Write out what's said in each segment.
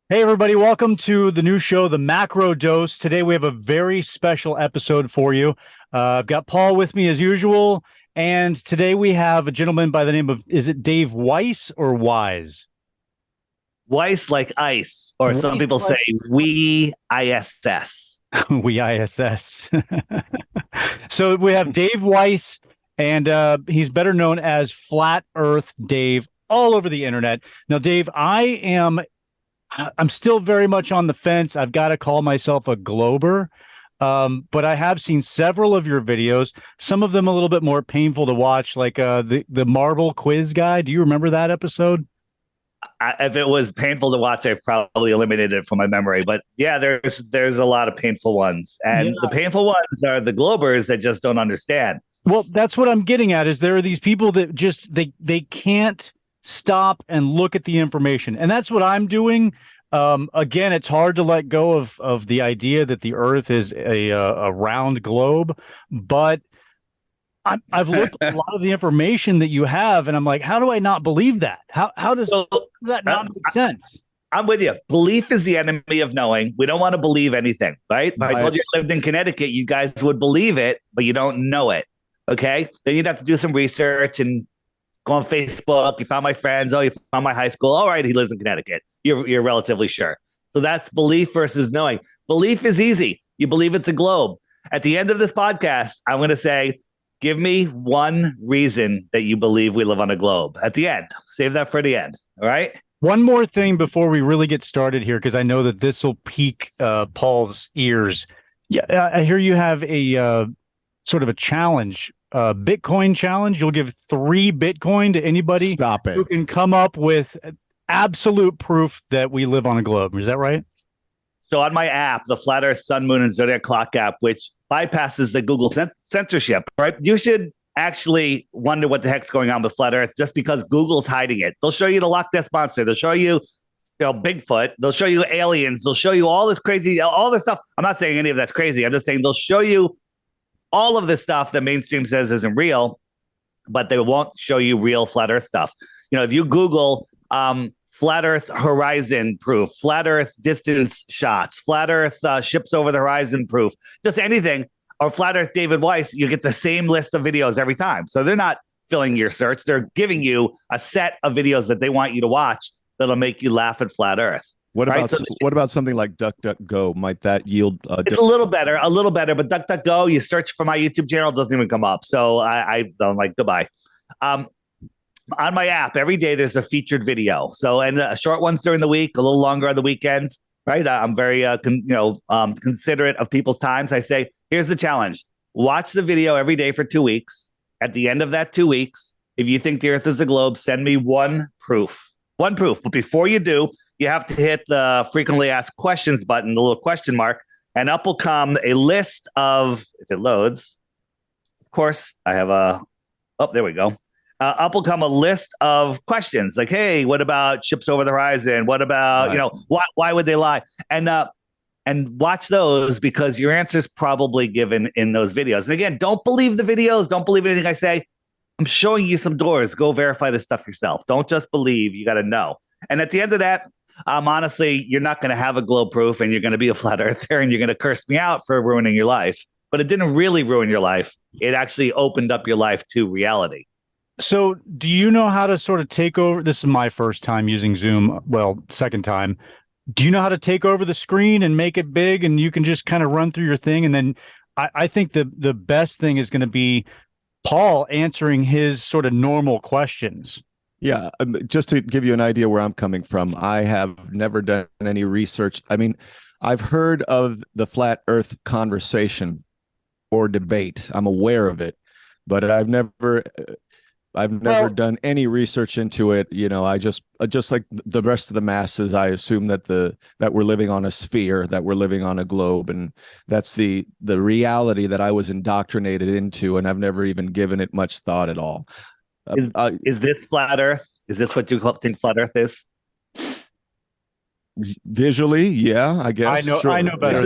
Hey, everybody, welcome to the new show, The Macro Dose. Today we have a very special episode for you. I've got Paul with me as usual, and today we have a gentleman by the name of, is it Dave Weiss or Wise? Weiss like ice, or some Weiss, people say like we ISS. we ISS. So we have Dave Weiss, and he's better known as Flat Earth Dave all over the internet. Now, Dave, I'm still very much on the fence. I've got to call myself a glober. But I have seen several of your videos, some of them a little bit more painful to watch, like the marble quiz guy. Do you remember that episode? If it was painful to watch, I've probably eliminated it from my memory. But yeah, there's a lot of painful ones, Yeah. and the painful ones are the Globers that just don't understand. Well, that's what I'm getting at is there are these people that just they can't stop and look at the information. And that's what I'm doing. Again, it's hard to let go of the idea that the Earth is a round globe, but I've looked at a lot of the information that you have, and I'm like, how do I not believe that? How does So that uh, not make sense? I'm with you. Belief is the enemy of knowing. We don't want to believe anything, right? If I Right. told you I lived in Connecticut, you guys would believe it, but you don't know it. Okay. Then you'd have to do some research and go on Facebook. You found my friends. Oh, you found my high school. All right, he lives in Connecticut. You're relatively sure. So that's belief versus knowing. Belief is easy. You believe it's a globe. At the end of this podcast, I'm going to say, give me one reason that you believe we live on a globe. At the end, save that for the end. All right. One more thing before we really get started here, because I know that this will pique Paul's ears. Yeah, I hear you have a sort of a challenge, Bitcoin challenge. You'll give 3 Bitcoin to anybody Stop it. who can come up with absolute proof that we live on a globe. Is that right? So on my app, the Flat Earth, Sun, Moon, and Zodiac Clock app, which bypasses the Google censorship, right? You should actually wonder what the heck's going on with Flat Earth just because Google's hiding it. They'll show you the Loch Ness Monster. They'll show you, Bigfoot. They'll show you aliens. They'll show you all this crazy, all this stuff. I'm not saying any of that's crazy. I'm just saying they'll show you all of this stuff that mainstream says isn't real, but they won't show you real Flat Earth stuff. If you Google flat Earth horizon proof, flat Earth distance shots, flat Earth ships over the horizon proof, just anything, or flat Earth David Weiss, you get the same list of videos every time. So they're not filling your search. They're giving you a set of videos that they want you to watch that'll make you laugh at flat Earth. What Right? about what about something like DuckDuckGo? Might that yield It's a little better, but DuckDuckGo, you search for my YouTube channel, it doesn't even come up. So I don't like goodbye. On my app, every day there's a featured video. So, and short ones during the week, a little longer on the weekends, right? I'm very, considerate of people's times. I say, here's the challenge. Watch the video every day for 2 weeks. At the end of that 2 weeks, if you think the Earth is a globe, send me one proof. One proof. But before you do, you have to hit the frequently asked questions button, the little question mark, and up will come a list of, if it loads, of course, I have there we go. Up will come a list of questions like, hey, what about ships over the horizon? What about, why would they lie? And watch those because your answer is probably given in those videos. And again, don't believe the videos. Don't believe anything I say. I'm showing you some doors. Go verify this stuff yourself. Don't just believe. You got to know. And at the end of that, honestly, you're not going to have a globe proof and you're going to be a flat earther and you're going to curse me out for ruining your life. But it didn't really ruin your life. It actually opened up your life to reality. So, do you know how to sort of take over? This is my first time using Zoom. Well, second time. Do you know how to take over the screen and make it big and you can just kind of run through your thing? And then I think the best thing is going to be Paul answering his sort of normal questions. Yeah, just to give you an idea where I'm coming from, I have never done any research. I mean, I've heard of the flat Earth conversation or debate. I'm aware of it, but I've never done any research into it. I just like the rest of the masses, I assume that we're living on a sphere, that we're living on a globe, and that's the reality that I was indoctrinated into, and I've never even given it much thought at all. Is this flat Earth? Is this what you think flat Earth is? Visually, yeah, I guess. I know. Sure. I know better.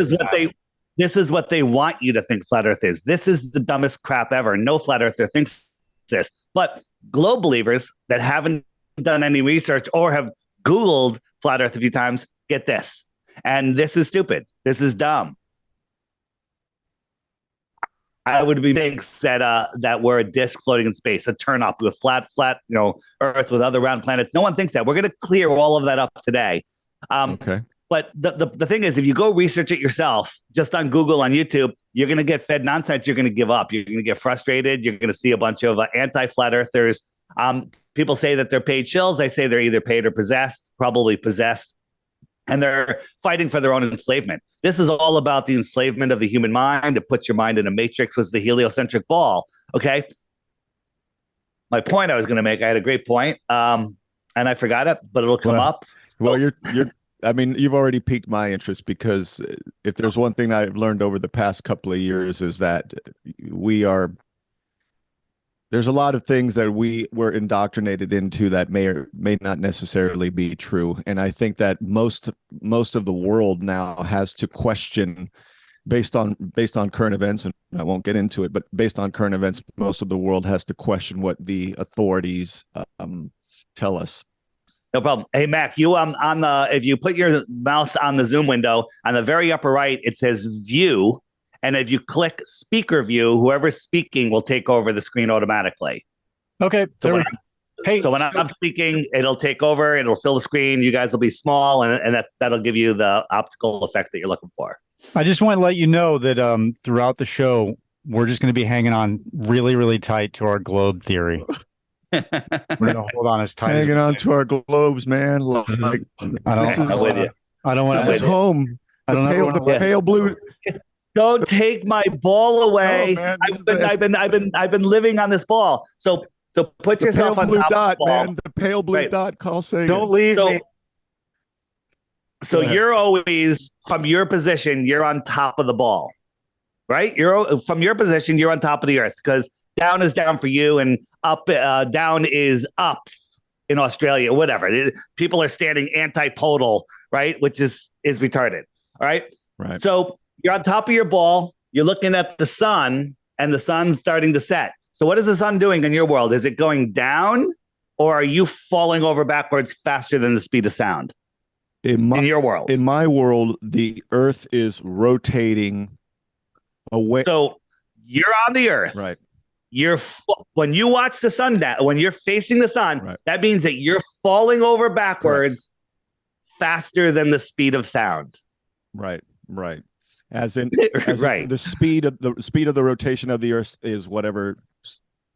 This is what they want you to think flat Earth is. This is the dumbest crap ever. No flat earther thinks this. But globe believers that haven't done any research or have Googled flat Earth a few times get this. And this is stupid. This is dumb. I would be thinks that we're a disk floating in space, a turn up with flat, Earth with other round planets. No one thinks that. We're going to clear all of that up today. Okay. But the thing is, if you go research it yourself, just on Google, on YouTube, you're going to get fed nonsense. You're going to give up. You're going to get frustrated. You're going to see a bunch of anti-flat earthers. People say that they're paid shills. I say they're either paid or possessed, probably possessed. And they're fighting for their own enslavement. This is all about the enslavement of the human mind. It puts your mind in a matrix, was the heliocentric ball. Okay. My point I was going to make, I had a great point, and I forgot it, but it'll come up. Well, you've already piqued my interest, because if there's one thing I've learned over the past couple of years is that there's a lot of things that we were indoctrinated into that may or may not necessarily be true. And I think that most of the world now has to question, based on current events, and I won't get into it, but based on current events, most of the world has to question what the authorities tell us. No problem. Hey, Mac, you if you put your mouse on the Zoom window, on the very upper right, it says view. And if you click speaker view, whoever's speaking will take over the screen automatically. Okay. So when I'm speaking, it'll take over. It'll fill the screen. You guys will be small, and that'll give you the optical effect that you're looking for. I just want to let you know that throughout the show, we're just going to be hanging on really, really tight to our globe theory. We're going to hold on as tight. Hanging on to our globes, man. Like, I don't want to. This is home. The pale blue. Don't take my ball away. No, man, I've been living on this ball. So put yourself on top of the ball. Man, the pale blue dot. Carl Sagan. Don't leave me. So you're always, from your position, you're on top of the ball, right? From your position, you're on top of the earth, because down is down for you, and down is up in Australia, whatever. People are standing antipodal, right? Which is retarded. All right. Right. So you're on top of your ball. You're looking at the sun, and the sun's starting to set. So what is the sun doing in your world? Is it going down, or are you falling over backwards faster than the speed of sound? In your world? In my world, the earth is rotating away. So you're on the earth. Right. When you watch the sun down, when you're facing the sun, right, that means that you're falling over backwards faster than the speed of sound. Right. As in, right. The speed of the rotation of the earth is whatever,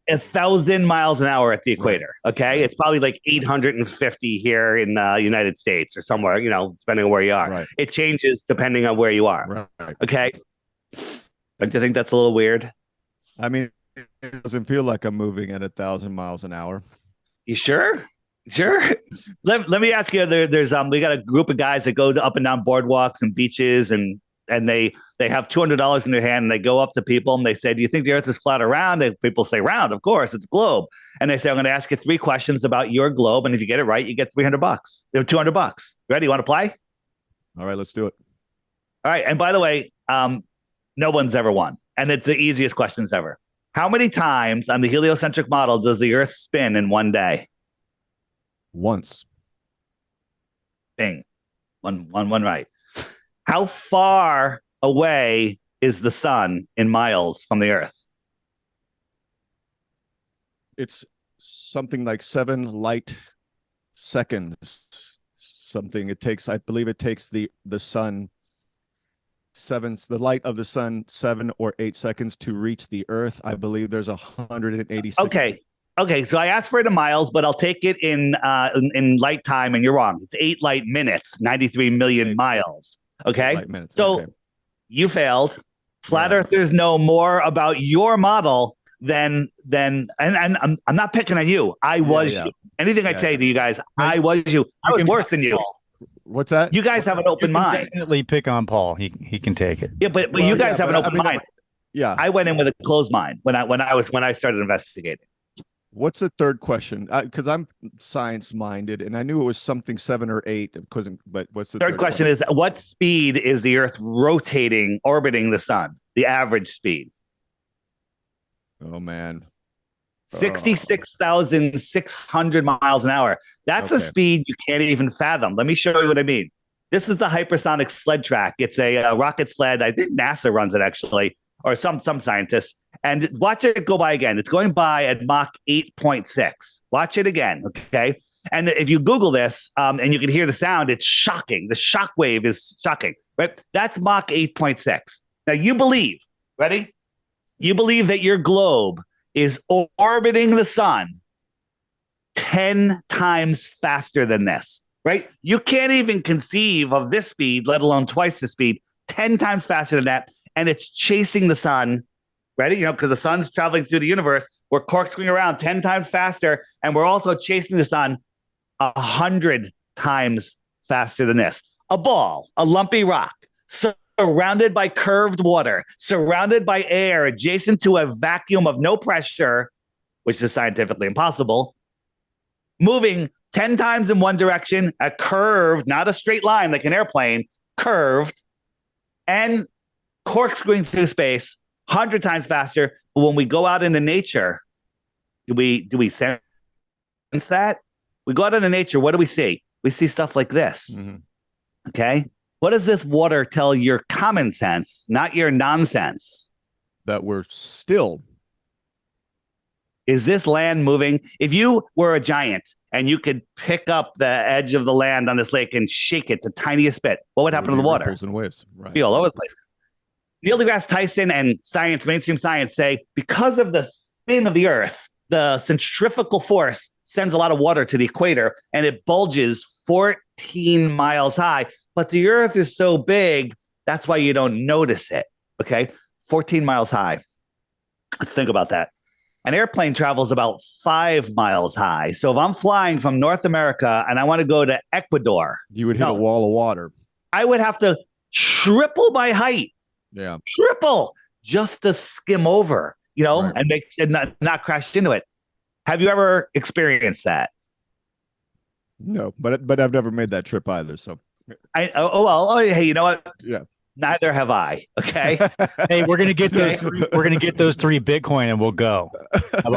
1,000 miles an hour at the equator. Right. Okay. It's probably like 850 here in the United States or somewhere, depending on where you are. Right. It changes depending on where you are. Right. Okay. Don't you think that's a little weird? I mean, it doesn't feel like I'm moving at 1,000 miles an hour. You sure? Let me ask you, there's we got a group of guys that go up and down boardwalks and beaches, and they have $200 in their hand, and they go up to people and they say, do you think the earth is flat or round? And people say round, of course, it's a globe. And they say, I'm going to ask you 3 questions about your globe, and if you get it right, you get $300. They have $200. Ready? You want to play? All right, let's do it. All right. And by the way, no one's ever won, and it's the easiest questions ever. How many times on the heliocentric model does the earth spin in one day? Once. Bing. One right. How far away is the sun in miles from the earth? It's something like 7 light seconds. I believe it takes the sun the light of the sun 7 or 8 seconds to reach the earth. I believe there's 186. Okay, so I asked for it in miles, but I'll take it in light time, and you're wrong. It's 8 light minutes, 93 million miles. Okay, light minutes. So okay. You failed. Flat earthers know more about your model than and I'm not picking on you. I was you. Anything I say to you guys, I was you. I was worse than you. What's that? You guys have an open mind. Definitely pick on Paul. He can take it. Yeah, but you guys have an open mind. Yeah, I went in with a closed mind when I started investigating. What's the third question? Because I'm science minded, and I knew it was something 7 or 8. But what's the third question? Is what speed is the Earth orbiting the sun? The average speed. Oh man, 66,600 miles an hour. That's a speed you can't even fathom. Let me show you what I mean. This is the hypersonic sled track. It's a rocket sled. I think NASA runs it actually, or some scientists. And watch it go by again. It's going by at Mach 8.6. Watch it again, okay? And if you Google this and you can hear the sound, it's shocking. The shock wave is shocking, right? That's Mach 8.6. Now you believe, ready? You believe that your globe is orbiting the sun 10 times faster than this, right? You can't even conceive of this speed, let alone twice the speed, 10 times faster than that. And it's chasing the sun, ready? You know, because the sun's traveling through the universe. We're corkscrewing around 10 times faster. And we're also chasing the sun 100 times faster than this. A ball, a lumpy rock, surrounded by curved water, surrounded by air, adjacent to a vacuum of no pressure, which is scientifically impossible, moving 10 times in one direction, a curved, not a straight line like an airplane, curved, and corkscrewing through space 100 times faster. But when we go out into nature, do we sense that? We go out into nature, what do we see? We see stuff like this. Mm-hmm. Okay? What does this water tell your common sense, not your nonsense? That we're still. Is this land moving? If you were a giant and you could pick up the edge of the land on this lake and shake it the tiniest bit, what would happen to the water? Ripples and waves. Right. Be all over the place. Neil deGrasse Tyson and science, mainstream science, say because of the spin of the Earth, the centrifugal force sends a lot of water to the equator and it bulges 14 miles high. But the Earth is so big, that's why you don't notice it. Okay? 14 miles high. Think about that. An airplane travels about 5 miles high. So if I'm flying from North America and I want to go to Ecuador, you would hit a wall of water. I would have to triple my height. Yeah. Triple just to skim over, right. And make not crash into it. Have you ever experienced that? No, but I've never made that trip either. So hey, you know what? Yeah. Neither have I. Okay. Hey, we're gonna get those. We're gonna get those 3 Bitcoin, and we'll go.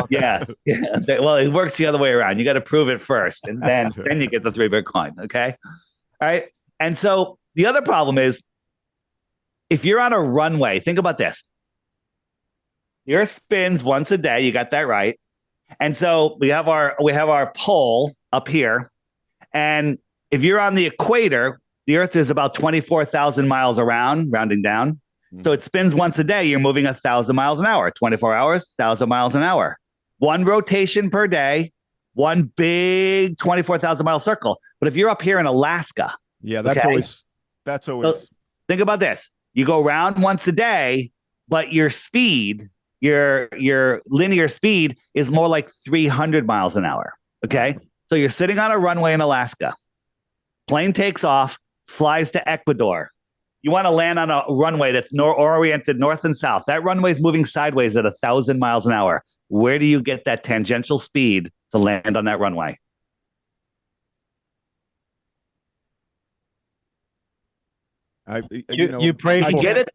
Yes. Yeah. Well, it works the other way around. You got to prove it first, and then you get the 3 Bitcoin. Okay. All right. And so the other problem is, if you're on a runway, think about this. The Earth spins once a day. You got that right. And so we have our pole up here, and if you're on the equator, the Earth is about 24,000 miles around, rounding down. Mm-hmm. So it spins once a day. You're moving 1,000 miles an hour, 24 hours, 1,000 miles an hour. One rotation per day, one big 24,000 mile circle. But if you're up here in Alaska, that's always. So think about this. You go around once a day, but your speed, your linear speed is more like 300 miles an hour. Okay. So you're sitting on a runway in Alaska. Plane takes off, flies to Ecuador. You want to land on a runway that's oriented north and south. That runway is moving sideways at 1,000 miles an hour. Where do you get that tangential speed to land on that runway? You pray for it.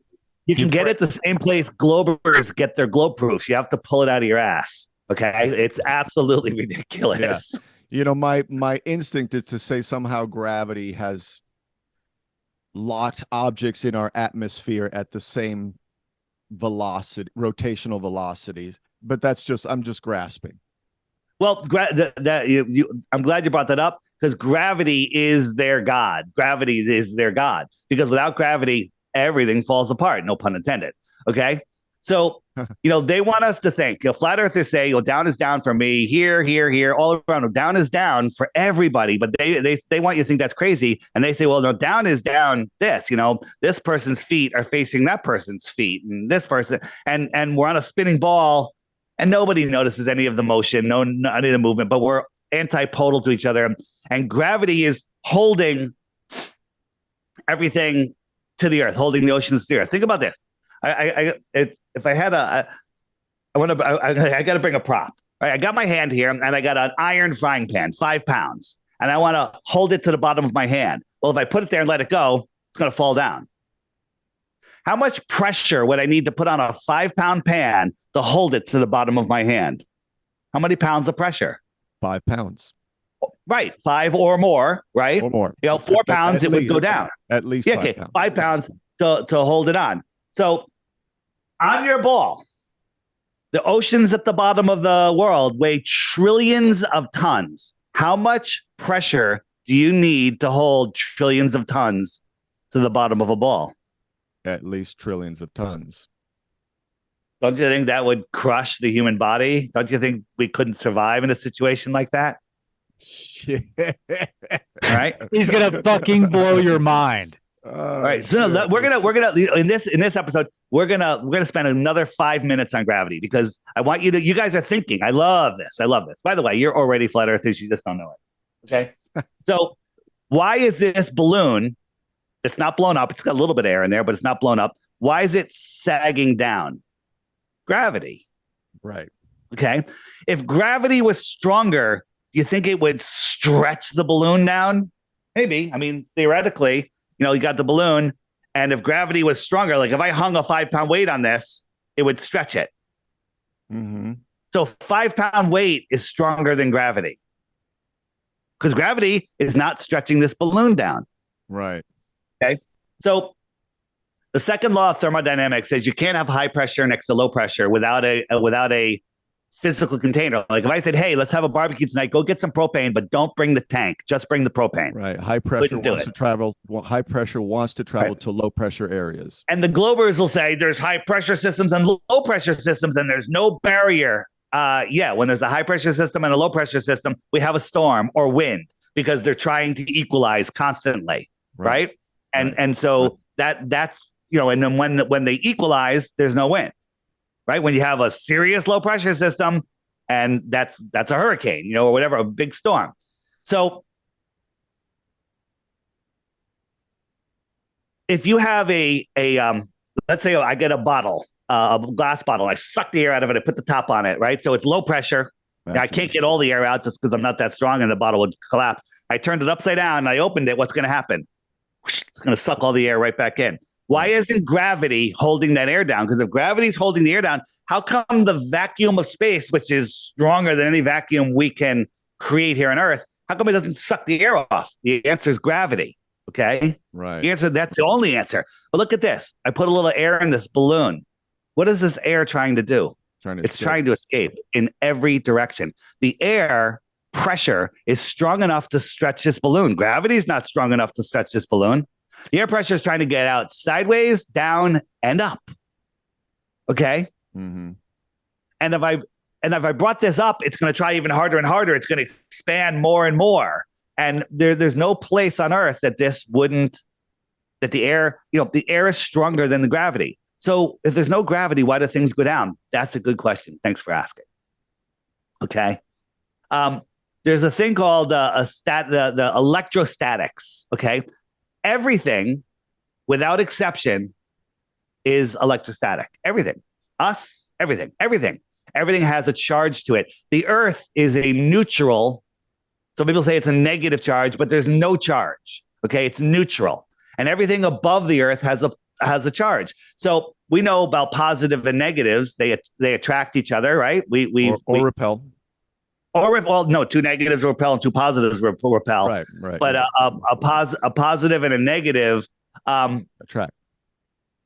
You can get it the same place Globers get their globe proofs. You have to pull it out of your ass. Okay. It's absolutely ridiculous. Yeah. My instinct is to say somehow gravity has locked objects in our atmosphere at the same velocity, rotational velocities. But I'm just grasping. Well, I'm glad you brought that up, because gravity is their God. Gravity is their God, because without gravity, everything falls apart. No pun intended. Okay. So, they want us to think, flat earthers say, down is down for me here, all around. Down is down for everybody. But they want you to think that's crazy. And they say, well, no, down is down this, this person's feet are facing that person's feet, and this person, and we're on a spinning ball, and nobody notices any of the motion, any of the movement, but we're antipodal to each other. And gravity is holding everything to the earth, holding the oceans to the earth. Think about this. If I had I got to bring a prop. Right? I got my hand here, and I got an iron frying pan, 5 pounds, and I want to hold it to the bottom of my hand. Well, if I put it there and let it go, it's going to fall down. How much pressure would I need to put on a 5-pound pan to hold it to the bottom of my hand? How many pounds of pressure? 5 pounds. Right. 5 or more, right? Or more. 4 pounds, it would go down. At least Yeah, 5 okay, pounds. 5 pounds to hold it on. So on your ball, the oceans at the bottom of the world weigh trillions of tons. How much pressure do you need to hold trillions of tons to the bottom of a ball? At least trillions of tons. Don't you think that would crush the human body? Don't you think we couldn't survive in a situation like that? Shit. Right? He's gonna fucking blow your mind. All right. So we're gonna in this episode, we're gonna spend another 5 minutes on gravity because I want you guys are thinking. I love this. By the way, you're already flat earthers, you just don't know it. Okay. So why is this balloon, it's not blown up, it's got a little bit of air in there, but it's not blown up. Why is it sagging down? Gravity. Right. Okay. If gravity was stronger, do you think it would stretch the balloon down? Maybe. I mean, theoretically, you got the balloon, and if gravity was stronger, like if I hung a 5-pound weight on this, it would stretch it. Mm-hmm. So 5-pound weight is stronger than gravity because gravity is not stretching this balloon down. Right. Okay. So the second law of thermodynamics says you can't have high pressure next to low pressure without a physical container. Like if I said, hey, let's have a barbecue tonight, go get some propane, but don't bring the tank, just bring the propane. Right. High pressure wants to travel to low pressure areas. And the Globers will say there's high pressure systems and low pressure systems, and there's no barrier. When there's a high pressure system and a low pressure system, we have a storm or wind because they're trying to equalize constantly. Right. And so that's and then when they equalize, there's no wind. Right. When you have a serious low pressure system, and that's a hurricane, or whatever, a big storm. So if you have let's say I get a bottle, a glass bottle, I suck the air out of it, I put the top on it, right? So it's low pressure. I can't get all the air out just because I'm not that strong and the bottle would collapse. I turned it upside down and I opened it. What's going to happen? It's going to suck all the air right back in. Why isn't gravity holding that air down? Because if gravity's holding the air down, how come the vacuum of space, which is stronger than any vacuum we can create here on Earth, how come it doesn't suck the air off? The answer is gravity. Okay. Right. The answer, that's the only answer. But look at this. I put a little air in this balloon. What is this air trying to do? It's trying to escape in every direction. The air pressure is strong enough to stretch this balloon. Gravity is not strong enough to stretch this balloon. The air pressure is trying to get out sideways, down, and up. Okay. Mm-hmm. And if I brought this up, it's going to try even harder and harder. It's going to expand more and more. And there's no place on Earth that the air is stronger than the gravity. So if there's no gravity, why do things go down? That's a good question. Thanks for asking. Okay. There's a thing called the electrostatics. Okay. Everything, without exception, is electrostatic. Everything. Us, everything has a charge to it. The Earth is a neutral. Some people say it's a negative charge, but there's no charge. Okay, it's neutral, and everything above the Earth has a charge. So we know about positive and negatives. They attract each other, right? We repel. Well, no, 2 negatives repel and 2 positives repel. Right. But a positive and a negative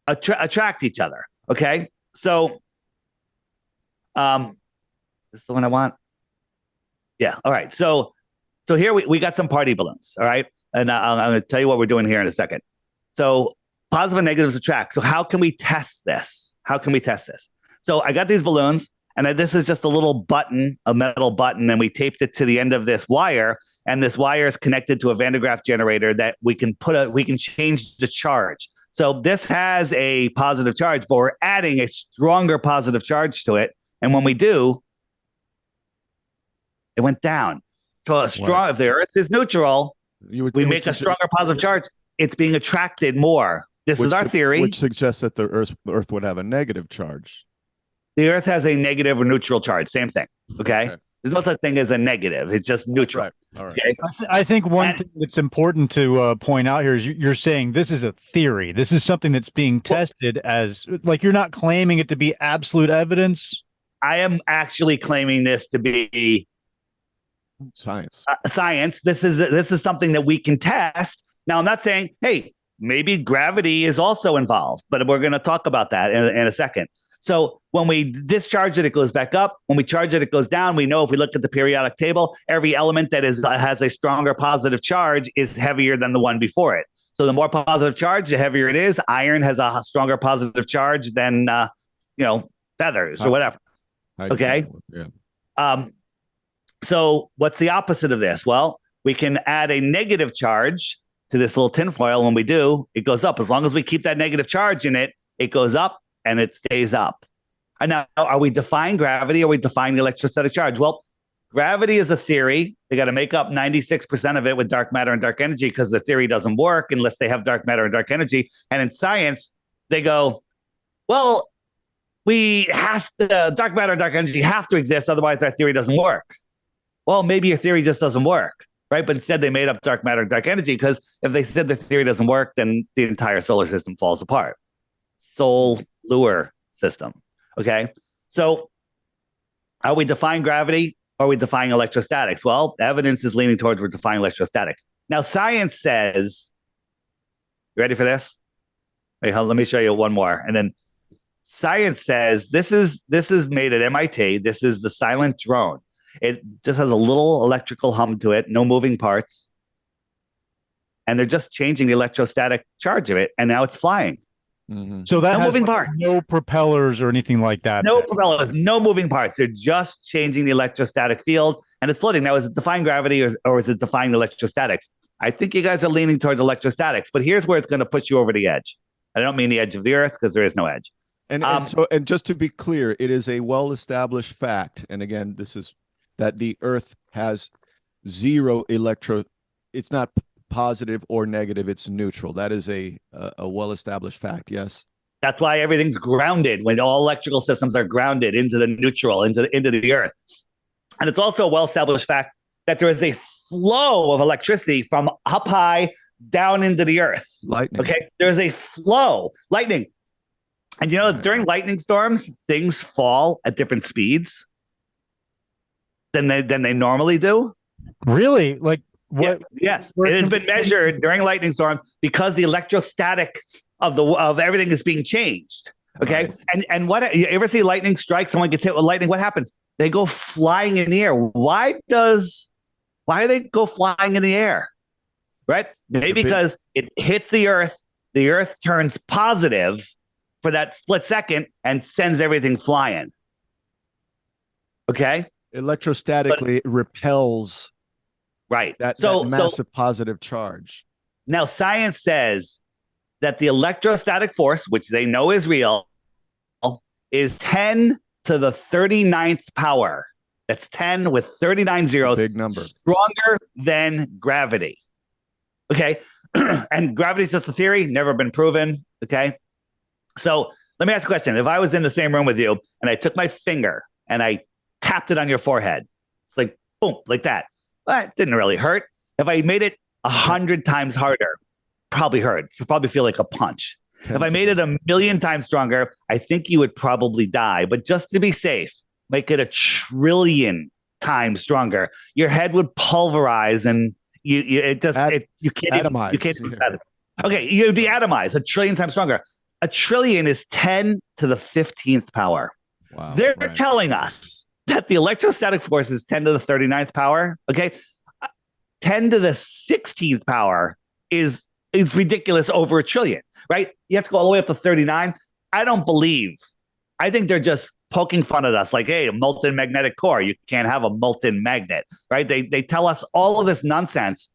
attract each other. Okay, so this is the one I want. Yeah. All right. So here we got some party balloons. All right, and I'm going to tell you what we're doing here in a second. So positive and negatives attract. So how can we test this? So I got these balloons. And this is just a little button, a metal button, and we taped it to the end of this wire. And this wire is connected to a Van de Graaff generator that we can change the charge. So this has a positive charge, but we're adding a stronger positive charge to it. And when we do, it went down. So if the Earth is neutral, we make a stronger positive charge. It's being attracted more. This is our theory, which suggests that the Earth would have a negative charge. The Earth has a negative or neutral charge. Same thing. Okay. There's no such thing as a negative. It's just neutral. Right. All right. Okay? I think one thing that's important to point out here is you're saying this is a theory. This is something that's being tested as, like, you're not claiming it to be absolute evidence. I am actually claiming this to be Science. Science. This is something that we can test. Now, I'm not saying, hey, maybe gravity is also involved, but we're going to talk about that in a second. So when we discharge it, it goes back up. When we charge it, it goes down. We know if we look at the periodic table, every element that has a stronger positive charge is heavier than the one before it. So the more positive charge, the heavier it is. Iron has a stronger positive charge than feathers or whatever. Okay. Yeah. So what's the opposite of this? Well, we can add a negative charge to this little tinfoil. When we do, it goes up. As long as we keep that negative charge in it, it goes up and it stays up. And now, are we defying gravity or are we defying the electrostatic charge? Well, gravity is a theory. They got to make up 96% of it with dark matter and dark energy because the theory doesn't work unless they have dark matter and dark energy. And in science, they go, well, dark matter and dark energy have to exist. Otherwise, our theory doesn't work. Well, maybe your theory just doesn't work, right? But instead, they made up dark matter and dark energy because if they said the theory doesn't work, then the entire solar system falls apart. Solar system. Okay. So are we defying gravity or are we defying electrostatics? Well, evidence is leaning towards we're defying electrostatics. Now, science says, you ready for this? Wait, let me show you one more. And then science says this is made at MIT. This is the silent drone. It just has a little electrical hum to it, no moving parts. And they're just changing the electrostatic charge of it. And now it's flying. Mm-hmm. So that no has moving parts. No propellers or anything like that. No propellers, no moving parts. They're just changing the electrostatic field and it's floating. Now, is it defying gravity or is it defying electrostatics? I think you guys are leaning towards electrostatics, but here's where it's going to push you over the edge. I don't mean the edge of the earth because there is no edge. And just to be clear, it is a well-established fact. And again, this is that the earth has zero it's not positive or negative, it's neutral. That is a well-established fact. Yes. That's why everything's grounded. When all electrical systems are grounded into the neutral, into the earth. And it's also a well-established fact that there is a flow of electricity from up high down into the earth. Lightning. Okay. There's a flow. Lightning. And during lightning storms, things fall at different speeds than they normally do. Really? Like what? Yeah, yes. It has been measured during lightning storms because the electrostatics of everything is being changed. Okay. Right. And what you ever see lightning strike? Someone gets hit with lightning. What happens? They go flying in the air. Why do they go flying in the air? Right? Maybe because it hits the earth turns positive for that split second and sends everything flying. Okay. Electrostatically, it repels that massive positive charge. Now, science says that the electrostatic force, which they know is real, is 10 to the 39th power. That's 10 with 39 zeros. Big number. Stronger than gravity. Okay. And gravity is just a theory, never been proven. Okay. So let me ask a question. If I was in the same room with you and I took my finger and I tapped it on your forehead, it's like, boom, like that. Well, it didn't really hurt. If I made it 100 times harder, probably hurt. It probably feel like a punch. If I made it 1,000,000 times stronger, I think you would probably die. But just to be safe, make it 1,000,000,000,000 times stronger. Your head would pulverize and you can't atomize. You can't. Yeah. Okay, you'd be atomized 1,000,000,000 times stronger. 1,000,000,000,000 is 10 to the 15th power. Wow, They're telling us that the electrostatic force is 10 to the 39th power. Okay. 10 to the 16th power is ridiculous over 1,000,000,000, right? You have to go all the way up to 39. I think they're just poking fun at us like, hey, a molten magnetic core. You can't have a molten magnet, right? They tell us all of this nonsense.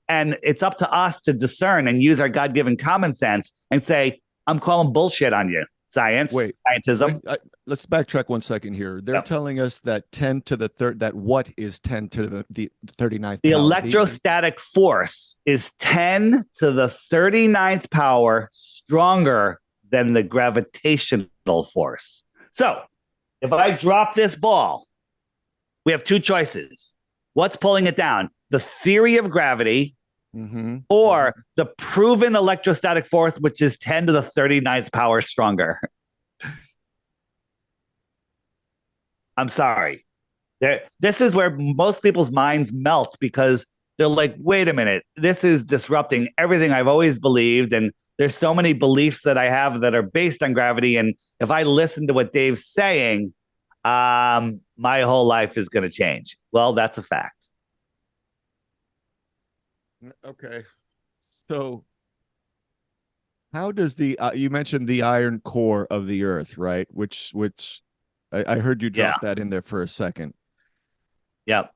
And it's up to us to discern and use our God-given common sense and say, I'm calling bullshit on you. Scientism. Let's backtrack 1 second here. They're telling us that 10 to the third, that what is 10 to the 39th? The electrostatic force is 10 to the 39th power stronger than the gravitational force. So if I drop this ball, we have two choices. What's pulling it down? The theory of gravity or the proven electrostatic force, which is 10 to the 39th power stronger. I'm sorry. This is where most people's minds melt because they're like, wait a minute, this is disrupting everything I've always believed. And there's so many beliefs that I have that are based on gravity. And if I listen to what Dave's saying, my whole life is going to change. Well, that's a fact. Okay. So how does the you mentioned the iron core of the earth, right? Which I heard you drop that in there for a second. Yeah.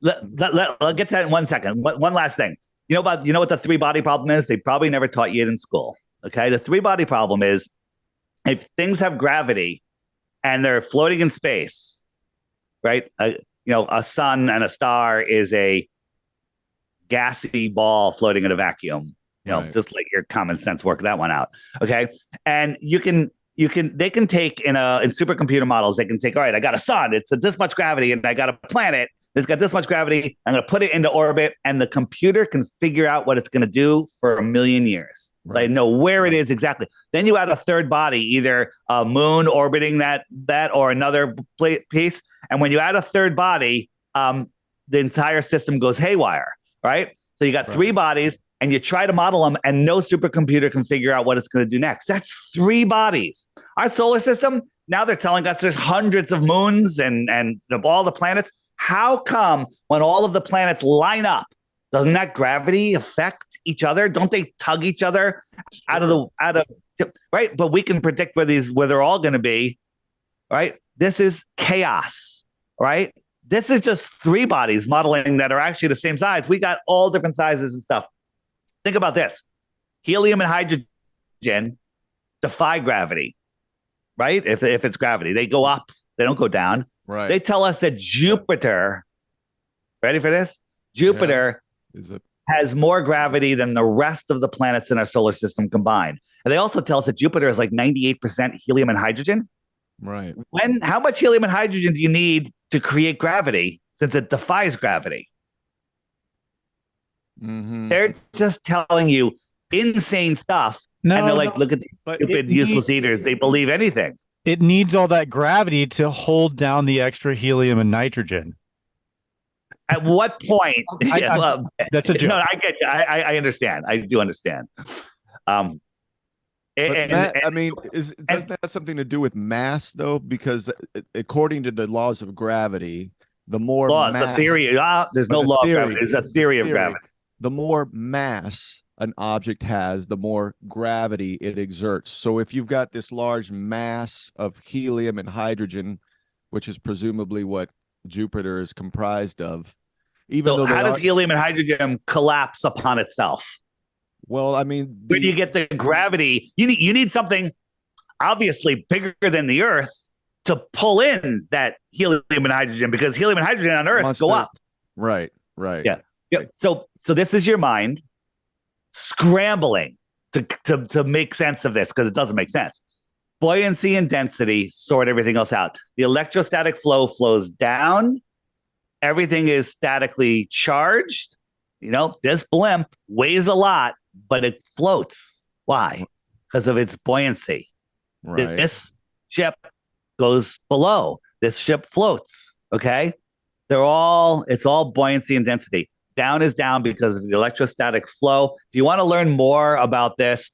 I'll get to that in 1 second. One last thing. You know what the three body problem is? They probably never taught you it in school. Okay. The three body problem is if things have gravity and they're floating in space, right? A sun and a star is a gassy ball floating in a vacuum. Just let your common sense work that one out. Okay. And they can take in supercomputer models, they can take, all right, I got a sun, it's this much gravity, and I got a planet, it's got this much gravity. I'm going to put it into orbit, and the computer can figure out what it's going to do for 1,000,000 years. Right. They know where it is exactly. Then you add a third body, either a moon orbiting that or another piece. And when you add a third body, the entire system goes haywire. Right. So you got three bodies, and you try to model them, and no supercomputer can figure out what it's going to do next. That's three bodies. Our solar system, now they're telling us there's hundreds of moons and all the planets. How come when all of the planets line up, doesn't that gravity affect each other? Don't they tug each other out of right? But we can predict where they're all going to be, right? This is chaos, right? This is just three bodies modeling that are actually the same size. We got all different sizes and stuff. Think about this. Helium and hydrogen defy gravity, right? If it's gravity, they go up, they don't go down. Right. They tell us that Jupiter, ready for this? Jupiter has more gravity than the rest of the planets in our solar system combined. And they also tell us that Jupiter is like 98% helium and hydrogen. Right. How much helium and hydrogen do you need to create gravity, since it defies gravity? Mm-hmm. They're just telling you insane stuff. And they're like, look at these stupid, useless eaters. They believe anything. It needs all that gravity to hold down the extra helium and nitrogen. At what point? That's a joke. No, I get you. I understand. I do understand. Matt, doesn't that have something to do with mass, though? Because according to the laws of gravity, the more mass, the theory. There's no law of gravity. There's a theory of gravity. The more mass an object has, the more gravity it exerts. So if you've got this large mass of helium and hydrogen, which is presumably what Jupiter is comprised of, how does helium and hydrogen collapse upon itself? Well, I mean, where do you get the gravity? You need something obviously bigger than the Earth to pull in that helium and hydrogen, because helium and hydrogen on Earth go up. Right. Yeah. So this is your mind scrambling to make sense of this, because it doesn't make sense. Buoyancy and density sort everything else out. The electrostatic flow flows down. Everything is statically charged. This blimp weighs a lot, but it floats. Why? Because of its buoyancy. Right. This ship goes below. This ship floats. Okay. It's all buoyancy and density. Down is down because of the electrostatic flow. If you want to learn more about this,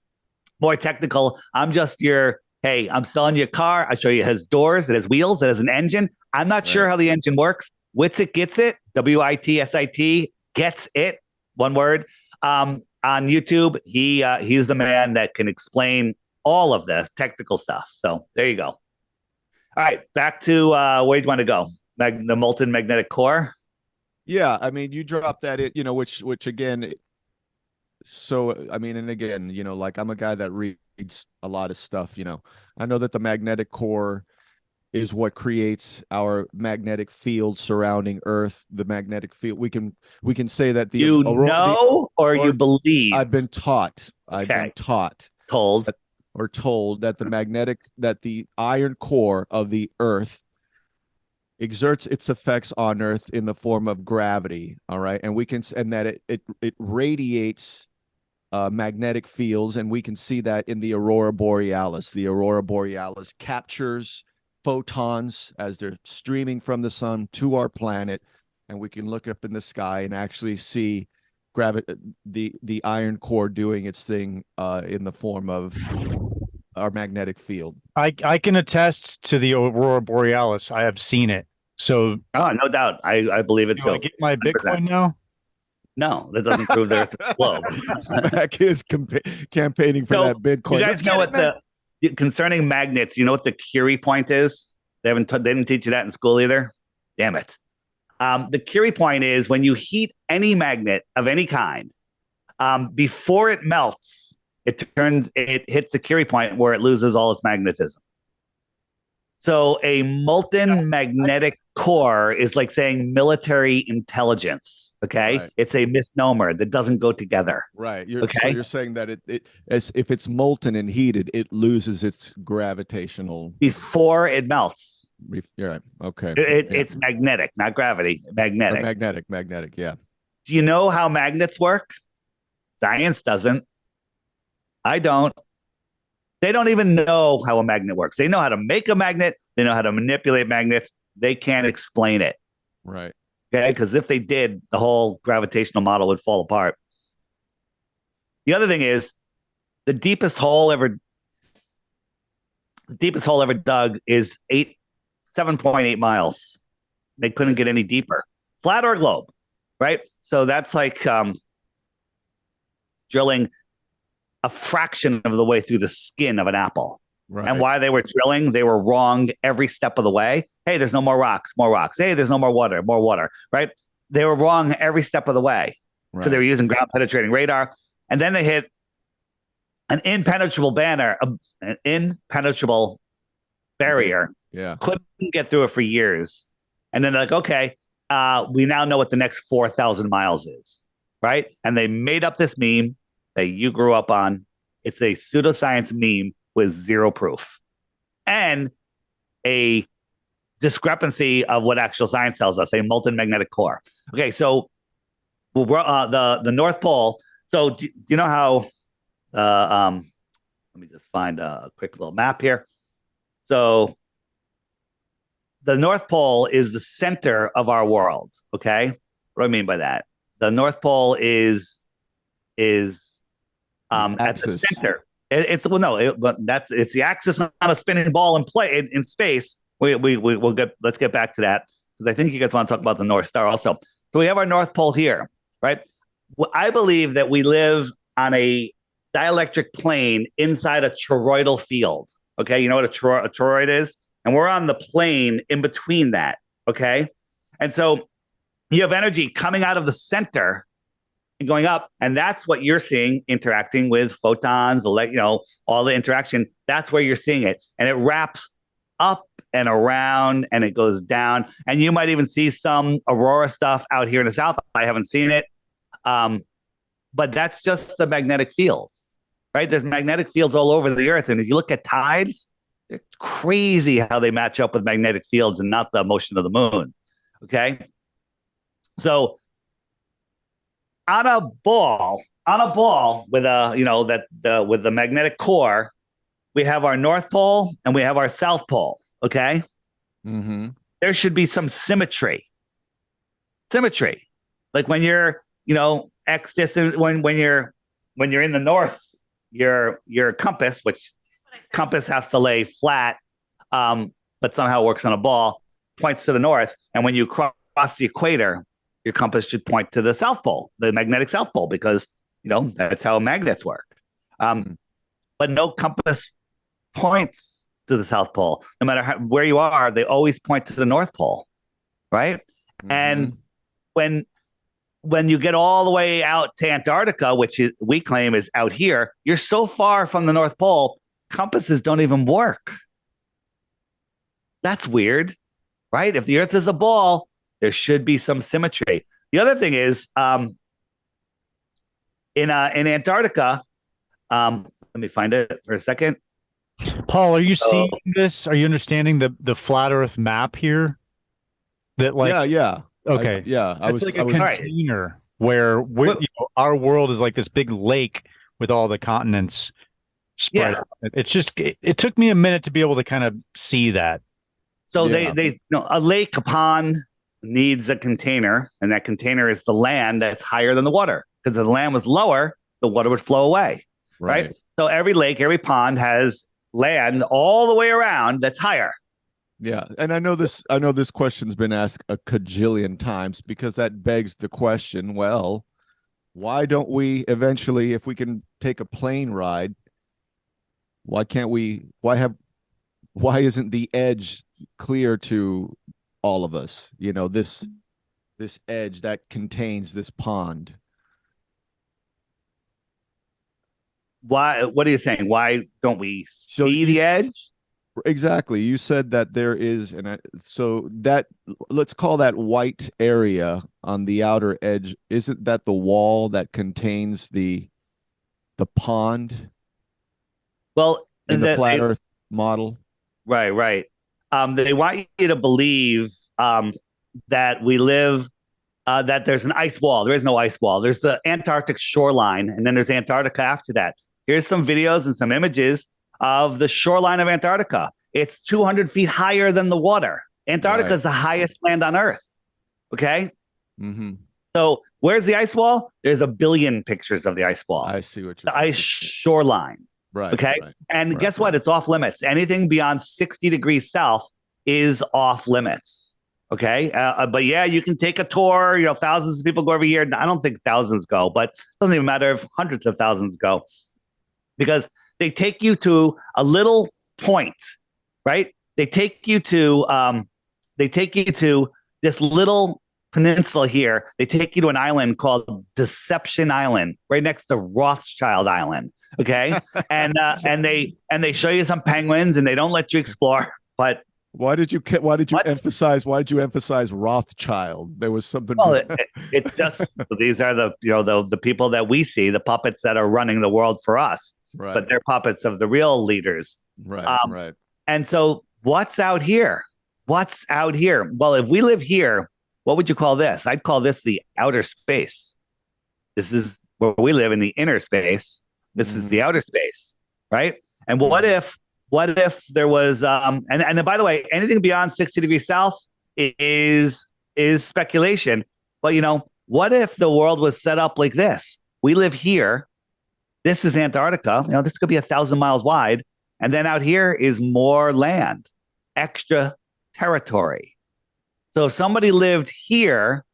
more technical, I'm selling you a car. I show you it has doors, it has wheels, it has an engine. I'm not sure how the engine works. Witsit gets it. WITSIT gets it. One word. On YouTube, he's the man that can explain all of this technical stuff. So there you go. All right, back to where do you want to go? The molten magnetic core. Yeah, I mean, you dropped that in, which again. So I mean, and again, like I'm a guy that reads a lot of stuff. I know that the magnetic core is what creates our magnetic field surrounding Earth. The magnetic field. We can say that the you believe. I've been taught. Okay. I've been taught. Told that the iron core of the Earth exerts its effects on Earth in the form of gravity. All right, and that it radiates magnetic fields, and we can see that in the aurora borealis. The aurora borealis captures photons as they're streaming from the sun to our planet, and we can look up in the sky and actually see the iron core doing its thing in the form of our magnetic field. I can attest to the aurora borealis. I have seen it. So, Oh, no doubt. I believe it do too. I get my 100%. Bitcoin now? No, that doesn't prove there's a globe. Mac is campaigning for that Bitcoin. You guys know what concerning magnets, you know what the Curie point is? They didn't teach you that in school either. Damn it. The Curie point is when you heat any magnet of any kind, before it melts, it hits the Curie point where it loses all its magnetism. So a molten magnetic core is like saying military intelligence. Okay, right. It's a misnomer that doesn't go together. Right. So you're saying that as if it's molten and heated, it loses its gravitational before it melts. You're right. Okay. It's magnetic, not gravity. Magnetic. Magnetic. Yeah. Do you know how magnets work? Science doesn't. I don't. They don't even know how a magnet works. They know how to make a magnet. They know how to manipulate magnets. They can't explain it. Right. Okay. Because if they did, the whole gravitational model would fall apart. The other thing is the deepest hole ever dug is 7.8 miles. They couldn't get any deeper. Flat or globe, right? So that's like drilling a fraction of the way through the skin of an apple. Right. And why they were drilling, they were wrong every step of the way. Hey, there's no more rocks. Hey, there's no more water, right? They were wrong every step of the way because they were using ground penetrating radar. And then they hit an impenetrable barrier. Yeah. Couldn't get through it for years. And then they're like, okay, we now know what the next 4,000 miles is, right? And they made up this meme that you grew up on. It's a pseudoscience meme with zero proof and a discrepancy of what actual science tells us, a molten magnetic core. Okay, so the North Pole. So do you know how, let me just find a quick little map here. So the North Pole is the center of our world, okay? What do I mean by that? The North Pole is at the center. It's the axis, not a spinning ball in space. Let's get back to that because I think you guys want to talk about the North Star also. So we have our North Pole here, right? Well, I believe that we live on a dielectric plane inside a toroidal field. Okay, you know what a toroid is, and we're on the plane in between that. Okay, and so you have energy coming out of the center and going up, and that's what you're seeing interacting with photons, all the interaction. That's where you're seeing it, and it wraps up and around, and it goes down, and you might even see some aurora stuff out here in the south. I haven't seen it, but that's just the magnetic fields, right? There's magnetic fields all over the earth, and if you look at tides, it's crazy how they match up with magnetic fields and not the motion of the moon. Okay, so on a ball with with the magnetic core, we have our North Pole and we have our South Pole. Okay. Mm-hmm. There should be some symmetry. Like when you're, X distance, when you're in the north, your compass, which compass has to lay flat, but somehow works on a ball, points to the north. And when you cross the equator, your compass should point to the South Pole, the magnetic South Pole, because, that's how magnets work. But no compass points to the South Pole. No matter where you are, they always point to the North Pole, right? Mm-hmm. And when you get all the way out to Antarctica, which we claim is out here, you're so far from the North Pole, compasses don't even work. That's weird, right? If the Earth is a ball, there should be some symmetry. The other thing is, in Antarctica, let me find it for a second. Paul, are you seeing this? Are you understanding the flat Earth map here? That yeah. Okay, it's like a container where our world is like this big lake with all the continents spread. Yeah. It's just it took me a minute to be able to kind of see that. So Yeah. a lake, a pond needs a container, and that container is the land that's higher than the water. Because if the land was lower, the water would flow away, right? So every lake, every pond has land all the way around that's higher. Yeah, and I know this question's been asked a cajillion times, because that begs the question, well, why don't we eventually, if we can take a plane ride, why isn't the edge clear to all of us? This edge that contains this pond. Why? What are you saying? Why don't we see the edge? Exactly. You said that there is, so that, let's call that white area on the outer edge. Isn't that the wall that contains the pond? Well, in the flat Earth model, right. They want you to believe that we live. That there's an ice wall. There is no ice wall. There's the Antarctic shoreline, and then there's Antarctica after that. Here's some videos and some images of the shoreline of Antarctica. It's 200 feet higher than the water. Antarctica is the highest land on Earth. Okay. Mm-hmm. So where's the ice wall? There's a billion pictures of the ice wall. I see what you're saying. The ice shoreline. Right. Okay. Right, and guess what? It's off limits. Anything beyond 60 degrees south is off limits. Okay. But yeah, you can take a tour. Thousands of people go every year. I don't think thousands go, but it doesn't even matter if hundreds of thousands go, because they take you to a little point, right? They take you to this little peninsula here. They take you to an island called Deception Island, right next to Rothschild Island. Okay. and they show you some penguins, and they don't let you explore. But why did you emphasize Rothschild? There was something. Well, it's just, these are the people that we see, the puppets that are running the world for us, right? But they're puppets of the real leaders, right? Right. And so, what's out here? What's out here? Well, if we live here, what would you call this? I'd call this the outer space. This is where we live, in the inner space. This is the outer space, right? And what if there was and by the way, anything beyond 60 degrees south is speculation. But what if the world was set up like this? We live here. This is Antarctica. This could be 1,000 miles wide, and then out here is more land, extra territory. So if somebody lived here,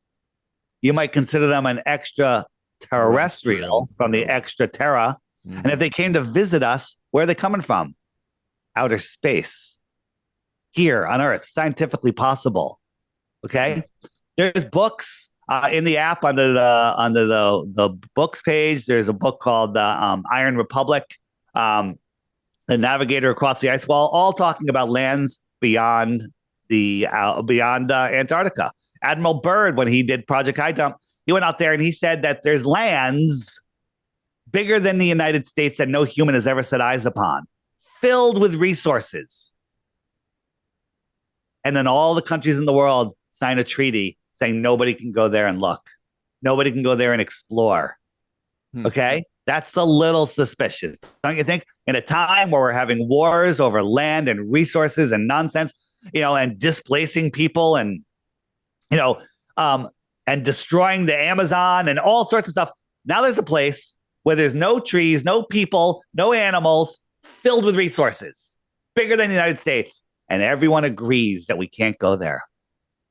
you might consider them an extra terrestrial from the extra terra. Mm-hmm. And if they came to visit us, where are they coming from? Outer space. Here on Earth, scientifically possible. Okay. There's books in the app under the books page. There's a book called Iron Republic, The Navigator Across the Ice Wall, all talking about lands beyond Antarctica. Admiral Byrd, when he did Project High Jump, he went out there and he said that there's lands bigger than the United States that no human has ever set eyes upon, filled with resources. And then all the countries in the world sign a treaty saying nobody can go there and look. Nobody can go there and explore. Okay? That's a little suspicious, don't you think? In a time where we're having wars over land and resources and nonsense, and displacing people and, and destroying the Amazon and all sorts of stuff. Now there's a place where there's no trees, no people, no animals, filled with resources, bigger than the United States. And everyone agrees that we can't go there,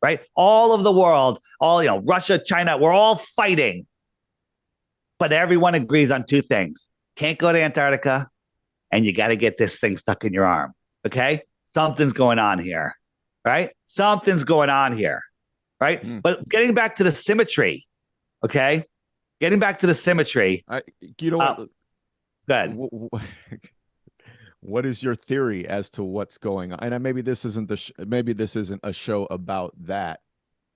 right? All of the world, Russia, China, we're all fighting. But everyone agrees on two things. Can't go to Antarctica, and you got to get this thing stuck in your arm, okay? Something's going on here, right? Something's going on here, right? But getting back to the symmetry, okay? Getting back to the symmetry. What? Good. What is your theory as to what's going on? And maybe this isn't maybe this isn't a show about that,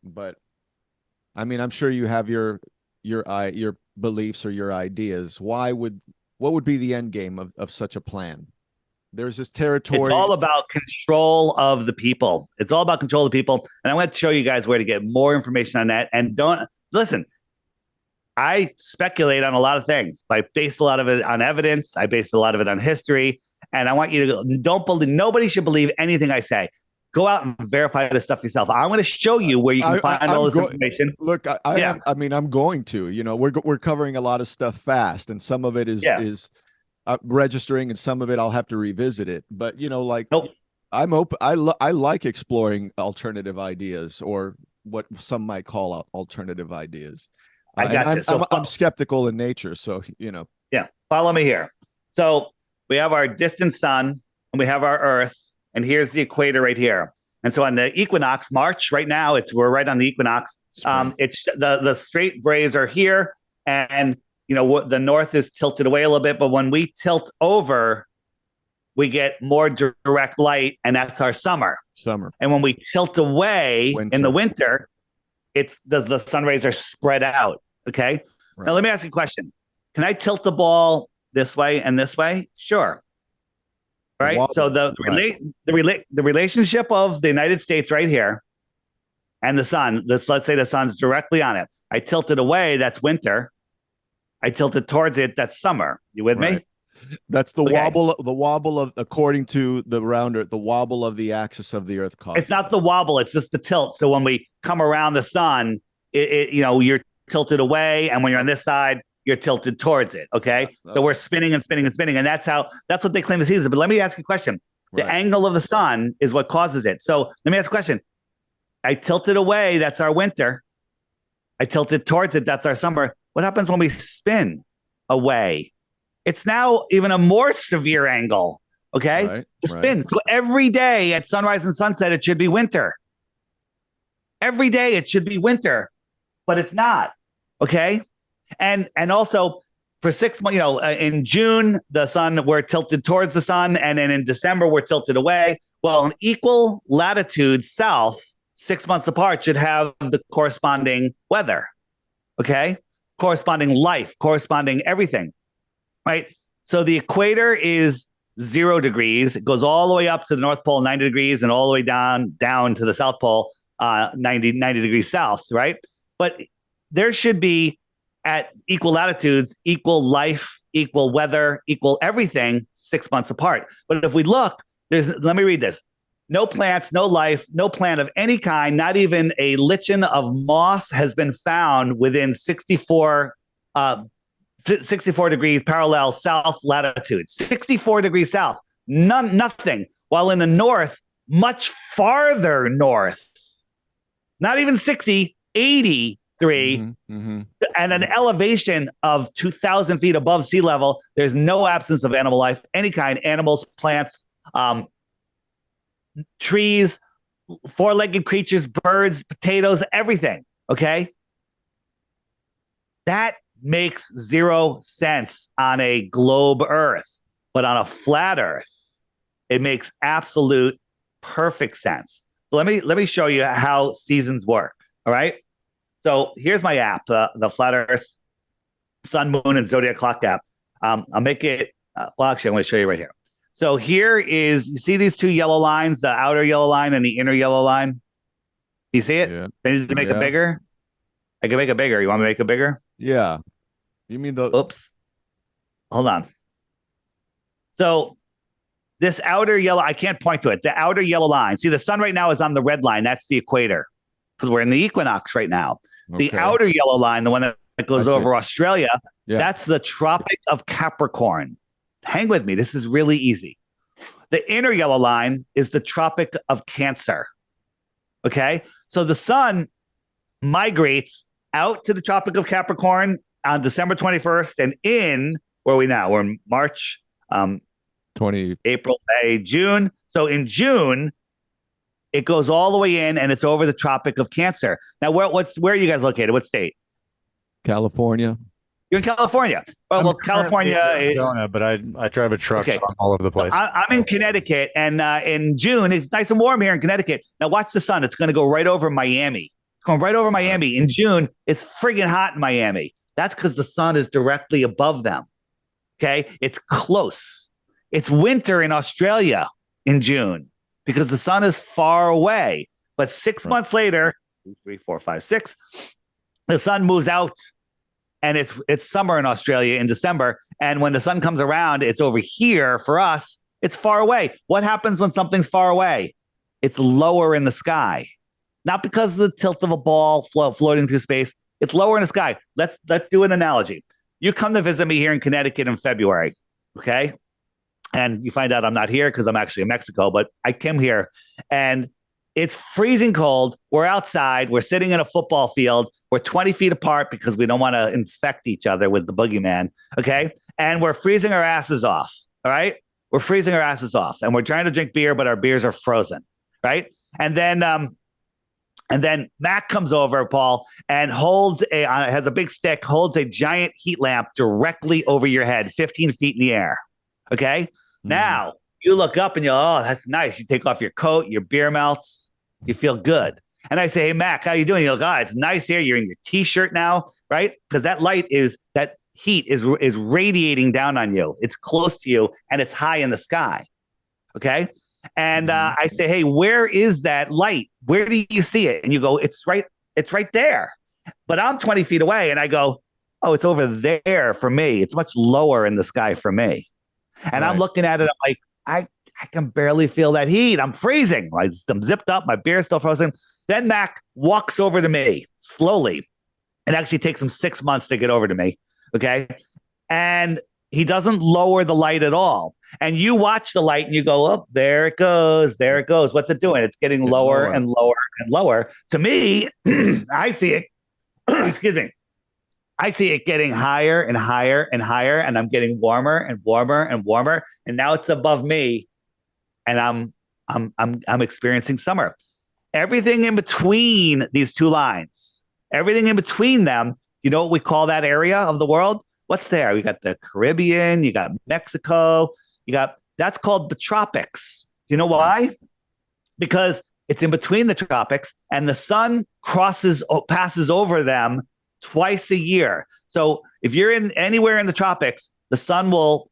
but I mean, I'm sure you have your beliefs or your ideas. What would be the end game of such a plan? There's this territory. It's all about control of the people. It's all about control of the people. And I'm going to show you guys where to get more information on that. And don't listen. I speculate on a lot of things. I base a lot of it on evidence. I base a lot of it on history. And I want you to don't believe. Nobody should believe anything I say, go out and verify this stuff yourself. I'm going to show you where you can find all this information. Look, I mean, I'm going to. You know, we're covering a lot of stuff fast, and some of it is registering, and some of it I'll have to revisit it. But you know, like I'm open. I like exploring alternative ideas, or what some might call alternative ideas. I got you. I'm skeptical in nature, so you know. Yeah, follow me here. So we have our distant sun, and we have our Earth, and here's the equator right here. And so on the equinox, March, right now, we're right on the equinox. It's the straight rays are here, and you know the north is tilted away a little bit. But when we tilt over, we get more direct light, and that's our summer. And when we tilt away in the winter, it's the sun rays are spread out. Okay. Right. Now let me ask you a question. Can I tilt the ball this way and this way? Sure. Right. So the relationship of the United States right here and the sun, let's say the sun's directly on it. I tilt it away, that's winter. I tilt it towards it, that's summer. You with me? That's the wobble of, according to the rounder, the wobble of the axis of the Earth causes. It's not the wobble, it's just the tilt. So when we come around the sun, you're tilted away, and when you're on this side, you're tilted towards it. Okay. So we're spinning and spinning and spinning, and that's what they claim to see. But let me ask you a question. The angle of the sun is what causes it. So let me ask a question. I tilt it away, that's our winter. I tilt it towards it, that's our summer. What happens when we spin away? It's now even a more severe angle. Okay. The spin. So every day at sunrise and sunset, it should be winter. Every day it should be winter, but it's not. Okay. And also for 6 months, in June, we're tilted towards the sun. And then in December, we're tilted away. Well, an equal latitude south, 6 months apart, should have the corresponding weather. Okay. Corresponding life, corresponding everything. Right. So the equator is 0 degrees. It goes all the way up to the North Pole, 90 degrees, and all the way down to the South Pole, 90 degrees south. Right. But there should be, at equal latitudes, equal life, equal weather, equal everything 6 months apart. But if we look, let me read this. No plants, no life, no plant of any kind, not even a lichen of moss has been found within 64 degrees parallel south latitude. 64 degrees south, nothing. While in the north, much farther north, not even 60, 83, and an elevation of 2,000 feet above sea level, there's no absence of animal life, any kind, animals, plants, trees, four-legged creatures, birds, potatoes, everything. Okay. That makes 0 sense on a globe Earth, but on a flat Earth, it makes absolute perfect sense. Let me show you how seasons work. All right. So here's my app, the Flat Earth Sun, Moon, and Zodiac Clock app. I'll make it. Actually, I'm going to show you right here. So here is, you see these two yellow lines, the outer yellow line and the inner yellow line? You see it? Yeah. I need to make it bigger. I can make it bigger. You want me to make it bigger? Yeah. You mean the... Oops. Hold on. So this outer yellow, I can't point to it. The outer yellow line. See, the sun right now is on the red line. That's the equator, because we're in the equinox right now. Okay. The outer yellow line, the one that goes over Australia, that's the Tropic of Capricorn. Hang with me. This is really easy. The inner yellow line is the Tropic of Cancer. Okay. So the sun migrates out to the Tropic of Capricorn on December 21st. And where are we now? We're in March, 20, April, May, June. So in June, it goes all the way in and it's over the Tropic of Cancer. Now, where are you guys located? What state? California. You're in California. Well, California, Arizona, but I drive a truck, so I'm all over the place. I'm in Connecticut, and in June it's nice and warm here in Connecticut. Now watch the sun; it's going to go right over Miami. It's going right over Miami. In June, it's friggin' hot in Miami. That's because the sun is directly above them. Okay, it's close. It's winter in Australia in June because the sun is far away. But 6 months later, 2, 3, 4, 5, 6, the sun moves out. And it's summer in Australia in December. And when the sun comes around, it's over here for us. It's far away. What happens when something's far away? it's lower in the sky. Not because of the tilt of a ball floating through space. It's lower in the sky. Let's do an analogy. You come to visit me here in Connecticut in February, okay? And you find out I'm not here because I'm actually in Mexico, but I came here and it's freezing cold. We're outside. We're sitting in a football field. We're 20 feet apart because we don't want to infect each other with the boogeyman, okay? And we're freezing our asses off, all right? We're freezing our asses off and we're trying to drink beer, but our beers are frozen, right? And then Mac comes over, Paul, and has a big stick, holds a giant heat lamp directly over your head, 15 feet in the air. Okay. Mm-hmm. Now you look up and you go, oh, that's nice. You take off your coat, your beer melts, you feel good. And I say, hey, Mac, how you doing? You go, oh, it's nice here. You're in your t-shirt now, right? Because that heat is radiating down on you. It's close to you and it's high in the sky. Okay. And I say, hey, where is that light? Where do you see it? And you go, it's right there. But I'm 20 feet away. And I go, oh, it's over there for me. It's much lower in the sky for me. And I'm looking at it. I'm like, I can barely feel that heat. I'm freezing. I'm zipped up. My beer's still frozen. Then Mac walks over to me slowly. It actually takes him 6 months to get over to me. Okay. And he doesn't lower the light at all. And you watch the light and you go, oh, there it goes. There it goes. What's it doing? It's getting lower and lower and lower. To me, I see it. Excuse me. I see it getting higher and higher and higher. And I'm getting warmer and warmer and warmer. And now it's above me. And I'm experiencing summer. Everything in between these two lines, everything in between them, you know what we call that area of the world? What's there? We got the Caribbean, you got Mexico, that's called the tropics. You know why? Because it's in between the tropics and the sun passes over them twice a year. So if you're anywhere in the tropics, the sun will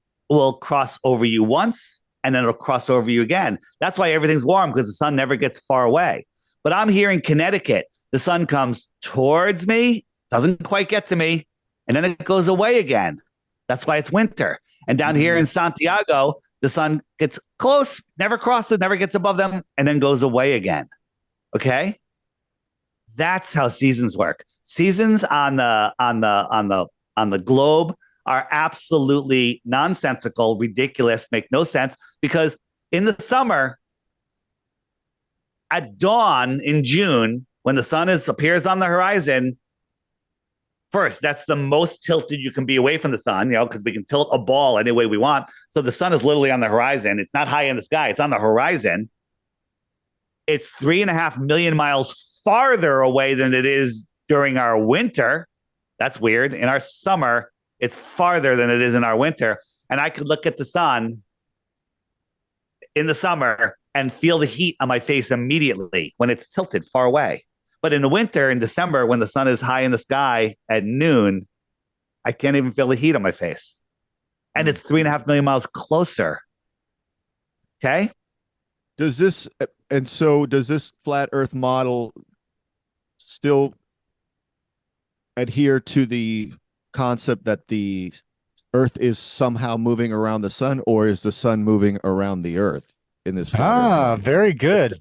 cross over you once and then it'll cross over you again. That's why everything's warm, because the sun never gets far away. But I'm here in Connecticut. The sun comes towards me, doesn't quite get to me, and then it goes away again. That's why it's winter. And down here in Santiago, the sun gets close, never crosses, never gets above them, and then goes away again. Okay? That's how seasons work. Seasons on the globe are absolutely nonsensical, ridiculous, make no sense, because in the summer, at dawn in June, when the sun appears on the horizon, first, that's the most tilted you can be away from the sun, because we can tilt a ball any way we want. So the sun is literally on the horizon. It's not high in the sky. It's on the horizon. It's 3.5 million miles farther away than it is during our winter. That's weird. In our summer, it's farther than it is in our winter. And I could look at the sun in the summer and feel the heat on my face immediately when it's tilted far away. But in the winter, in December, when the sun is high in the sky at noon, I can't even feel the heat on my face. And it's 3.5 million miles closer. Okay? Does this flat Earth model still adhere to the concept that the Earth is somehow moving around the sun, or is the sun moving around the Earth in this flat Earth? Very good.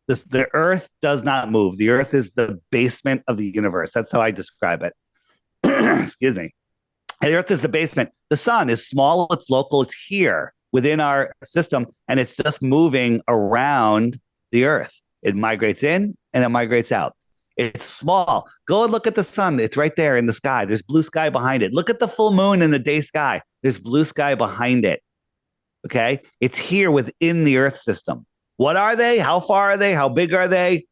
The Earth does not move. The Earth is the basement of the universe. That's how I describe it. Excuse me. The Earth is the basement. The sun is small. It's local. It's here within our system, and it's just moving around the Earth. It migrates in and it migrates out. It's small. Go and look at the sun. It's right there in the sky. There's blue sky behind it. Look at the full moon in the day sky. There's blue sky behind it. Okay? It's here within the Earth system. What are they? How far are they? How big are they?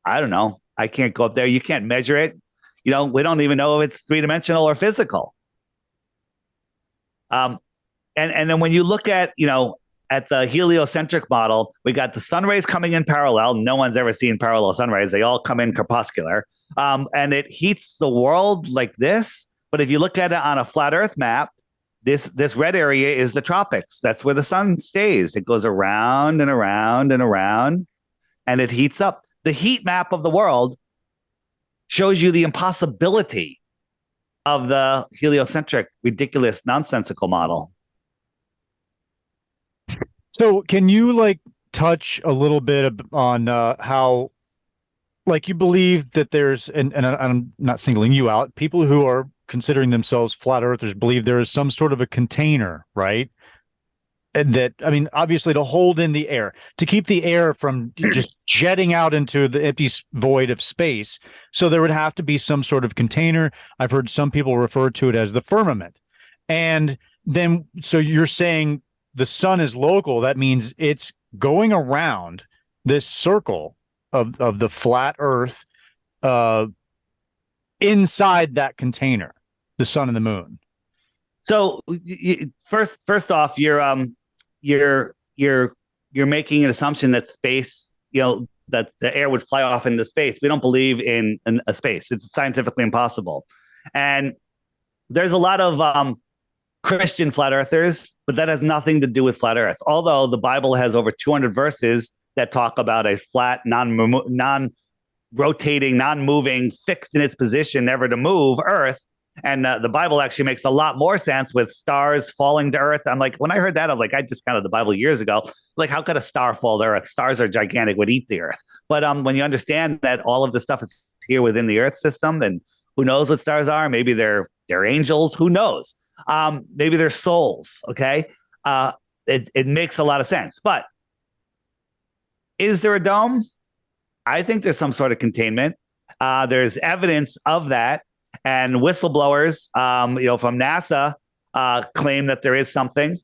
I don't know. I can't go up there. You can't measure it. We don't even know if it's three-dimensional or physical. And then when you look at the heliocentric model, we got the sun rays coming in parallel. No one's ever seen parallel sun rays. They all come in crepuscular. And it heats the world like this. But if you look at it on a flat Earth map, this red area is the tropics. That's where the sun stays. It goes around and around and around, and it heats up. The heat map of the world shows you the impossibility of the heliocentric, ridiculous, nonsensical model. So can you touch a little bit on how, like, you believe that there's, and I'm not singling you out, people who are considering themselves flat earthers believe there is some sort of a container, right? And that, I mean, obviously to hold in the air, to keep the air from just jetting out into the empty void of space. So there would have to be some sort of container. I've heard some people refer to it as the firmament. And then, so you're saying the sun is local. That means it's going around this circle of the flat earth uh, inside that container, the sun and the moon. So first off, you're making an assumption that space, that the air would fly off into space. We don't believe in a space. It's scientifically impossible. And there's a lot of Christian flat earthers, but that has nothing to do with flat earth. Although the Bible has over 200 verses that talk about a flat, non-rotating, non-moving, fixed in its position, never to move earth. And the Bible actually makes a lot more sense with stars falling to earth. I'm like, when I heard that, I'm like, I discounted the Bible years ago. Like, how could a star fall to earth? Stars are gigantic, would eat the earth. But when you understand that all of the stuff is here within the earth system, then who knows what stars are? Maybe they're angels. Who knows? Maybe they're souls. Okay. It makes a lot of sense. But is there a dome? I think there's some sort of containment. There's evidence of that. And whistleblowers, from NASA, claim that there is something,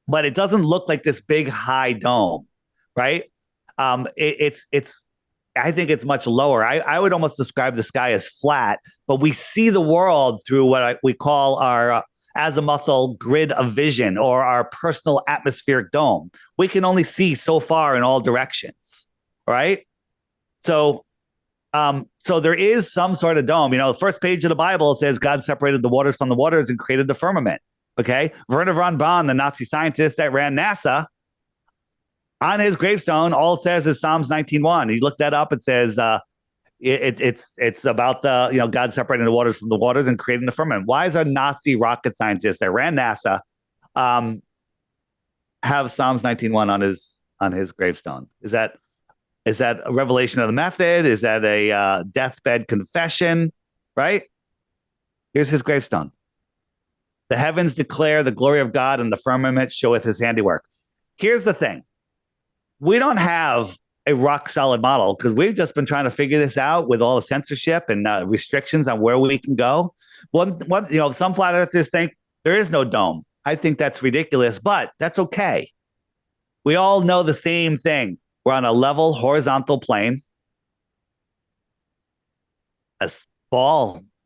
but it doesn't look like this big high dome, right? It's. I think it's much lower. I would almost describe the sky as flat, but we see the world through what we call our azimuthal grid of vision, or our personal atmospheric dome. We can only see so far in all directions, right? So there is some sort of dome. The first page of the Bible says God separated the waters from the waters and created the firmament. Okay. Werner von Braun, the Nazi scientist that ran NASA, on his gravestone, all it says is Psalms 19:1. He looked that up. It says it's about the, God separating the waters from the waters and creating the firmament. Why is a Nazi rocket scientist that ran NASA have Psalms 19:1 on his gravestone? Is that a revelation of the method? Is that a deathbed confession? Right? Here's his gravestone. The heavens declare the glory of God, and the firmament showeth his handiwork. Here's the thing. We don't have a rock solid model because we've just been trying to figure this out with all the censorship and restrictions on where we can go. Some flat earthers think there is no dome. I think that's ridiculous, but that's okay. We all know the same thing. We're on a level horizontal plane. A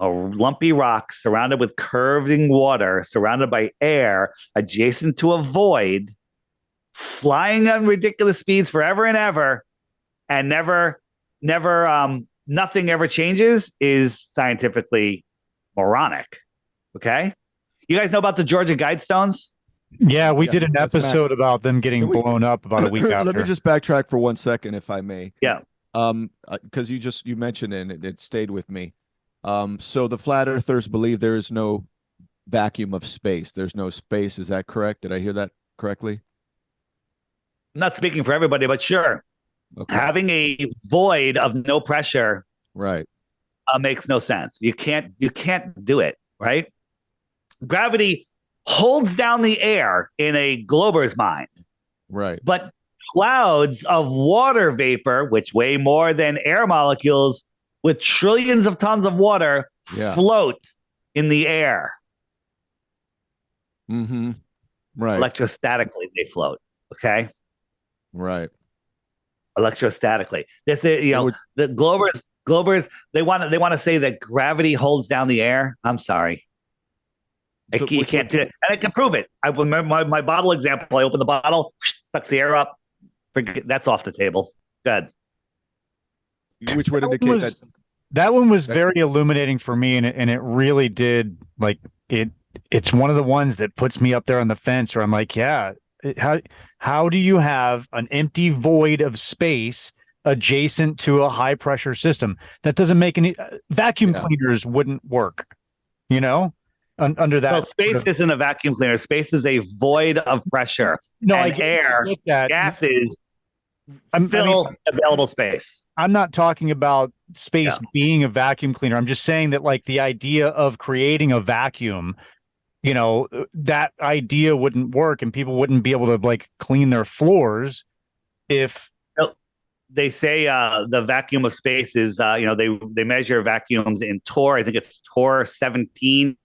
lumpy rock surrounded with curving water, surrounded by air, adjacent to a void, flying on ridiculous speeds forever and ever, and nothing ever changes, is scientifically moronic. Okay? You guys know about the Georgia Guidestones? Yeah, we did an episode about them getting blown up about a week after. Let me just backtrack for 1 second, if I may. Yeah. Because you mentioned it and it stayed with me. So the flat earthers believe there is no vacuum of space. There's no space. Is that correct? Did I hear that correctly? I'm not speaking for everybody, but sure. Okay. Having a void of no pressure, right, makes no sense. You can't do it, right? Gravity holds down the air in a glober's mind. Right. But clouds of water vapor, which weigh more than air molecules, with trillions of tons of water, float in the air. Mm-hmm. Right. Electrostatically, they float. Okay. Right. Electrostatically. This is, the globers, they want to say that gravity holds down the air. I'm sorry. So you can't do it. And I can prove it. I remember my bottle example. I open the bottle, sucks the air up. That's off the table. Good. Which would indicate that one was very illuminating for me, and it really did, like, it's one of the ones that puts me up there on the fence where I'm like, yeah, how do you have an empty void of space adjacent to a high pressure system? That doesn't make any vacuum cleaners wouldn't work, under that. Well, space isn't a vacuum cleaner. Space is a void of pressure. No, air, gases fill available space. I'm not talking about space Yeah. being a vacuum cleaner. I'm just saying that like the idea of creating a vacuum, that idea wouldn't work and people wouldn't be able to like clean their floors if they say the vacuum of space is, they measure vacuums in Tor. I think it's Tor 17.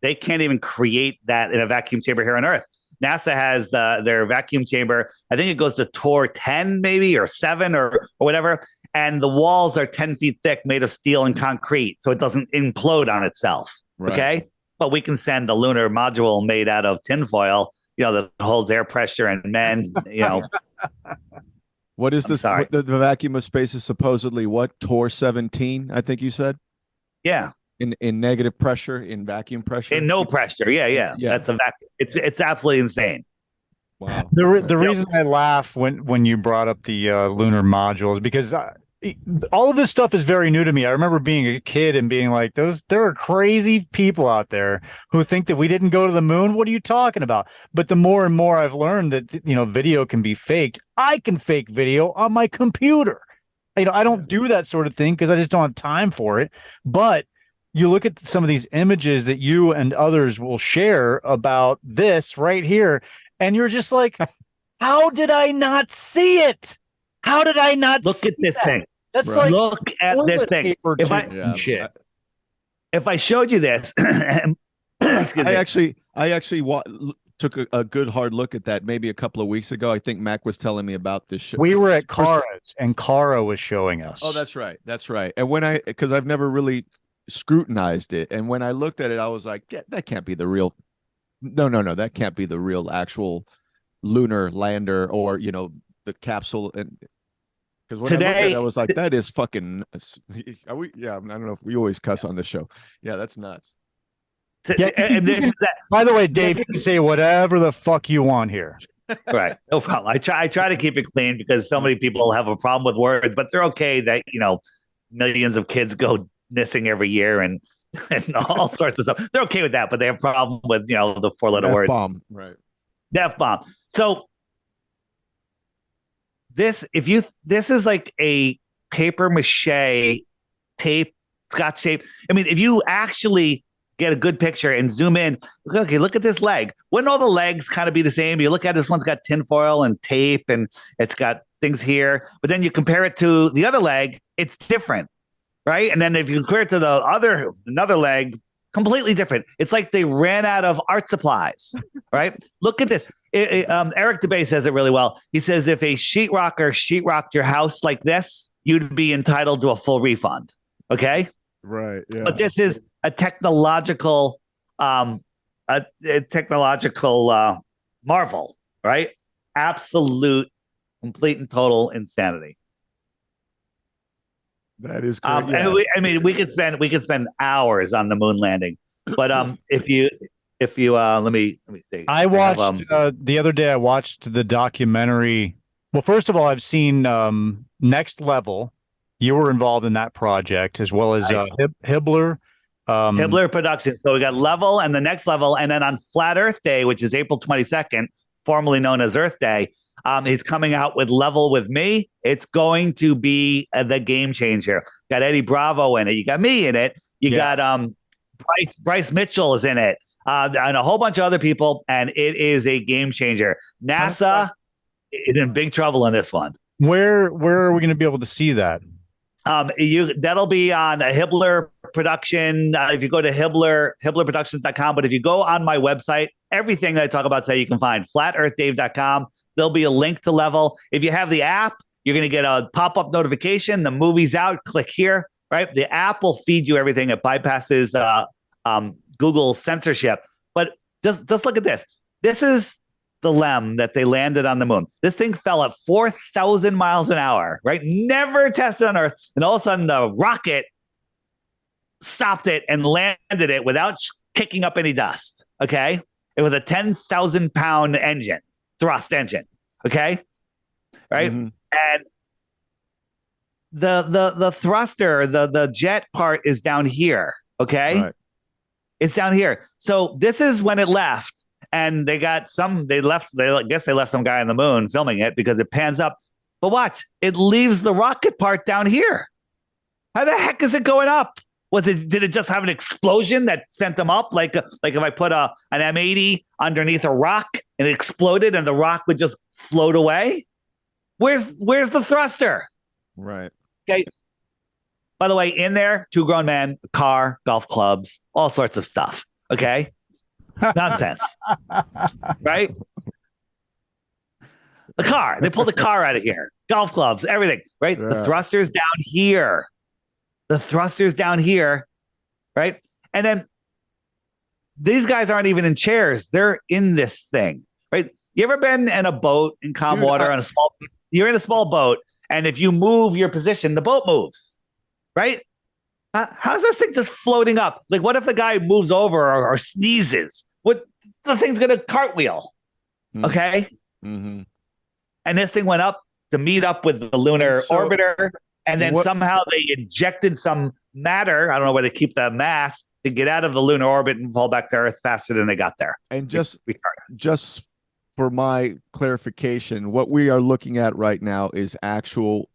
They can't even create that in a vacuum chamber here on Earth. NASA has their vacuum chamber. I think it goes to Tor 10 maybe or 7 or whatever. And the walls are 10 feet thick, made of steel and concrete, so it doesn't implode on itself. Right. Okay. But we can send a lunar module made out of tinfoil, that holds air pressure and men, What is this? The vacuum of space is supposedly what? Tor 17, I think you said? Yeah. In negative pressure, in vacuum pressure? In no pressure. Yeah. That's a vacuum. It's absolutely insane. Wow. The reason I laugh when you brought up the lunar module is because all of this stuff is very new to me. I remember being a kid and being like, there are crazy people out there who think that we didn't go to the moon. What are you talking about? But the more and more I've learned that, video can be faked. I can fake video on my computer. I don't do that sort of thing because I just don't have time for it. But you look at some of these images that you and others will share about this right here, and you're just like, how did I not see it? How did I not look at this thing? That's right. Look at this thing. If I showed you this, I actually took a good hard look at that maybe a couple of weeks ago. I think Mac was telling me about this show. We were at Kara's and Kara was showing us. Oh, that's right. And because I've never really scrutinized it, and when I looked at it, I was like, that can't be the real. No, that can't be the real actual lunar lander or the capsule. And because when I looked at it, I was like, that is fucking. Are we? Yeah, I don't know if we always cuss on the show. Yeah, that's nuts. By the way, Dave, you can say whatever the fuck you want here. Right, no problem. I try to keep it clean because so many people have a problem with words, but they're okay that millions of kids go missing every year and all sorts of stuff. They're okay with that, but they have a problem with the 4-letter words. F-bomb, right? F-bomb. So this is like a paper mache tape, scotch tape. I mean, if you actually get a good picture and zoom in, okay, look at this leg. Wouldn't all the legs kind of be the same? You look at this one's got tinfoil and tape and it's got things here, but then you compare it to the other leg, it's different, right? And then if you compare it to another leg, completely different. It's like they ran out of art supplies, right? Look at this. Eric DeBay says it really well. He says, if a sheetrocker sheetrocked your house like this, you'd be entitled to a full refund. Okay. Right. Yeah. But this is a technological, marvel, right? Absolute, complete and total insanity. That is correct. Yeah. We could spend hours on the moon landing, but if you let me see. I watched the other day. I watched the documentary. Well, first of all, I've seen Next Level. You were involved in that project as well as Hibbler. Hibbler Productions. So we got Level and the Next Level, and then on Flat Earth Day, which is April 22nd, formerly known as Earth Day. He's coming out with Level with me. It's going to be the game changer. Got Eddie Bravo in it. You got me in it. You got Bryce Mitchell is in it, and a whole bunch of other people. And it is a game changer. NASA is in big trouble in this one. Where are we going to be able to see that? That'll be on a Hibbler production. If you go to hibblerproductions.com, but if you go on my website, everything that I talk about today, you can find flatearthdave.com. There'll be a link to Level. If you have the app, you're going to get a pop-up notification. The movie's out. Click here, right? The app will feed you everything. It bypasses Google censorship. But just look at this. This is the LEM that they landed on the moon. This thing fell at 4,000 miles an hour, right? Never tested on Earth. And all of a sudden, the rocket stopped it and landed it without kicking up any dust, okay? It was a 10,000-pound engine. Thrust engine, okay, right, and the thruster, the jet part is down here, okay, right. It's down here. So this is when it left, and they got some. I guess they left some guy on the moon filming it because it pans up. But watch, it leaves the rocket part down here. How the heck is it going up? Did it just have an explosion that sent them up? Like if I put an M80 underneath a rock and it exploded and the rock would just float away? Where's the thruster? Right. Okay. By the way, in there, 2 grown men, a car, golf clubs, all sorts of stuff. Okay. Nonsense. Right? The car. They pulled the car out of here. Golf clubs, everything. Right? Yeah. The thruster's down here. Right? And then these guys aren't even in chairs. They're in this thing. Right? You ever been in a boat in calm water on a small? You're in a small boat, and if you move your position, the boat moves. Right? How's this thing just floating up? Like, what if the guy moves over or sneezes? What the thing's gonna cartwheel? Okay. Mm-hmm. And this thing went up to meet up with the lunar orbiter, and then somehow they injected some matter. I don't know where they keep the mass to get out of the lunar orbit and fall back to Earth faster than they got there. And just for my clarification, what we are looking at right now is actual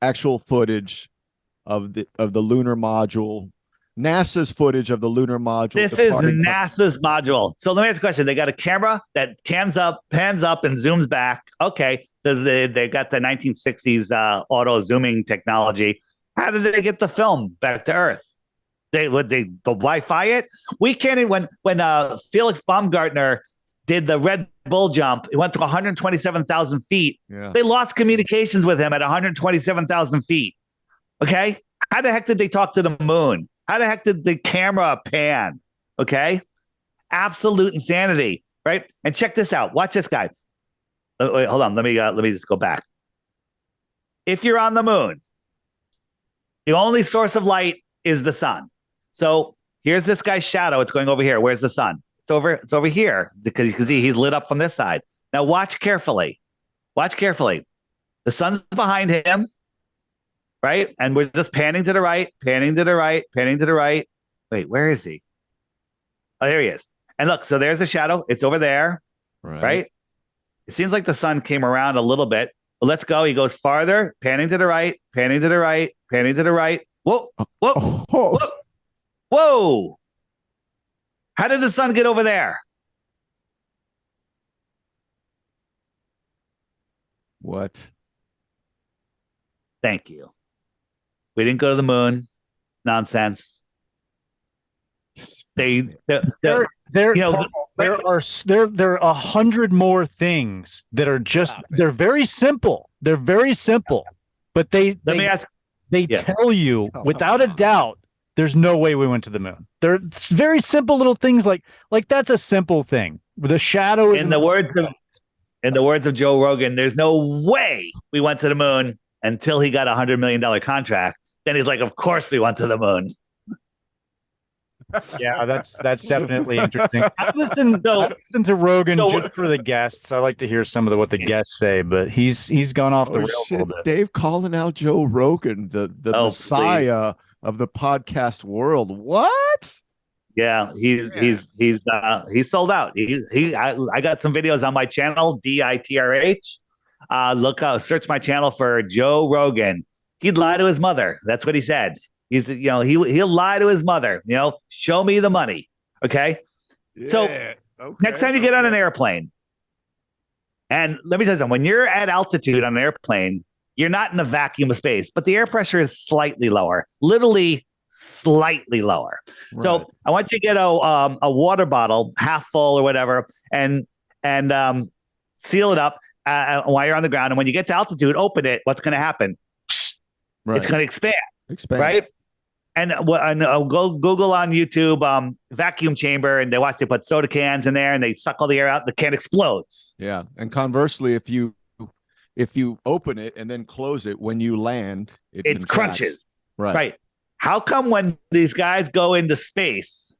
actual footage of the lunar module, NASA's footage of the lunar module. This is NASA's module. So let me ask a question. They got a camera that pans up, and zooms back. Okay, they got the 1960s auto zooming technology. How did they get the film back to Earth? They Wi-Fi it? We can't even. When Felix Baumgartner did the Red Bull jump, it went to 127,000 feet. Yeah. They lost communications with him at 127,000 feet. Okay, how the heck did they talk to the moon? How the heck did the camera pan? Okay, absolute insanity, right? And check this out. Watch this, guy. Wait, hold on. Let me just go back. If you're on the moon, the only source of light is the sun. So here's this guy's shadow. It's going over here. Where's the sun? It's over here because you can see he's lit up from this side. Now watch carefully. The sun's behind him. Right? And we're just panning to the right. Wait, where is he? Oh, there he is. And look, so there's the shadow. It's over there. Right? It seems like the sun came around a little bit. But let's go. He goes farther, panning to the right. Whoa. Whoa. How did the sun get over there? What? Thank you. We didn't go to the moon. Nonsense. There are 100 more things that are just they're very simple. But they tell you without a doubt there's no way we went to the moon. They're very simple little things like that's a simple thing. The shadow is in the words of Joe Rogan, there's no way we went to the moon until he got $100 million contract. Then he's like, of course we went to the moon. Yeah, that's definitely interesting. I listen to Rogan just for the guests. I like to hear some of what the guests say, but he's gone off the rails a little bit. Dave calling out Joe Rogan, the messiah of the podcast world. What? Yeah, he's sold out. I got some videos on my channel, DITRH. Search my channel for Joe Rogan. He'd lie to his mother. That's what he said. He'll lie to his mother. Show me the money. Okay. Yeah, so next time you get on an airplane, and let me tell you something, when you're at altitude on an airplane, you're not in a vacuum of space, but the air pressure is slightly lower, literally slightly lower. Right. So I want you to get a water bottle, half full or whatever, and seal it up while you're on the ground. And when you get to altitude, open it. What's going to happen? Right. It's going to expand. Right. And go Google on YouTube vacuum chamber, and they put soda cans in there and they suck all the air out. The can explodes. Yeah. And conversely, if you open it and then close it, when you land, it crunches. Right. How come when these guys go into space,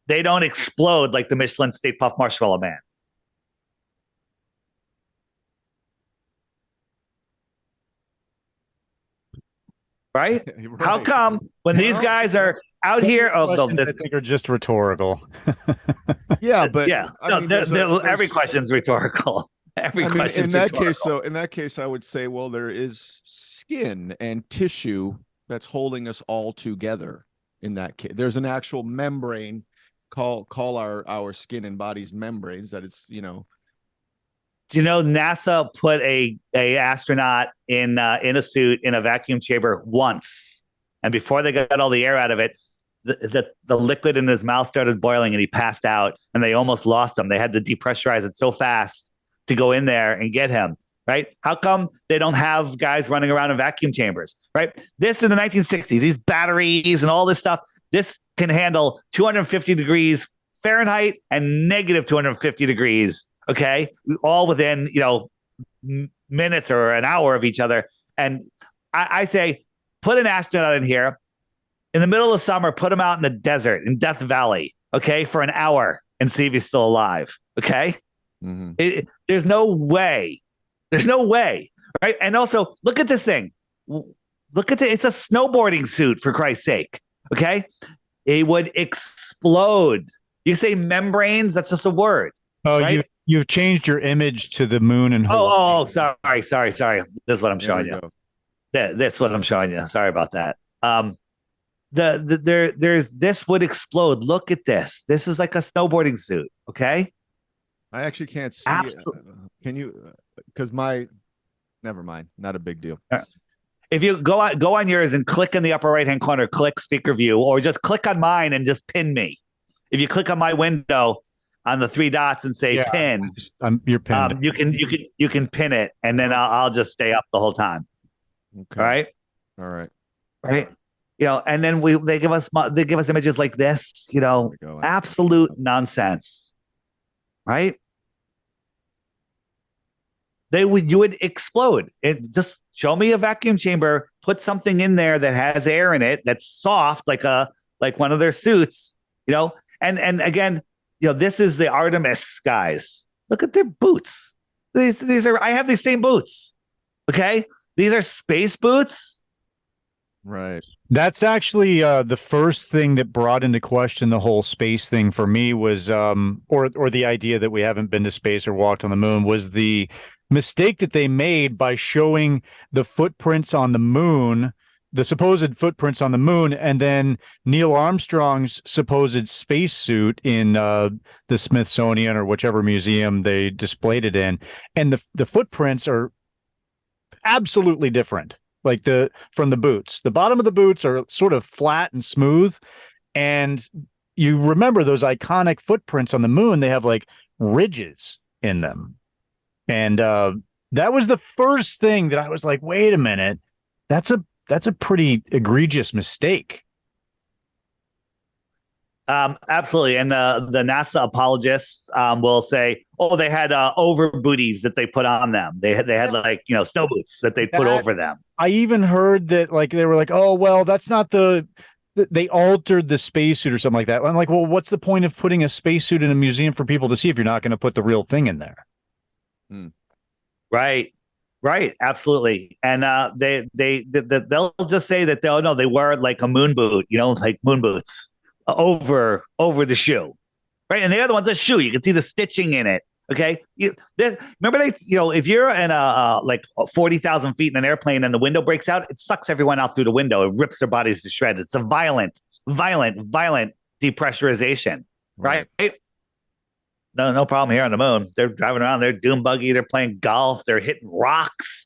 they don't explode like the Michelin State Puff Marshmallow Man? right? Right. How come when these guys are out here? Oh, no, Questions I think are just rhetorical. Yeah, but yeah. I No, mean, every question's rhetorical. Every I mean, question's in that case, rhetorical. in that case, I would say, well, there is skin and tissue that's holding us all together. In that case, there's an actual membrane. Call our skin and bodies membranes. That it's, you know. Do you know NASA put a astronaut in a suit in a vacuum chamber once, and before they got all the air out of it, the liquid in his mouth started boiling, and he passed out, and they almost lost him. They had to depressurize it so fast to go in there and get him. Right? How come they don't have guys running around in vacuum chambers? Right? This in the 1960s, these batteries and all this stuff. This can handle 250 degrees Fahrenheit and negative 250 degrees. Okay, all within minutes or an hour of each other. And I say, put an astronaut in here in the middle of summer. Put him out in the desert in Death Valley, okay, for an hour and see if he's still alive. Okay, there's no way. There's no way, right? And also, look at this thing. Look at it's a snowboarding suit, for Christ's sake. Okay, it would explode. You say membranes? That's just a word. Oh, right? You've changed your image to the moon and Hawaii. Sorry. This is what I'm showing you. This is what I'm showing you. Sorry about that. There's this would explode. Look at this. This is like a snowboarding suit. Okay. I actually can't see. Can you? Because never mind. Not a big deal. If you go on yours and click in the upper right hand corner, click speaker view, or just click on mine and just pin me. If you click on my window on the three dots and say pin, you're pinned. You can pin it, and then I'll just stay up the whole time. Okay. All right. And then they give us images like this. Absolute nonsense. Right? You would explode. Just show me a vacuum chamber. Put something in there that has air in it that's soft, like one of their suits. And again. This is the Artemis guys. Look at their boots. These are. I have these same boots. Okay, these are space boots. Right. That's actually the first thing that brought into question the whole space thing for me was, or the idea that we haven't been to space or walked on the moon was the mistake that they made by showing the footprints on the moon. The supposed footprints on the moon, and then Neil Armstrong's supposed spacesuit in the Smithsonian or whichever museum they displayed it in, and the footprints are absolutely different. Like from the boots, the bottom of the boots are sort of flat and smooth, and you remember those iconic footprints on the moon? They have like ridges in them, and that was the first thing that I was like, wait a minute, that's a pretty egregious mistake. Absolutely. And the NASA apologists will say, oh, they had over booties that they put on them. They had like, snow boots that they put over them. I even heard that like they were like, oh, well, that's not they altered the spacesuit or something like that. I'm like, well, what's the point of putting a spacesuit in a museum for people to see if you're not going to put the real thing in there? Right. Absolutely. And they'll just say that they wear like a moon boot, like moon boots over the shoe. Right. And the other one's a shoe. You can see the stitching in it. Okay. Remember if you're in like 40,000 feet in an airplane and the window breaks out, it sucks everyone out through the window. It rips their bodies to shreds. It's a violent depressurization. Right. No problem here on the moon. They're driving around. They're dune buggy. They're playing golf. They're hitting rocks.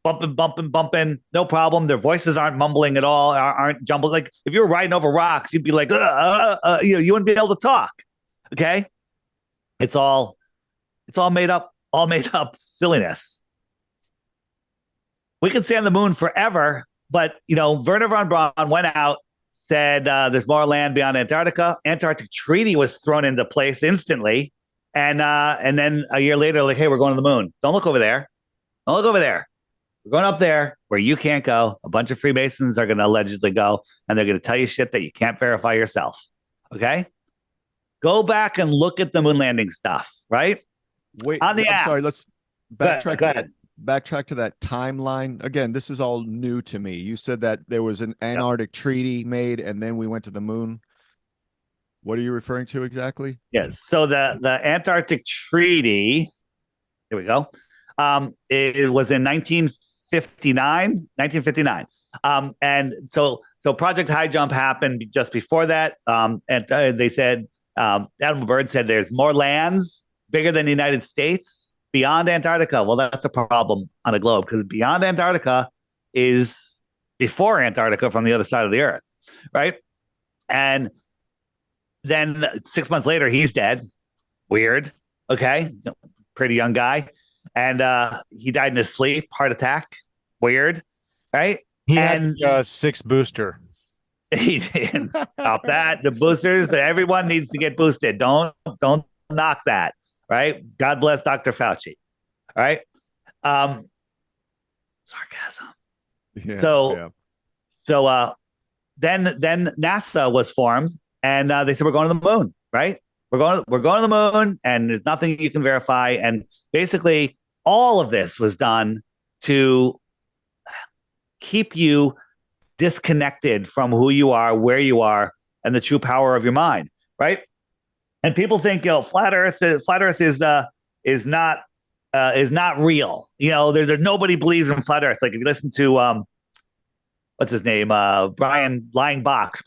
Bumping. No problem. Their voices aren't mumbling at all. Aren't jumbled. Like if you were riding over rocks, you'd be like, you wouldn't be able to talk. Okay, it's all made up. All made up silliness. We could stay on the moon forever, but Werner von Braun went out. Said there's more land beyond Antarctica. Antarctic Treaty was thrown into place instantly, and then a year later, like, hey, we're going to the moon. Don't look over there. Don't look over there. We're going up there where you can't go. A bunch of Freemasons are going to allegedly go, and they're going to tell you shit that you can't verify yourself. Okay, go back and look at the moon landing stuff. Right? Wait, on the I'm app. sorry. Let's backtrack. Go ahead. backtrack to that timeline again? This is all new to me. You said that there was an Antarctic treaty made, and then we went to the moon. What are you referring to exactly? Yes. So the Antarctic Treaty, here we go. It was in 1959. And so Project High Jump happened just before that. And they said, Admiral Byrd said there's more lands bigger than the United States beyond Antarctica. Well, that's a problem on a globe because beyond Antarctica is before Antarctica from the other side of the earth, right? And then 6 months later, he's dead. Weird. Okay. Pretty young guy. And he died in his sleep, heart attack. Weird. Right? He had a 6 booster. He didn't stop that. The boosters, everyone needs to get boosted. Don't knock that. Right? God bless Dr. Fauci. All right. Sarcasm. Yeah, so then NASA was formed, and they said we're going to the moon. Right? We're going to the moon, and there's nothing you can verify. And basically, all of this was done to keep you disconnected from who you are, where you are, and the true power of your mind, right? And people think, flat Earth is not real. There's nobody believes in flat Earth. Like if you listen to what's his name, Brian Cox,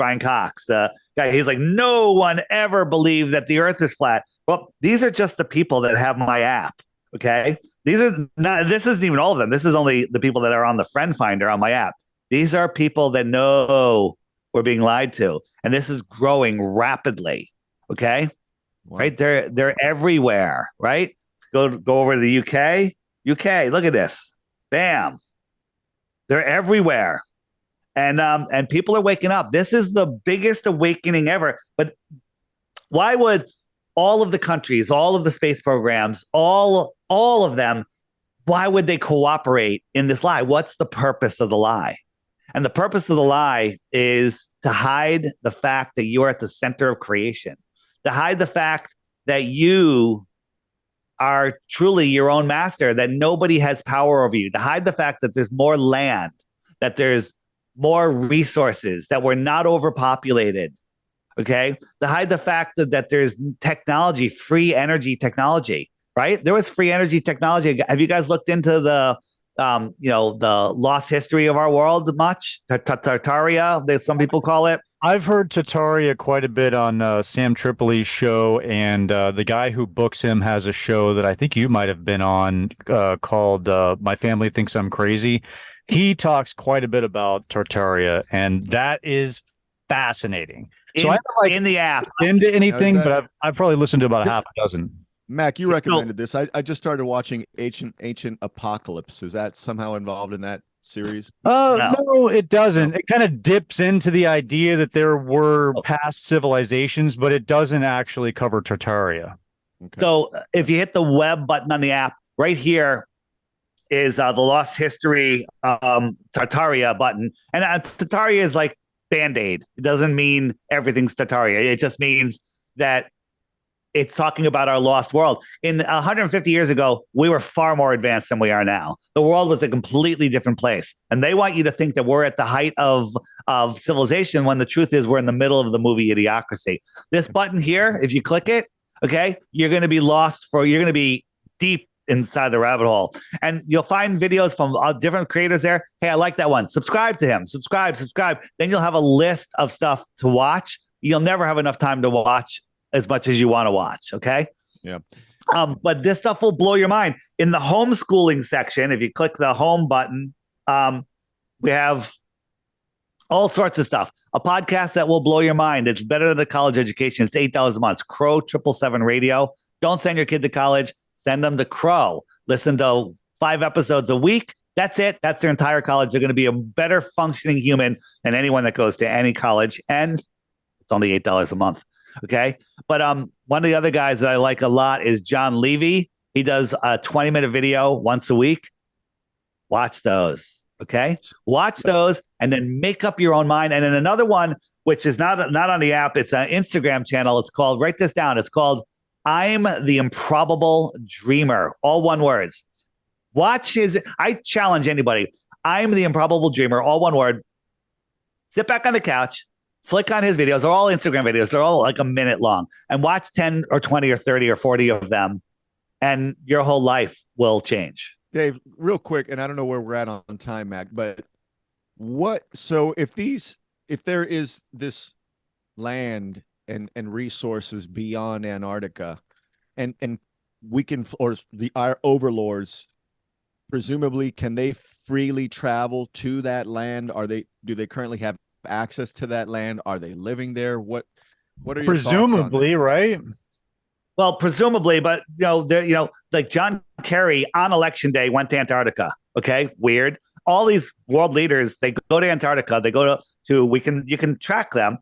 the guy, he's like, no one ever believed that the Earth is flat. Well, these are just the people that have my app. Okay, this isn't even all of them. This is only the people that are on the Friend Finder on my app. These are people that know we're being lied to, and this is growing rapidly. Okay, wow. Right? They're everywhere. Right? Go over to the UK. Look at this. Bam. They're everywhere, and people are waking up. This is the biggest awakening ever. But why would all of the countries, all of the space programs, all of them, why would they cooperate in this lie? What's the purpose of the lie? And the purpose of the lie is to hide the fact that you are at the center of creation, to hide the fact that you are truly your own master, that nobody has power over you, to hide the fact that there's more land, that there's more resources, that we're not overpopulated. Okay, to hide the fact that there's technology, free energy technology, right? There was free energy technology. Have you guys looked into the lost history of our world much? Tartaria, that some people call it. I've heard Tartaria quite a bit on Sam Tripoli's show, and the guy who books him has a show that I think you might have been on called My Family Thinks I'm Crazy. He talks quite a bit about Tartaria, and that is fascinating. So I haven't in the app into anything, but I've probably listened to about a half a dozen. Mac, you recommended this. I just started watching Ancient Apocalypse. Is that somehow involved in that series? No, it doesn't. It kind of dips into the idea that there were past civilizations, but it doesn't actually cover Tartaria. Okay. So if you hit the web button on the app, right here is the Lost History Tartaria button. And Tartaria is like Band-Aid. It doesn't mean everything's Tartaria. It just means that it's talking about our lost world. In 150 years ago, we were far more advanced than we are now. The world was a completely different place. And they want you to think that we're at the height of civilization when the truth is we're in the middle of the movie Idiocracy. This button here, if you click it, okay, you're going to be you're going to be deep inside the rabbit hole. And you'll find videos from different creators there. Hey, I like that one. Subscribe to him. Subscribe. Then you'll have a list of stuff to watch. You'll never have enough time to watch as much as you want to watch. Okay. Yeah. But this stuff will blow your mind. In the homeschooling section, if you click the home button, we have all sorts of stuff. A podcast that will blow your mind. It's better than a college education. It's $8 a month. Crow 777 Radio. Don't send your kid to college. Send them to Crow. Listen to 5 episodes a week. That's it. That's their entire college. They're going to be a better functioning human than anyone that goes to any college. And it's only $8 a month. Okay. But one of the other guys that I like a lot is John Levy. He does a 20-minute video once a week. Watch those. Okay. Watch those and then make up your own mind. And then another one, which is not on the app. It's an Instagram channel. It's called, write this down. It's called I'm the Improbable Dreamer. All one words. I challenge anybody. I'm the improbable dreamer, all one word. Sit back on the couch, flick on his videos. They're all Instagram videos. They're all like a minute long, and watch 10 or 20 or 30 or 40 of them, and your whole life will change. Dave, real quick, and I don't know where we're at on time, Mac, but so if there is this land and resources beyond Antarctica, and we can, or our overlords, presumably, can they freely travel to that land? Do they currently have access to that land? Are they living there? What are your presumably, right? Well, presumably, but like John Kerry on election day went to Antarctica. Okay, weird. All these world leaders, they go to Antarctica. They go to you can track them.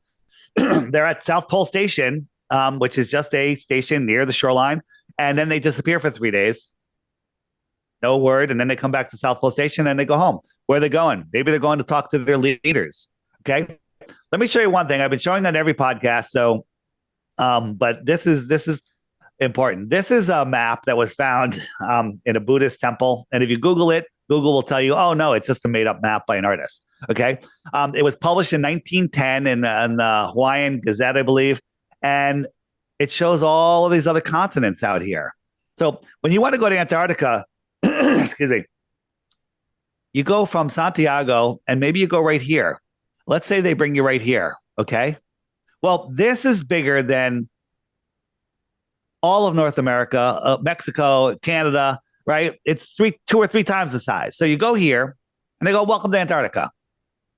They're at South Pole Station, which is just a station near the shoreline, and then they disappear for 3 days. No word, and then they come back to South Pole Station and they go home. Where are they going? Maybe they're going to talk to their leaders. Okay, let me show you one thing. I've been showing on every podcast, so but this is important. This is a map that was found in a Buddhist temple, and if you Google it, Google will tell you, oh no, it's just a made-up map by an artist. Okay, it was published in 1910 in the Hawaiian Gazette, I believe, and it shows all of these other continents out here. So when you want to go to Antarctica, excuse me, you go from Santiago, and maybe you go right here. Let's say they bring you right here. Okay, well, this is bigger than all of North America, Mexico, Canada, right? It's 2 or 3 times the size. So you go here and they go, welcome to Antarctica,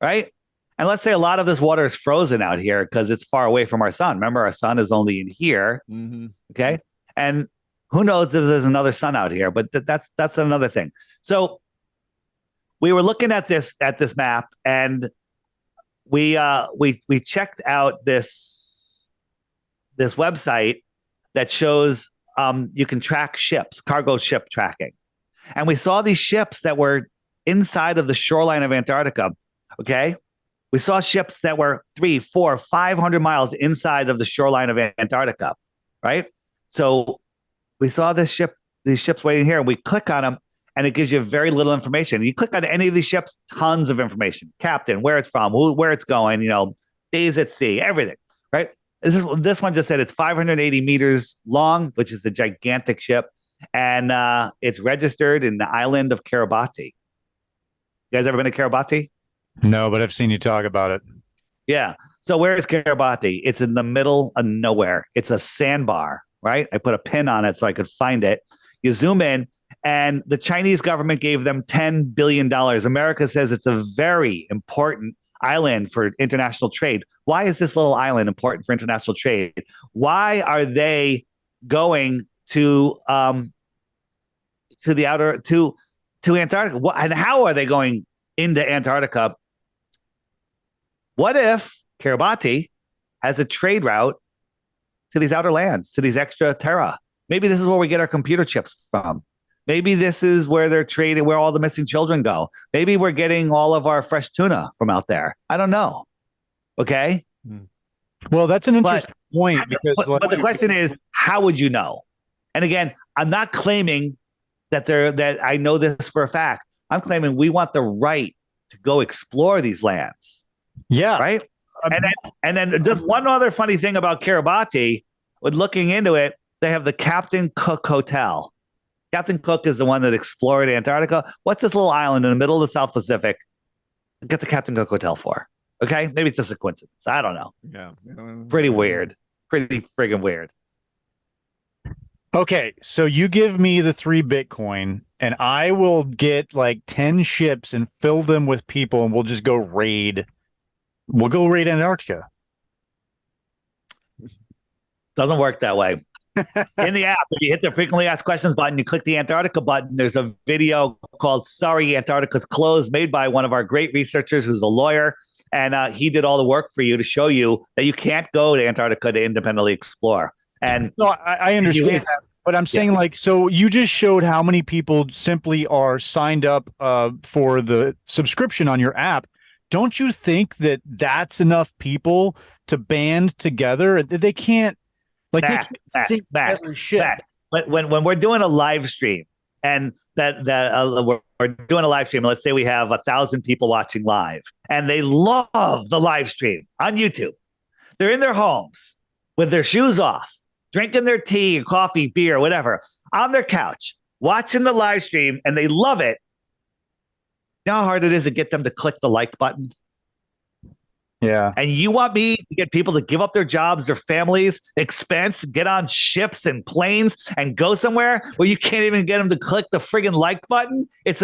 right? And let's say a lot of this water is frozen out here because it's far away from our sun. Remember, our sun is only in here. Mm-hmm. Okay. And who knows if there's another sun out here, but that's another thing. So we were looking at this map, and we checked out this website that shows you can track ships, cargo ship tracking. And we saw these ships that were inside of the shoreline of Antarctica. Okay. We saw ships that were 300, 400, 500 miles inside of the shoreline of Antarctica. Right. So we saw these ships waiting here, and we click on them, and it gives you very little information. You click on any of these ships, tons of information: captain, where it's from, where it's going, days at sea, everything. Right. This one just said it's 580 meters long, which is a gigantic ship, and it's registered in the island of Kiribati. You guys ever been to Kiribati? No, but I've seen you talk about it. Yeah. So where is Kiribati? It's in the middle of nowhere. It's a sandbar, right? I put a pin on it so I could find it. You zoom in, and the Chinese government gave them $10 billion. America says it's a very important island for international trade. Why is this little island important for international trade? Why are they going to Antarctica? And how are they going into Antarctica? What if Kiribati has a trade route to these outer lands, to these extra terra? Maybe this is where we get our computer chips from. Maybe this is where they're trading, where all the missing children go. Maybe we're getting all of our fresh tuna from out there. I don't know. Okay. Well, that's an interesting point, because but the question is, how would you know? And again, I'm not claiming that I know this for a fact. I'm claiming we want the right to go explore these lands. Yeah. Right. And then just one other funny thing about Kiribati, with looking into it, they have the Captain Cook Hotel. Captain Cook is the one that explored Antarctica. What's this little island in the middle of the South Pacific? Get the Captain Cook Hotel for. Okay. Maybe it's just a coincidence. I don't know. Yeah. Pretty weird. Pretty friggin' weird. Okay. So you give me the 3 Bitcoin, and I will get like 10 ships and fill them with people, and we'll just go raid. We'll go raid Antarctica. Doesn't work that way. In the app, if you hit the frequently asked questions button, you click the Antarctica button, there's a video called Sorry, Antarctica's Closed, made by one of our great researchers who's a lawyer. And he did all the work for you to show you that you can't go to Antarctica to independently explore. And no, I understand that. But I'm saying, so you just showed how many people simply are signed up for the subscription on your app. Don't you think that that's enough people to band together? They can't. Like back. But when we're doing a live stream, and we're doing a live stream. Let's say we have 1,000 people watching live, and they love the live stream on YouTube. They're in their homes with their shoes off, drinking their tea, coffee, beer, whatever, on their couch, watching the live stream, and they love it. You know how hard it is to get them to click the like button? Yeah. And you want me to get people to give up their jobs, their families, expense, get on ships and planes and go somewhere where you can't even get them to click the friggin' like button? It's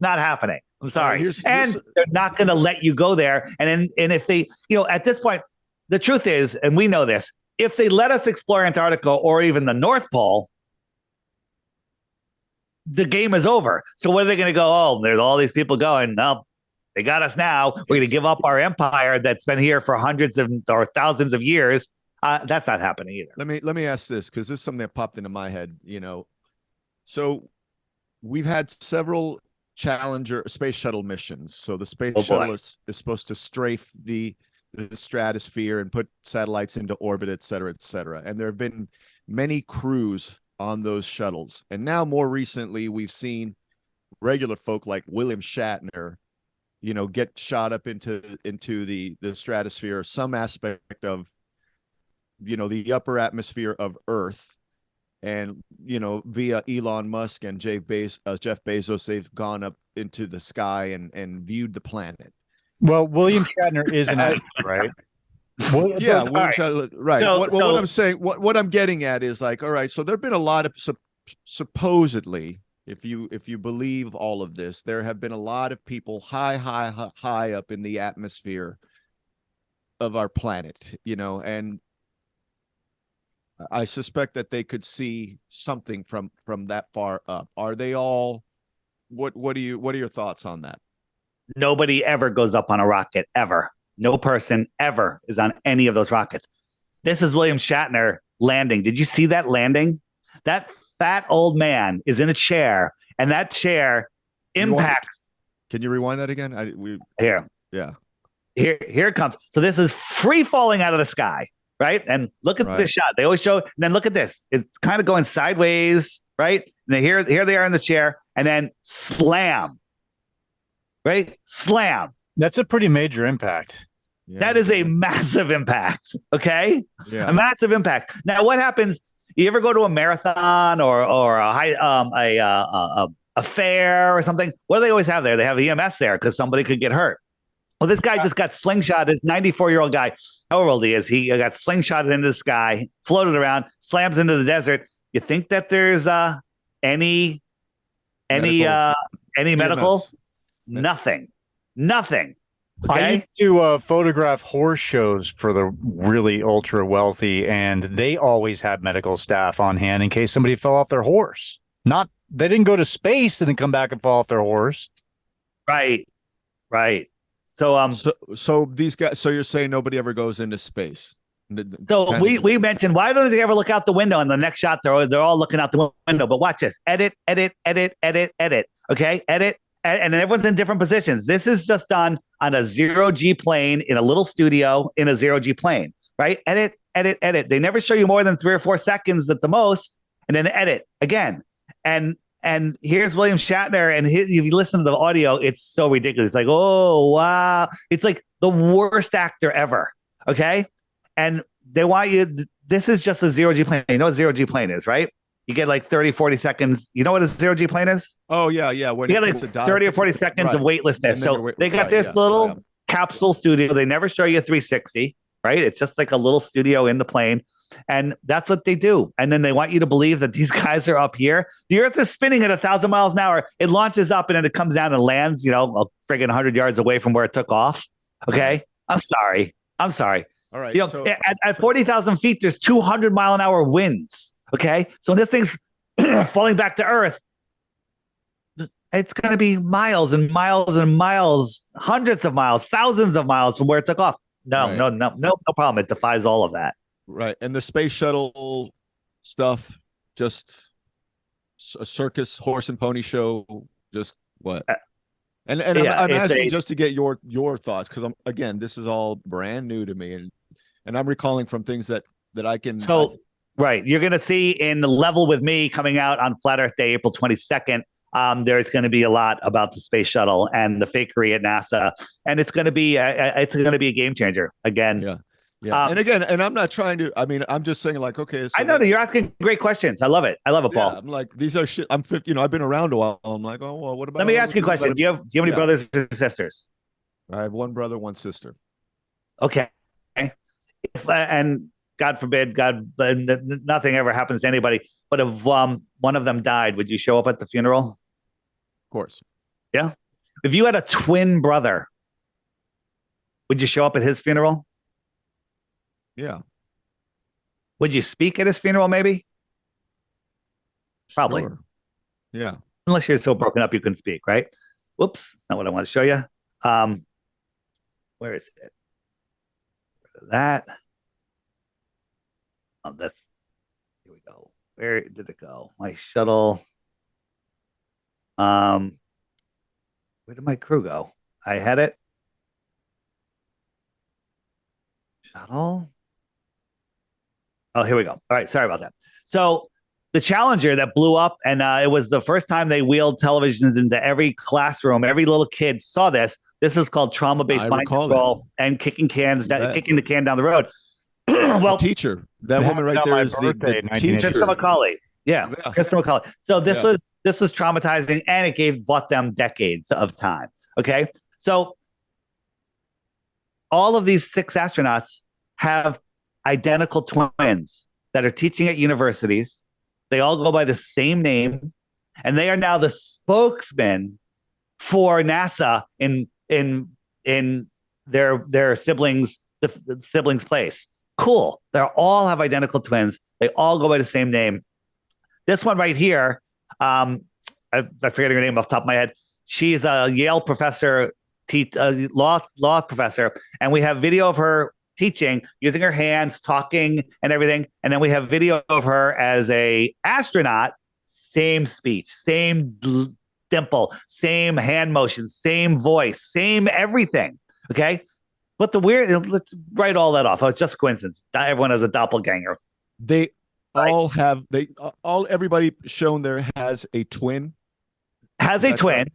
not happening. I'm sorry. And they're not going to let you go there. And if they, at this point, the truth is, and we know this, if they let us explore Antarctica or even the North Pole, the game is over. So what are they going to go? Oh, there's all these people going. No, they got us now. We're going to give up our empire that's been here for hundreds or thousands of years. That's not happening either. Let me ask this, because this is something that popped into my head. So we've had several Challenger space shuttle missions. So the space shuttle is supposed to strafe the stratosphere and put satellites into orbit, et cetera, et cetera. And there have been many crews on those shuttles. And now more recently, we've seen regular folk like William Shatner, get shot up into the stratosphere, some aspect of, the upper atmosphere of Earth. And, via Elon Musk and Jeff Bezos, they've gone up into the sky and viewed the planet. Well, William Shatner is an actor, right? Yeah, William Shatner, right. What I'm saying, what I'm getting at is like, all right, so there've been a lot of supposedly, if you believe all of this, there have been a lot of people high up in the atmosphere of our planet, and I suspect that they could see something from that far up. Are they all? What are your thoughts on that? Nobody ever goes up on a rocket, ever. No person ever is on any of those rockets. This is William Shatner landing. Did you see that landing? That fat old man is in a chair, and that chair impacts. Can you rewind that again? Here it comes. So this is free falling out of the sky, right? And look at this shot. They always show. And then look at this. It's kind of going sideways, right? And then here they are in the chair, and then slam. Right? Slam. That's a pretty major impact. Yeah. That is a massive impact. Okay. Yeah. A massive impact. Now, what happens? You ever go to a marathon or a fair or something? What do they always have there? They have EMS there because somebody could get hurt. Well, this guy just got slingshot. This 94-year-old guy, however old he is, he got slingshotted into the sky, floated around, slams into the desert. You think that there's any medical? Nothing. Okay? I used to photograph horse shows for the really ultra wealthy, and they always had medical staff on hand in case somebody fell off their horse. They didn't go to space and then come back and fall off their horse. Right. So these guys. So you're saying nobody ever goes into space? So we mentioned, why don't they ever look out the window? And the next shot, they're all looking out the window. But watch this: edit. Okay, edit. And then everyone's in different positions. This is just done on a 0G plane in a little studio in a 0G plane, right? Edit. They never show you more than 3 or 4 seconds at the most, and then edit again. And here's William Shatner, and if you listen to the audio, it's so ridiculous. It's like, oh, wow. It's like the worst actor ever, okay? And they want you, this is just a 0G plane. You know what a 0G plane is, right? You get like 30, 40 seconds. You know what a 0G plane is? Oh, yeah. When you get like 30 or 40 seconds of weightlessness. So they got this little capsule studio. They never show you a 360, right? It's just like a little studio in the plane. And that's what they do. And then they want you to believe that these guys are up here. The Earth is spinning at 1,000 miles an hour. It launches up and then it comes down and lands, a friggin' 100 yards away from where it took off. Okay. I'm sorry. All right. At 40,000 feet, there's 200-mile-an-hour winds. Okay. So when this thing's falling back to Earth, it's going to be miles and miles and miles, hundreds of miles, thousands of miles from where it took off. No problem. It defies all of that. Right. And the space shuttle stuff, just a circus, horse and pony show, just what? I'm asking just to get your thoughts, because again, this is all brand new to me, and I'm recalling from things that I can. So Right. You're going to see in Level with Me coming out on Flat Earth Day, April 22nd. There's going to be a lot about the space shuttle and the fakery at NASA, and it's going to be a game changer again. Yeah. Yeah. And again, and I'm not trying to, I mean, I'm just saying like, okay. So I know that you're asking great questions. I love it. I love it, Paul. Yeah, I'm like, these are shit. I'm 50, I've been around a while. I'm like, oh, well, what about? Let me ask you a question. Do you have any brothers or sisters? I have one brother, one sister. Okay. And God forbid, nothing ever happens to anybody. But if one of them died, would you show up at the funeral? Of course. Yeah. If you had a twin brother, would you show up at his funeral? Yeah. Would you speak at his funeral, maybe? Probably. Sure. Yeah. Unless you're so broken up you can speak, right? Whoops. Not what I want to show you. Where is it? That. Oh, here we go. Where did it go? My shuttle. Where did my crew go? I had it. Shuttle. Oh, here we go. All right. Sorry about that. So the Challenger that blew up, and it was the first time they wheeled televisions into every classroom. Every little kid saw this. This is called trauma-based mind control and kicking the can down the road. Well, the teacher, that woman right there is the teacher. Krista McCauley. Yeah, Krista McCauley. So this was traumatizing, and it bought them decades of time. Okay, so all of these 6 astronauts have identical twins that are teaching at universities. They all go by the same name, and they are now the spokesman for NASA in their siblings, the siblings' place. Cool. They all have identical twins. They all go by the same name. This one right here, I forget her name off the top of my head. She's a Yale professor, law professor, and we have video of her teaching, using her hands, talking, and everything. And then we have video of her as a astronaut. Same speech, same dimple, same hand motion, same voice, same everything. Okay. But let's write all that off. Oh, it's just coincidence. Not everyone has a doppelganger. They all have, everybody shown there has a twin. Has a twin. Right?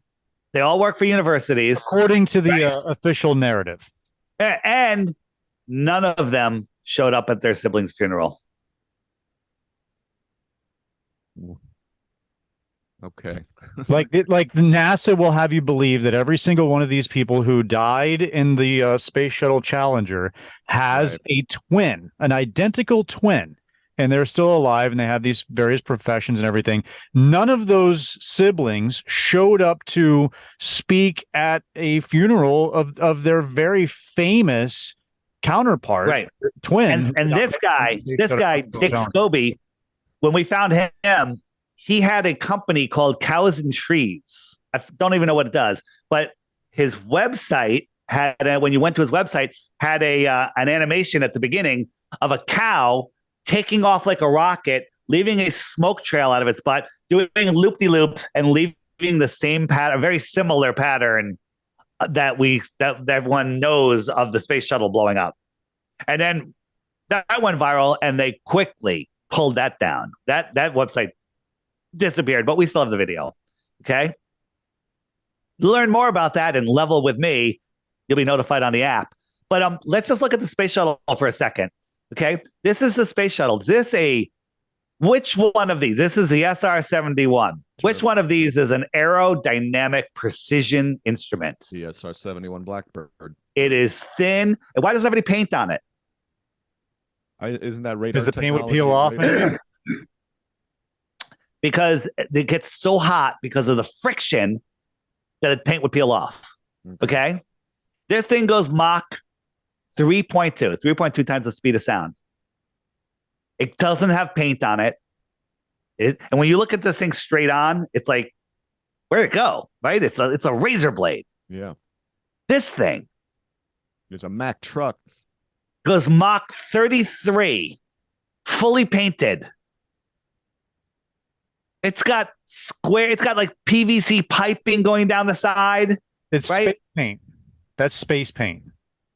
They all work for universities. According to the official narrative. And none of them showed up at their sibling's funeral. Okay. like NASA will have you believe that every single one of these people who died in the Space Shuttle Challenger has a twin, an identical twin, and they're still alive and they have these various professions and everything. None of those siblings showed up to speak at a funeral of their very famous counterpart, right? Twin. And this guy, Dick Scobie, when we found him, he had a company called Cows and Trees. I don't even know what it does, but his website had, when you went to his website, had an animation at the beginning of a cow taking off like a rocket, leaving a smoke trail out of its butt, doing loop-de-loops and leaving the same pattern, a very similar pattern that everyone knows of the space shuttle blowing up. And then that went viral, and they quickly pulled that down. That website disappeared, but we still have the video. Okay. Learn more about that and Level with Me. You'll be notified on the app. But let's just look at the space shuttle for a second. Okay. This is the space shuttle. Which one of these? This is the SR-71. Sure. Which one of these is an aerodynamic precision instrument? The SR-71 Blackbird. It is thin. Why does it have any paint on it? Isn't that radar? Because the paint would peel off. Because it gets so hot because of the friction that the paint would peel off. Okay. This thing goes Mach 3.2 times the speed of sound. It doesn't have paint on it. And when you look at this thing straight on, it's like, where'd it go? Right? It's a razor blade. Yeah. This thing. There's a Mack truck. Goes Mach 33, fully painted. It's got like PVC piping going down the side. It's right? Space paint. That's space paint.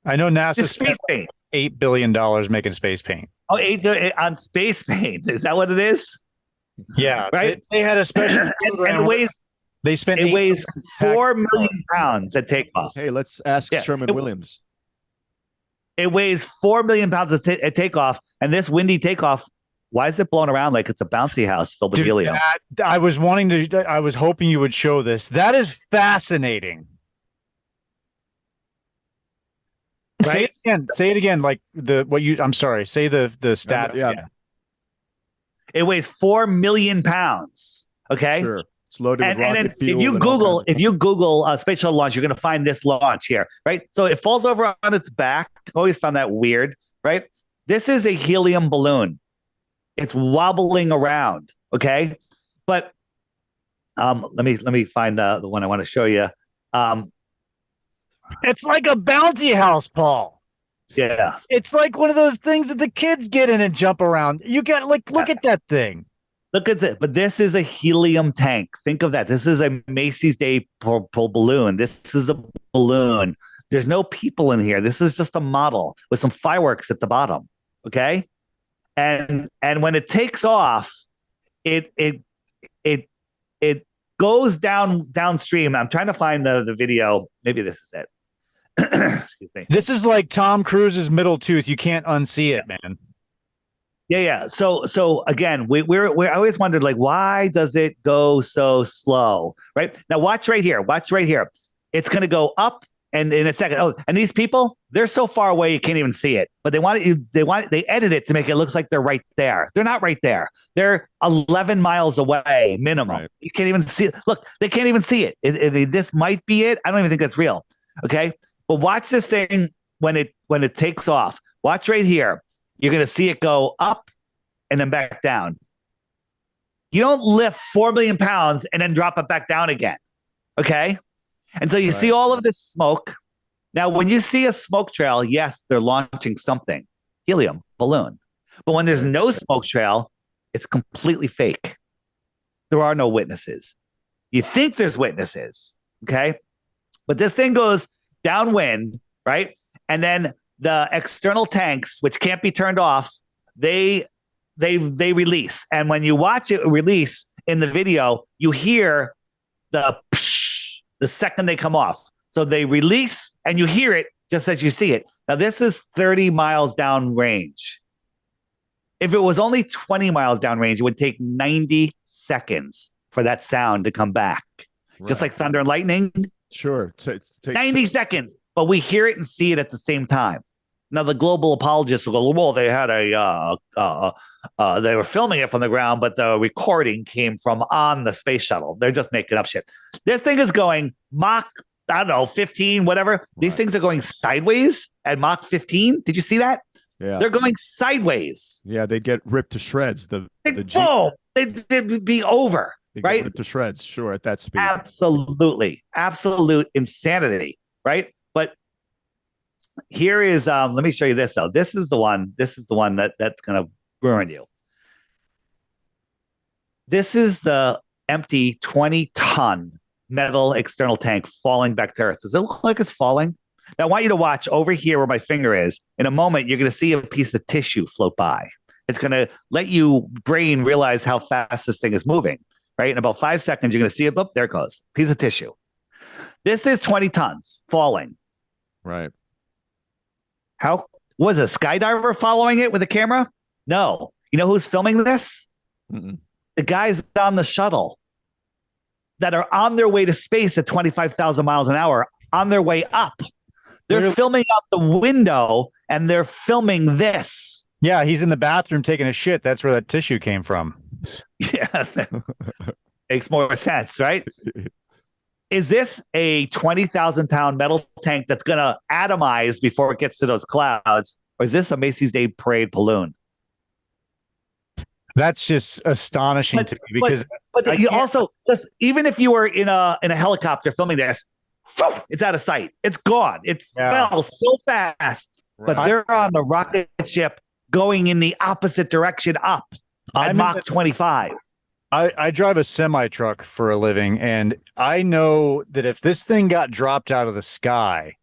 I know NASA. Space paint. $8 billion making space paint. Oh, on space paint. Is that what it is? Yeah, right. They had a special and it weighs. They spent. It weighs 4 million pounds at takeoff. Hey, let's ask Sherman Williams. It weighs 4 million pounds at takeoff, and this windy takeoff. Why is it blown around like it's a bouncy house filled with helium? I was hoping you would show this. That is fascinating. Right? Say it again. Like I'm sorry. Say the stats. Yeah. Again. It weighs 4 million pounds. Okay. Sure. It's loaded with rocket fuel. If you Google space shuttle launch, you're going to find this launch here, right? So it falls over on its back. Always found that weird, right? This is a helium balloon. It's wobbling around, okay? But let me find the one I want to show you. It's like a bouncy house, Paul. Yeah. It's like one of those things that the kids get in and jump around. You got look at that thing. Look at this. But this is a helium tank. Think of that. This is a Macy's Day balloon. This is a balloon. There's no people in here. This is just a model with some fireworks at the bottom, okay? And when it takes off, it goes downstream. I'm trying to find the video. Maybe this is it. Excuse me. This is like Tom Cruise's middle tooth. You can't unsee it, man. Yeah. So again, we always wondered, like, why does it go so slow? Right now, watch right here. It's going to go up. And in a second, and these people, they're so far away you can't even see it. But they edit it to make it look like they're right there. They're not right there. They're 11 miles away minimum. Right. You can't even see it. Look, they can't even see it. This might be it. I don't even think that's real. Okay, but watch this thing when it takes off. Watch right here. You're going to see it go up and then back down. You don't lift 4 million pounds and then drop it back down again. Okay. And so you see all of this smoke. Now, when you see a smoke trail, yes, they're launching something, helium balloon. But when there's no smoke trail, it's completely fake. There are no witnesses. You think there's witnesses, okay? But this thing goes downwind, right? And then the external tanks, which can't be turned off, they release. And when you watch it release in the video, you hear the second they come off. So they release and you hear it just as you see it. Now, this is 30 miles down range. If it was only 20 miles down range, it would take 90 seconds for that sound to come back. Right. Just like thunder and lightning. Sure. 90 seconds. But we hear it and see it at the same time. Now, the global apologists will go, well, they had they were filming it from the ground, but the recording came from on the space shuttle. They're just making up shit. This thing is going Mach, 15, whatever. Right. These things are going sideways at Mach 15. Did you see that? Yeah. They're going sideways. Yeah, they'd get ripped to shreds. They'd be over, right? Get ripped to shreds, sure, at that speed. Absolutely. Absolute insanity, right? But here is, let me show you this, though. This is the one that's going to ruin you. This is the empty 20-ton metal external tank falling back to Earth. Does it look like it's falling? Now, I want you to watch over here where my finger is. In a moment, you're going to see a piece of tissue float by. It's going to let you brain realize how fast this thing is moving, right? In about 5 seconds, you're going to see it. Oh, there it goes. Piece of tissue. This is 20 tons falling. Right. How was a skydiver following it with a camera? No. You know who's filming this? Mm-mm. The guys on the shuttle that are on their way to space at 25,000 miles an hour, on their way up. They're filming out the window and they're filming this. Yeah, he's in the bathroom taking a shit. That's where that tissue came from. Yeah. Makes more sense, right? Is this a 20,000-pound metal tank that's going to atomize before it gets to those clouds? Or is this a Macy's Day Parade balloon? That's just astonishing to me because but you also just even if you were in a helicopter filming this, it's out of sight. It's gone. It fell so fast. Right. But they're on the rocket ship going in the opposite direction up at Mach 25. I drive a semi truck for a living, and I know that if this thing got dropped out of the sky,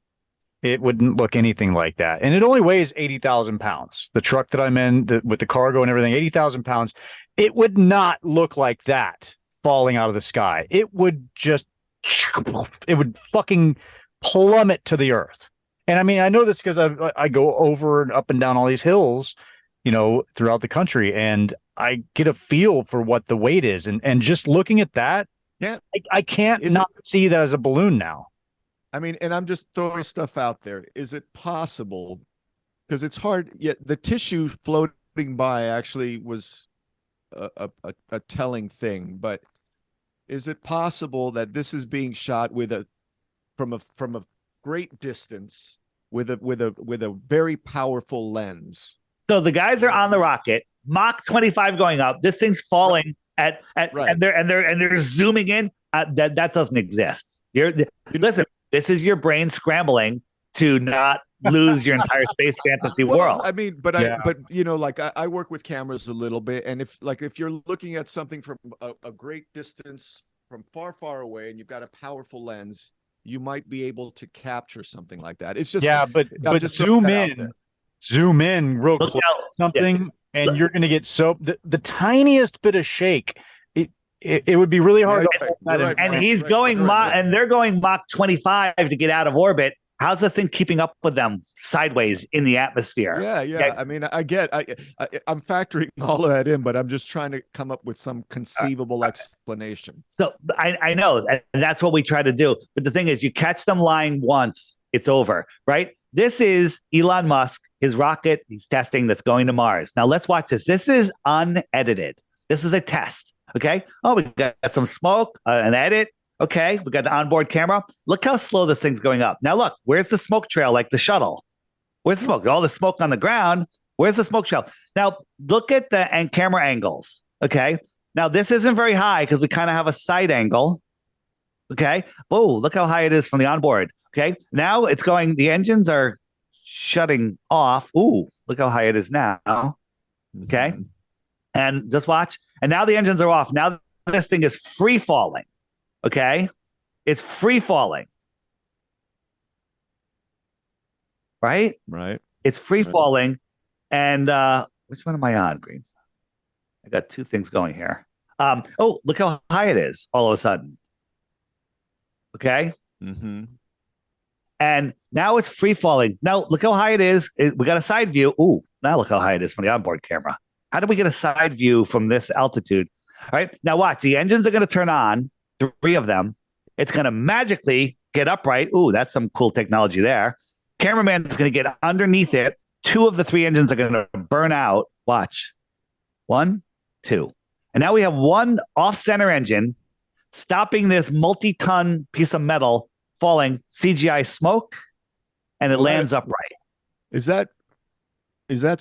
it wouldn't look anything like that. And it only weighs 80,000 pounds. The truck that I'm in with the cargo and everything, 80,000 pounds. It would not look like that falling out of the sky. It would fucking plummet to the earth. And I mean, I know this because I go over and up and down all these hills, throughout the country, and I get a feel for what the weight is. And just looking at that, Yeah, I can't not see that as a balloon now. I mean, and I'm just throwing stuff out there. Is it possible? Because it's hard. Yet the tissue floating by actually was a telling thing. But is it possible that this is being shot from a great distance with a very powerful lens? So the guys are on the rocket, Mach 25 going up. This thing's falling at Right. and they're zooming in. That doesn't exist. Listen. This is your brain scrambling to not lose your entire space fantasy world. I mean, but I work with cameras a little bit, and if you're looking at something from a great distance, from far, far away, and you've got a powerful lens, you might be able to capture something like that. It's just but just zoom in real close to something, and you're going to get the tiniest bit of shake. It would be really hard. And he's going and they're going Mach 25 to get out of orbit. How's the thing keeping up with them sideways in the atmosphere? Yeah. Okay. I mean, I'm factoring all of that in, but I'm just trying to come up with some conceivable explanation. So I know, and that's what we try to do. But the thing is, you catch them lying once, it's over, right? This is Elon Musk, his rocket he's testing that's going to Mars. Now let's watch this. This is unedited. This is a test. Okay. Oh, we got some smoke, an edit. Okay. We got the onboard camera. Look how slow this thing's going up. Now, look, where's the smoke trail like the shuttle? Where's the smoke? All the smoke on the ground. Where's the smoke trail? Now, look at the camera angles. Okay. Now, this isn't very high because we kind of have a side angle. Okay. Oh, look how high it is from the onboard. Okay. Now it's going, the engines are shutting off. Ooh, look how high it is now. Okay. Mm-hmm. And just watch. And now the engines are off. Now this thing is free falling. Okay. It's free falling. Right? Right. It's free falling. And which one am I on, Green? I got two things going here. Oh, look how high it is all of a sudden. Okay. Mm-hmm. And now it's free falling. Now look how high it is. We got a side view. Ooh, now look how high it is from the onboard camera. How did we get a side view from this altitude? All right. Now watch. The engines are going to turn on, 3 of them. It's going to magically get upright. Ooh, that's some cool technology there. Cameraman is going to get underneath it. 2 of the 3 engines are going to burn out. Watch. 1, 2. And now we have one off-center engine stopping this multi-ton piece of metal falling, CGI smoke, and it lands upright. Is that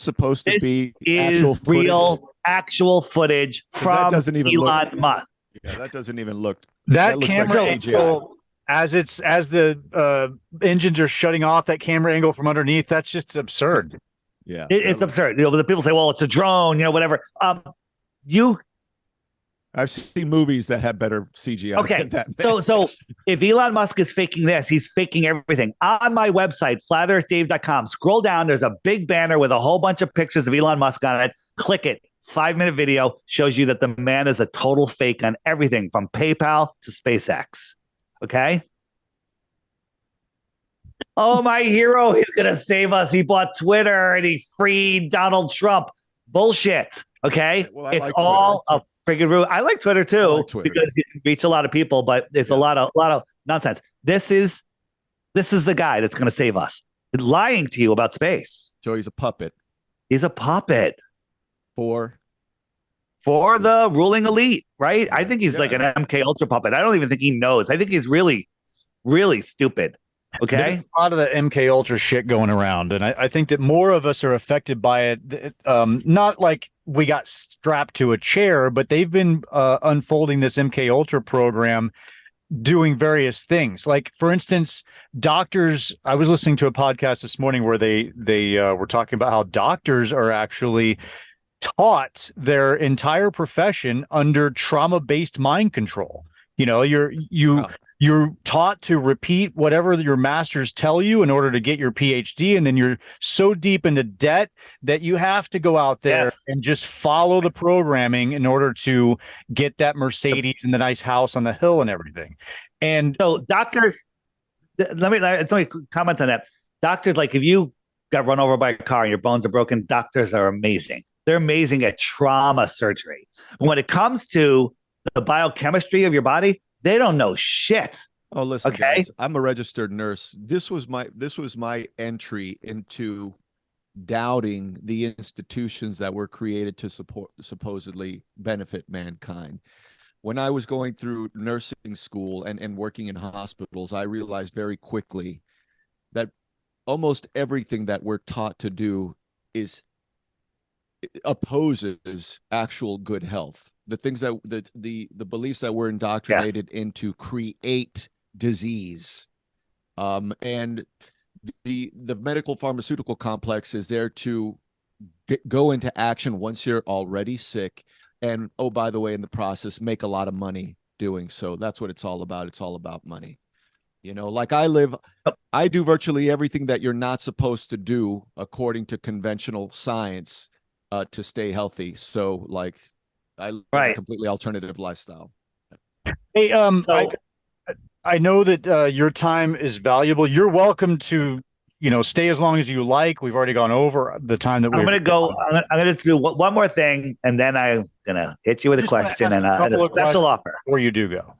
supposed to be actual footage from Elon Musk? Yeah, that doesn't even look. That camera angle, as the engines are shutting off, that camera angle from underneath, that's just absurd. Yeah, it's absurd. The people say, "Well, it's a drone," whatever. I've seen movies that have better CGI. Okay, so if Elon Musk is faking this, he's faking everything. On my website, flatearthdave.com, scroll down. There's a big banner with a whole bunch of pictures of Elon Musk on it. Click it. 5-minute video shows you that the man is a total fake on everything from PayPal to SpaceX. Okay. Oh, my hero, he's going to save us. He bought Twitter and he freed Donald Trump. Bullshit. Okay. Well, it's all a friggin' root. I like Twitter too, because you can reach a lot of people, but it's a lot of nonsense. This is the guy that's going to save us. He's lying to you about space. So he's a puppet. He's a puppet for the ruling elite, right? I think he's like an MK Ultra puppet. I don't even think he knows. I think he's really, really stupid. Okay. There's a lot of the MK Ultra shit going around. And I think that more of us are affected by it. Not like we got strapped to a chair, but they've been unfolding this MK Ultra program, doing various things. Like, for instance, doctors, I was listening to a podcast this morning where they were talking about how doctors are actually taught their entire profession under trauma-based mind control. you're taught to repeat whatever your masters tell you in order to get your PhD. And then you're so deep into debt that you have to go out there and just follow the programming in order to get that Mercedes and the nice house on the hill and everything. And so doctors, let me comment on that. Doctors, like if you got run over by a car and your bones are broken, doctors are amazing. They're amazing at trauma surgery. But when it comes to the biochemistry of your body, they don't know shit. Oh, listen, guys, I'm a registered nurse. This was my entry into doubting the institutions that were created to supposedly benefit mankind. When I was going through nursing school and working in hospitals, I realized very quickly that almost everything that we're taught to do opposes actual good health. The things that the beliefs that we're indoctrinated into create disease. And the medical pharmaceutical complex is there to go into action once you're already sick. And oh, by the way, in the process, make a lot of money doing so. That's what it's all about. It's all about money. You know, like I do virtually everything that you're not supposed to do according to conventional science to stay healthy. So like I live a completely alternative lifestyle. Hey, I know that your time is valuable. You're welcome to, stay as long as you like. We've already gone over the time that I'm going to do one more thing, and then I'm going to hit you with a question and a special offer. Before you do go.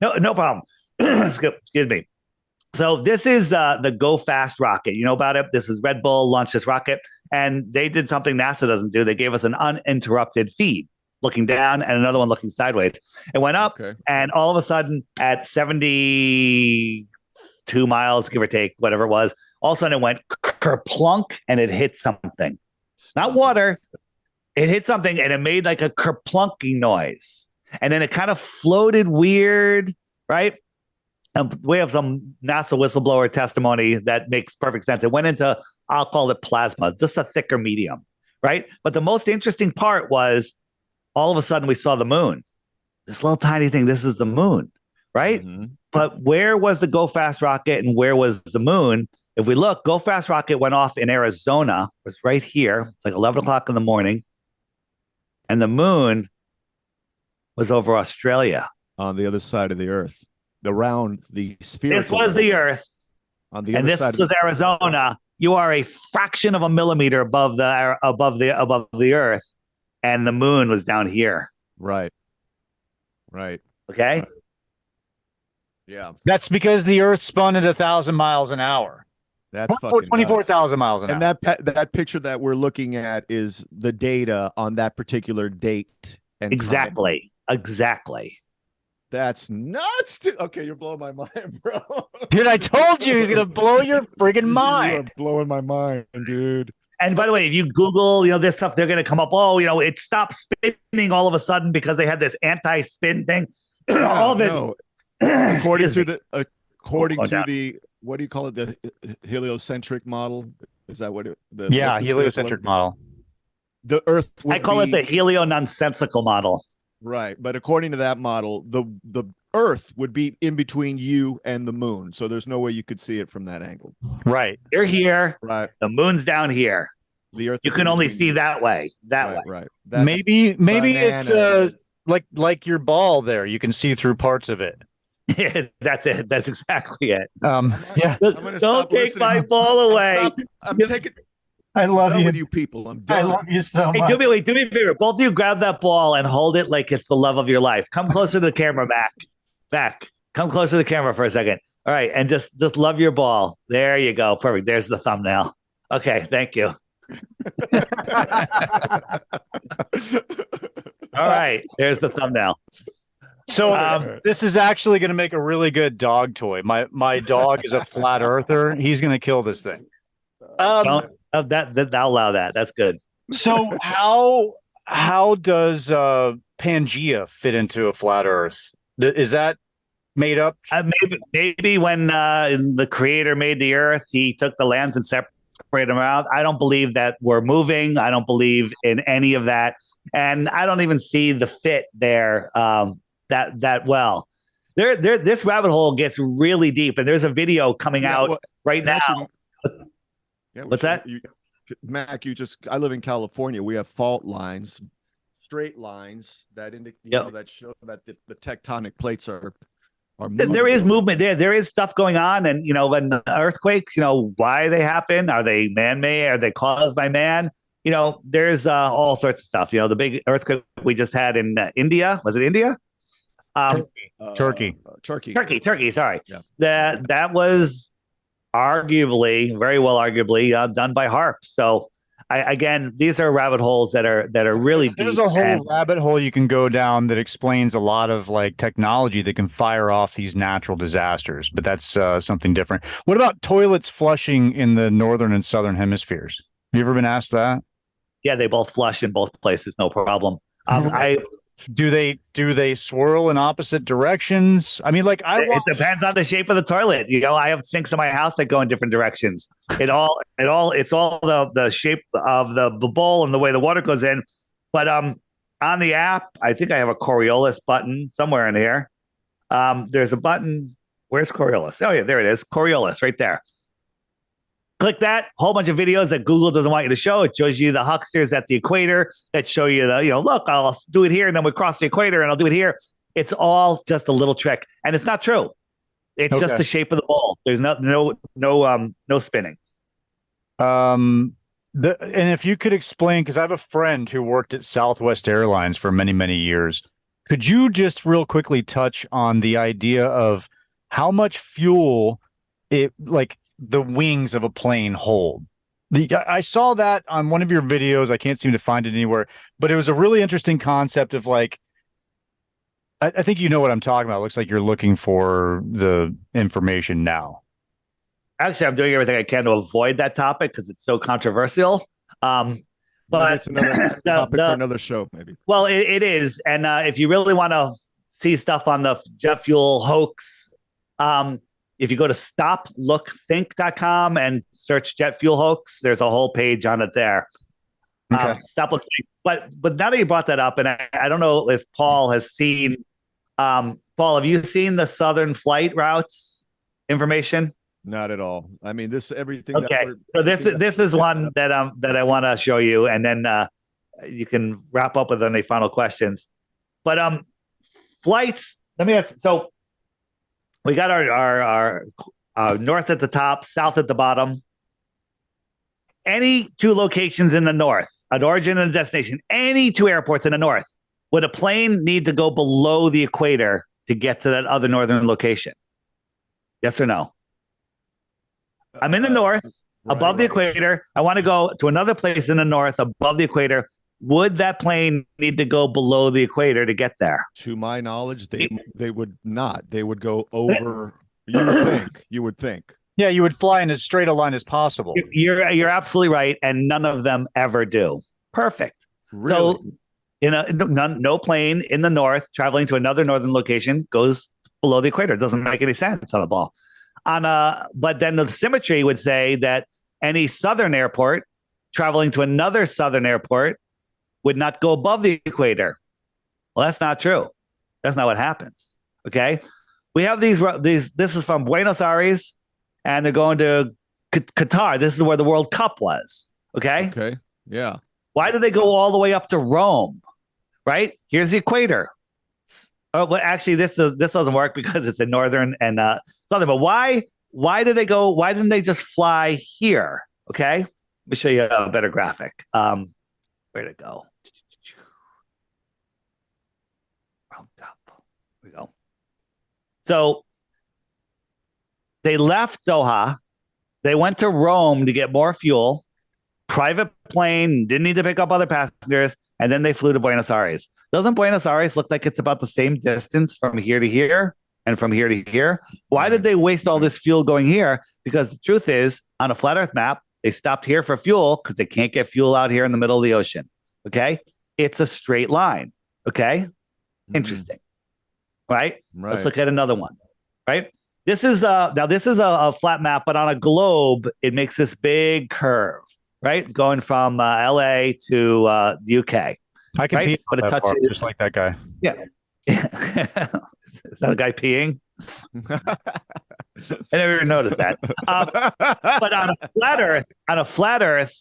No problem. Excuse me. So this is the Go Fast rocket. You know about it? This is Red Bull launched this rocket, and they did something NASA doesn't do. They gave us an uninterrupted feed, looking down and another one looking sideways. It went up, and all of a sudden at 72 miles, give or take, whatever it was, all of a sudden it went kerplunk and it hit something. Not water. It hit something and it made like a kerplunking noise. And then it kind of floated weird, right? We have some NASA whistleblower testimony that makes perfect sense. It went into, I'll call it plasma, just a thicker medium, right? But the most interesting part was all of a sudden we saw the moon. This little tiny thing, this is the moon, right? Mm-hmm. But where was the Go Fast rocket and where was the moon? If we look, Go Fast rocket went off in Arizona. It was right here. It's like 11 o'clock in the morning. And the moon was over Australia. On the other side of the Earth. Around the sphere. This was the Earth. On the and other this side was Arizona. You are a fraction of a millimeter above the Earth. And the moon was down here. Right. Okay. Yeah. That's because the Earth spun at 1,000 miles an hour. That's fucking 24,000 miles an hour. And that picture that we're looking at is the data on that particular date. And exactly. That's nuts. Okay, you're blowing my mind, bro. Dude, I told you he's gonna blow your friggin' mind. You are blowing my mind, dude. And by the way, if you Google, this stuff, they're going to come up. Oh, it stopped spinning all of a sudden because they had this anti-spin thing. All of it. No. According to the what do you call it? The heliocentric model? Is that what it? Heliocentric model. The Earth. I call it the helio-nonsensical model. Right, but according to that model, the Earth would be in between you and the moon, so there's no way you could see it from that angle. Right, you're here. Right, the moon's down here. The Earth. You can only see that way. Right. Maybe it's like your ball there. You can see through parts of it. That's it. That's exactly it. Yeah. Don't take my ball away. I'm taking. I love you. With you people. I'm done. I love you so much. Hey, do me a favor. Both of you grab that ball and hold it like it's the love of your life. Come closer to the camera, Mac. Come closer to the camera for a second. All right, and just love your ball. There you go. Perfect. There's the thumbnail. Okay, thank you. All right, there's the thumbnail. So this is actually going to make a really good dog toy. My dog is a flat earther. He's going to kill this thing. Don't allow that. That's good. So how does Pangea fit into a flat Earth? Is that made up? Maybe when the Creator made the Earth, he took the lands and separated them out. I don't believe that we're moving. I don't believe in any of that, and I don't even see the fit there that well. This rabbit hole gets really deep, and there's a video coming out right now. What's that? Mac, I live in California. We have fault lines, straight lines that indicate, that show that the tectonic plates are moving. There is movement there. There is stuff going on. And, when earthquakes, why they happen? Are they man-made? Are they caused by man? There's all sorts of stuff. The big earthquake we just had in India. Was it India? Turkey. Sorry. Yeah. That was arguably done by HARP. So again, these are rabbit holes that are really deep. There's a whole rabbit hole you can go down that explains a lot of like technology that can fire off these natural disasters, but that's something different. What about toilets flushing in the northern and southern hemispheres? Have you ever been asked that? Yeah, they both flush in both places, no problem. Do they swirl in opposite directions? I mean, it depends on the shape of the toilet. I have sinks in my house that go in different directions. It's all the shape of the bowl and the way the water goes in. But on the app, I think I have a Coriolis button somewhere in here. There's a button. Where's Coriolis? Oh yeah, there it is. Coriolis right there. Click that, whole bunch of videos that Google doesn't want you to show. It shows you the hucksters at the equator that show you look, I'll do it here and then we cross the equator and I'll do it here. It's all just a little trick. And it's not true. It's just the shape of the ball. There's no spinning. And if you could explain, because I have a friend who worked at Southwest Airlines for many, many years. Could you just real quickly touch on the idea of how much fuel the wings of a plane hold? I saw that on one of your videos. I can't seem to find it anywhere, but it was a really interesting concept of I think you know what I'm talking about. It looks like you're looking for the information now. Actually, I'm doing everything I can to avoid that topic because it's so controversial. But it's another topic for another show, maybe. Well, it is. And if you really want to see stuff on the jet fuel hoax, if you go to stoplookthink.com and search jet fuel hoax, there's a whole page on it there. Okay. Stop Look Think. But now that you brought that up, and I don't know if Paul has seen, Paul, have you seen the Southern flight routes information? Not at all. I mean, everything. Okay, so this is one that I want to show you, and then you can wrap up with any final questions. But flights. Let me ask. So we got our north at the top, south at the bottom. Any two locations in the north, an origin and a destination, any two airports in the north, would a plane need to go below the equator to get to that other northern location? Yes or no? I'm in the north, above the equator. I want to go to another place in the north, above the equator. Would that plane need to go below the equator to get there? To my knowledge, they would not. They would go over. You would think. Yeah, you would fly in as straight a line as possible. You're absolutely right, and none of them ever do. Perfect. Really? So, no plane in the north traveling to another northern location goes below the equator. It doesn't make any sense on the ball. But then the symmetry would say that any southern airport traveling to another southern airport would not go above the equator. Well, that's not true. That's not what happens. Okay. We have these, this is from Buenos Aires and they're going to Qatar. This is where the World Cup was. Okay. Okay. Yeah. Why did they go all the way up to Rome? Right. Here's the equator. Oh, well, actually, this doesn't work because it's in northern and southern. But why did they go? Why didn't they just fly here? Okay, let me show you a better graphic. Where'd it go? Round up. Here we go. So they left Doha. They went to Rome to get more fuel. Private plane, didn't need to pick up other passengers, and then they flew to Buenos Aires. Doesn't Buenos Aires look like it's about the same distance from here to here and from here to here? Why did they waste all this fuel going here? Because the truth is, on a flat Earth map, they stopped here for fuel because they can't get fuel out here in the middle of the ocean. Okay? It's a straight line. Okay? Interesting. Right? Let's look at another one. Right? This is a flat map, but on a globe, it makes this big curve. Right? Going from LA to the UK. I can right? but it touches just like that guy. Yeah. Is that a guy peeing? I never even noticed that. But on a flat Earth,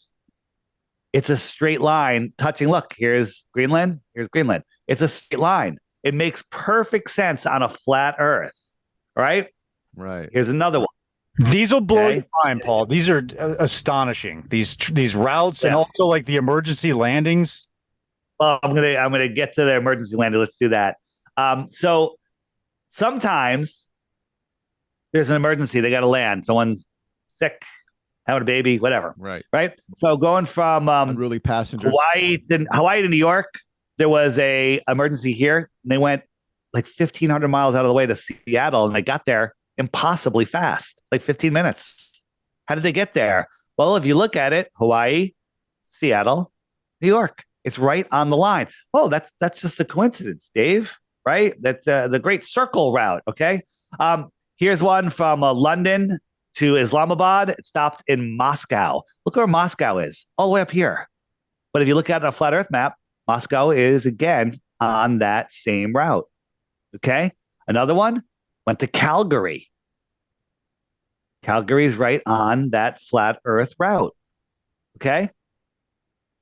it's a straight line touching. Look, here's Greenland. Here's Greenland. It's a straight line. It makes perfect sense on a flat Earth. Right? Right. Here's another one. These will blow your mind, Paul. These are astonishing. These routes and also like the emergency landings. Well, I'm gonna get to the emergency landing. Let's do that. So sometimes there's an emergency. They got to land. Someone sick, having a baby, whatever. Right. So going from unruly passengers, Hawaii to New York, there was a emergency here. And they went like 1,500 miles out of the way to Seattle, and they got there impossibly fast, like 15 minutes. How did they get there? Well, if you look at it, Hawaii, Seattle, New York, it's right on the line. Oh, that's just a coincidence, Dave. Right? That's the Great Circle route. Okay. Here's one from London to Islamabad. It stopped in Moscow. Look where Moscow is, all the way up here. But if you look at it on a flat Earth map, Moscow is again on that same route. Okay. Another one went to Calgary. Calgary is right on that flat Earth route. Okay.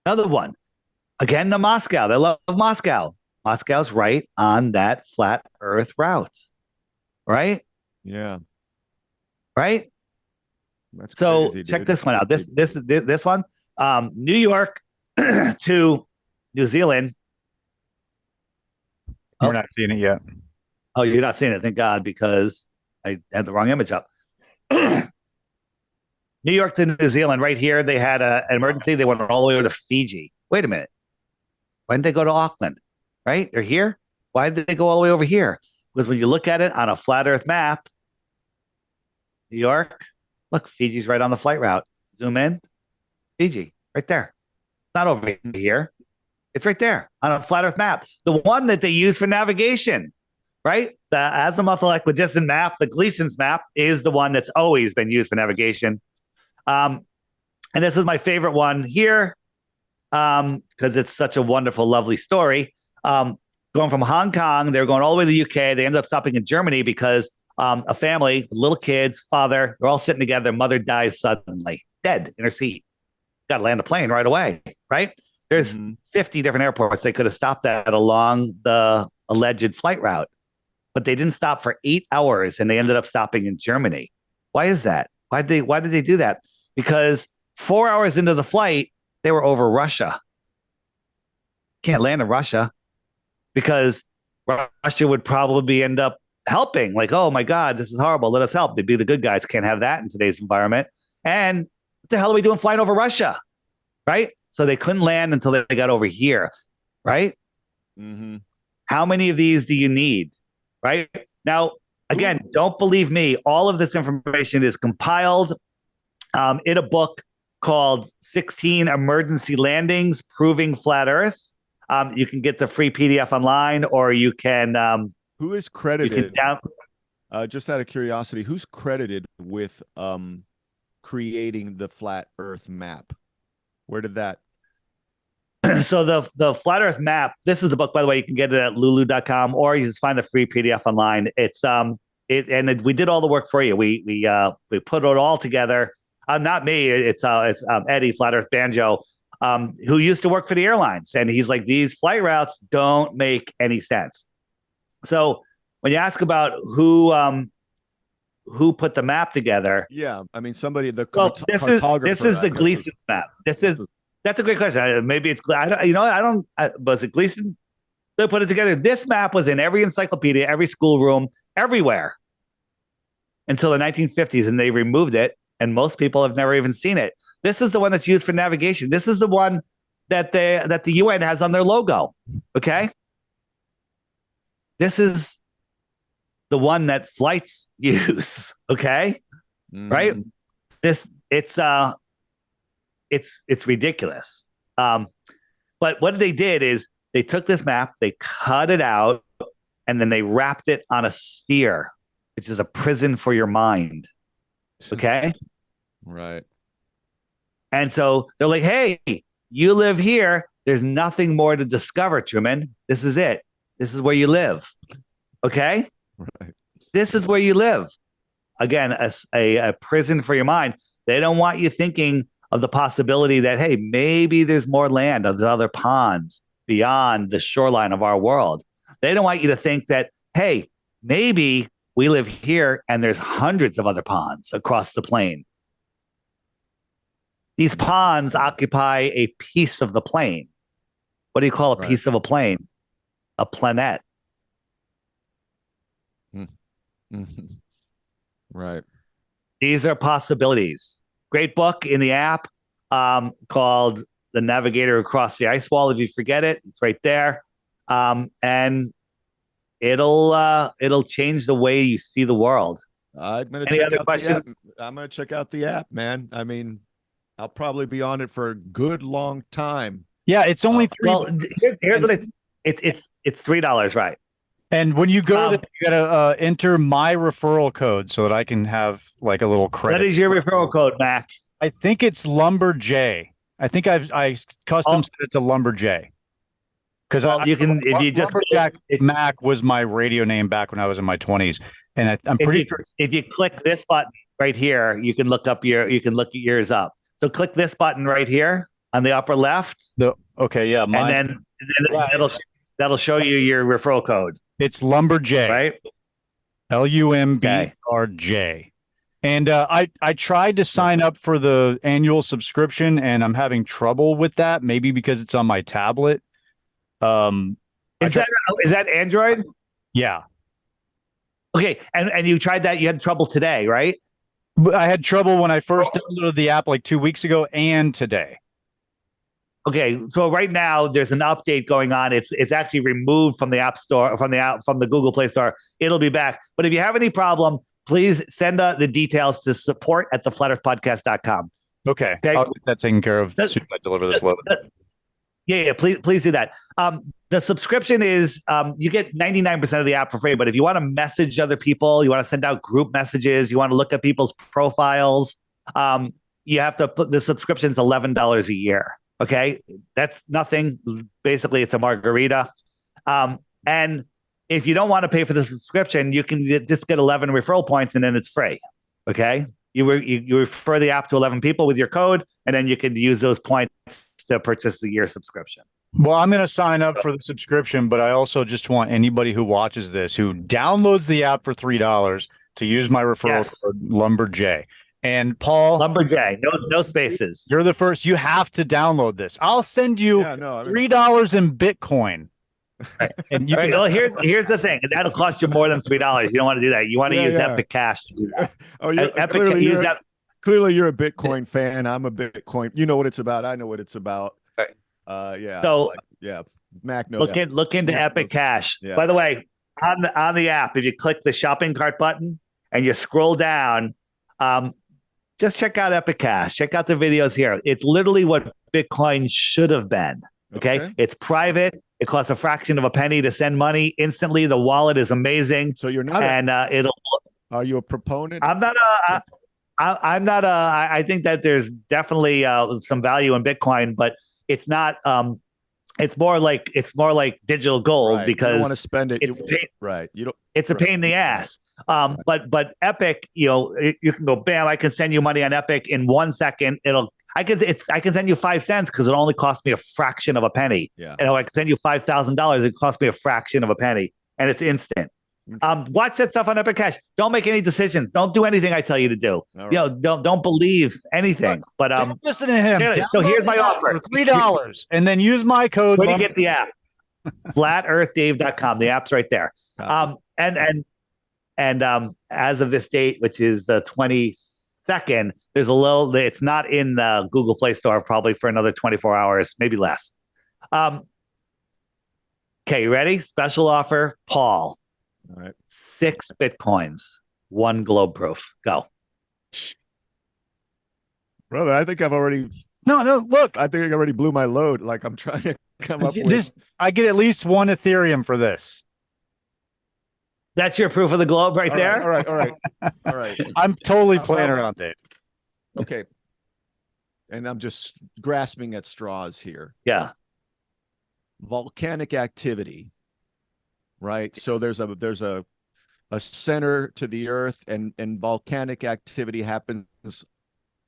Another one, again to Moscow. They love Moscow. Moscow's right on that flat Earth route. Right? Yeah. Right? That's so crazy, check dude. this one out. This one, New York to New Zealand. We're not seeing it yet. Oh, you're not seeing it. Thank God, because I had the wrong image up. New York to New Zealand, right here, they had an emergency. They went all the way over to Fiji. Wait a minute. Why didn't they go to Auckland? Right? They're here. Why did they go all the way over here? Because when you look at it on a flat Earth map, New York, look, Fiji's right on the flight route. Zoom in. Fiji, right there. It's not over here. It's right there on a flat Earth map. The one that they use for navigation, right? The azimuthal equidistant map, the Gleason's map, is the one that's always been used for navigation. And this is my favorite one here because it's such a wonderful, lovely story. Going from Hong Kong, they were going all the way to the UK. They ended up stopping in Germany because a family, little kids, father, they're all sitting together. Their mother dies suddenly, dead in her seat. Got to land a plane right away, right? There's 50 different airports they could have stopped at along the alleged flight route, but they didn't stop for 8 hours, and they ended up stopping in Germany. Why is that? Why did they do that? Because 4 hours into the flight, they were over Russia. Can't land in Russia because Russia would probably end up helping. Like, oh my God, this is horrible. Let us help. They'd be the good guys. Can't have that in today's environment. And what the hell are we doing flying over Russia? Right? So they couldn't land until they got over here. Right? Mm-hmm. How many of these do you need? Right? Now, again, don't believe me. All of this information is compiled in a book called 16 Emergency Landings Proving Flat Earth. You can get the free PDF online, or you can. Who is credited? Just out of curiosity, who's credited with creating the flat Earth map? Where did that? So the flat Earth map. This is the book, by the way. You can get it at lulu.com, or you just find the free PDF online. It's we did all the work for you. We put it all together. Not me. It's Eddie Flat Earth Banjo, who used to work for the airlines, and he's like, these flight routes don't make any sense. So when you ask about who put the map together, yeah, I mean somebody. This is the Gleason map. That's a great question. Maybe it's was it Gleason? They put it together. This map was in every encyclopedia, every schoolroom, everywhere until the 1950s, and they removed it. And most people have never even seen it. This is the one that's used for navigation. This is the one that the UN has on their logo. Okay. This is the one that flights use. Okay. Right. It's ridiculous. But what they did is they took this map, they cut it out, and then they wrapped it on a sphere, which is a prison for your mind. Okay. Right. And so they're like, hey, you live here. There's nothing more to discover, Truman. This is it. This is where you live. Okay. Right. This is where you live. Again, a prison for your mind. They don't want you thinking of the possibility that, hey, maybe there's more land of the other ponds beyond the shoreline of our world. They don't want you to think that, hey, maybe we live here and there's hundreds of other ponds across the plane. These ponds occupy a piece of the plane. What do you call a piece of a plane? A planet. Mm-hmm. Right. These are possibilities. Great book in the app called The Navigator Across the Ice Wall. If you forget it, it's right there. And it'll change the way you see the world. I'm gonna Any check other out questions? the app. I'm gonna check out the app, man. I mean, I'll probably be on it for a good long time. Yeah, it's only $3. Well, here's what it's $3, right? And when you go there, you gotta enter my referral code so that I can have like a little credit. What is your referral code, Mac? I think it's Lumberj. I think I custom set it to Lumberj. Because you can, if you just Lumberjack Mac was my radio name back when I was in my 20s, and I'm pretty sure if you click this button right here, you can look yours up. So click this button right here on the upper left. Yeah, and then that'll show you your referral code. It's Lumberj, right? LUMBRJ. And I tried to sign up for the annual subscription, and I'm having trouble with that. Maybe because it's on my tablet. Is that Android? Yeah. Okay, and you tried that. You had trouble today, right? I had trouble when I first downloaded the app like 2 weeks ago and today. Okay, so right now there's an update going on. It's actually removed from the App Store, from the Google Play Store. It'll be back. But if you have any problem, please send the details to support@theflatearthpodcast.com. Okay. I'll get that taken care of as soon as I deliver this load. Yeah, please do that. The subscription is you get 99% of the app for free. But if you want to message other people, you want to send out group messages, you want to look at people's profiles, you have to put the subscription's $11 a year. Okay, that's nothing. Basically, it's a margarita. And if you don't want to pay for the subscription, you can just get 11 referral points, and then it's free. Okay, you refer the app to 11 people with your code, and then you can use those points to purchase the year subscription. Well, I'm going to sign up for the subscription, but I also just want anybody who watches this, who downloads the app for $3, to use my referral code Lumberj. And Paul, Lumberj, no spaces. You're the first. You have to download this. I'll send you $3 in Bitcoin. Right. And well, here's the thing. That'll cost you more than $3. You don't want to do that. You want to use Epic Cash to do that. Clearly you're a Bitcoin fan. I'm a Bitcoin. You know what it's about. I know what it's about. Right. So Mac knows. Look into Epic Cash. Yeah. By the way, on the app, if you click the shopping cart button and you scroll down, just check out Epic Cash. Check out the videos here. It's literally what Bitcoin should have been. Okay? It's private. It costs a fraction of a penny to send money instantly. The wallet is amazing. So you're not, are you a proponent? I'm not I think that there's definitely some value in Bitcoin, but it's not. It's more like digital gold because you don't want to spend it. You don't. It's a pain in the ass. But Epic, you can go bam. I can send you money on Epic in 1 second. I can send you 5 cents because it only cost me a fraction of a penny. Yeah. And I can send you $5,000. It cost me a fraction of a penny, and it's instant. Watch that stuff on Epic Cash. Don't make any decisions. Don't do anything I tell you to do. Right. Don't believe anything. But don't listen to him. So here's my offer: $3, and then use my code. Where do you get the app? FlatEarthDave.com. The app's right there. And as of this date, which is the 22nd, there's a little. It's not in the Google Play Store probably for another 24 hours, maybe less. Okay, you ready? Special offer, Paul. All right. 6 Bitcoins, 1 globe proof. Go. Brother, I think I've already. No, look. I think I already blew my load. Like I'm trying to come up with this. I get at least 1 Ethereum for this. That's your proof of the globe right there? All right. I'm totally playing around, Dave. Okay. And I'm just grasping at straws here. Yeah. Volcanic activity. Right. So there's a a center to the earth, and volcanic activity happens.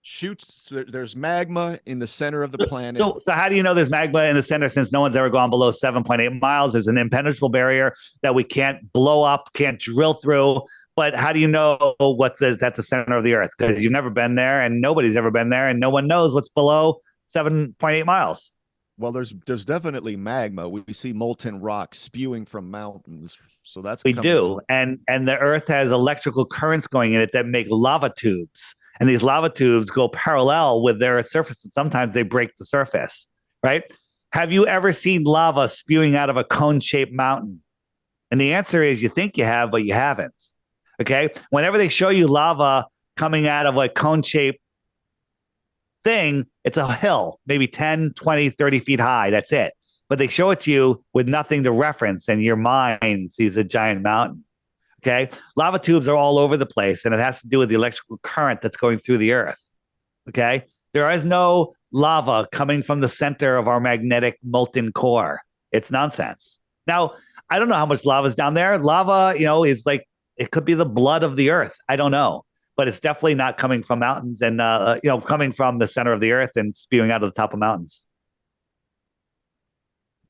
Shoots. There's magma in the center of the planet. So how do you know there's magma in the center, since no one's ever gone below 7.8 miles? There's an impenetrable barrier that we can't blow up, can't drill through. But how do you know what's at the center of the earth? Because you've never been there, and nobody's ever been there, and no one knows what's below 7.8 miles. Well, there's definitely magma. We see molten rock spewing from mountains. So we do. And the earth has electrical currents going in it that make lava tubes. And these lava tubes go parallel with their surface, and sometimes they break the surface, right? Have you ever seen lava spewing out of a cone-shaped mountain? And the answer is you think you have, but you haven't. Okay? Whenever they show you lava coming out of a cone-shaped thing, it's a hill, maybe 10, 20, 30 feet high. That's it. But they show it to you with nothing to reference, and your mind sees a giant mountain. Okay. Lava tubes are all over the place, and it has to do with the electrical current that's going through the earth. Okay. There is no lava coming from the center of our magnetic molten core. It's nonsense. Now, I don't know how much lava is down there. Lava, is like, it could be the blood of the earth. I don't know, but it's definitely not coming from mountains and, coming from the center of the earth and spewing out of the top of mountains.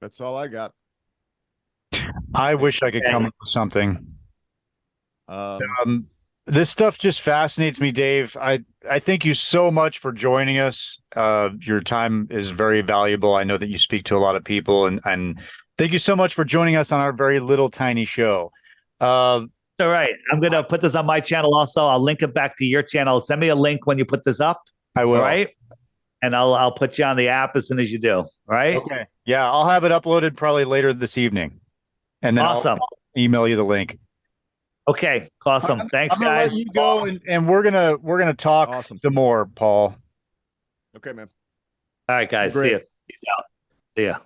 That's all I got. I wish I could come up with something. This stuff just fascinates me, Dave. I thank you so much for joining us. Your time is very valuable. I know that you speak to a lot of people, and thank you so much for joining us on our very little tiny show. It's all right. I'm going to put this on my channel also. I'll link it back to your channel. Send me a link when you put this up. I will. All right. And I'll put you on the app as soon as you do. All right. Okay. Yeah. I'll have it uploaded probably later this evening. And then awesome. I'll email you the link. Okay, awesome. Thanks, guys. Let you go, and we're gonna talk some more, Paul. Okay, man. All right, guys. See you. Peace out. See ya.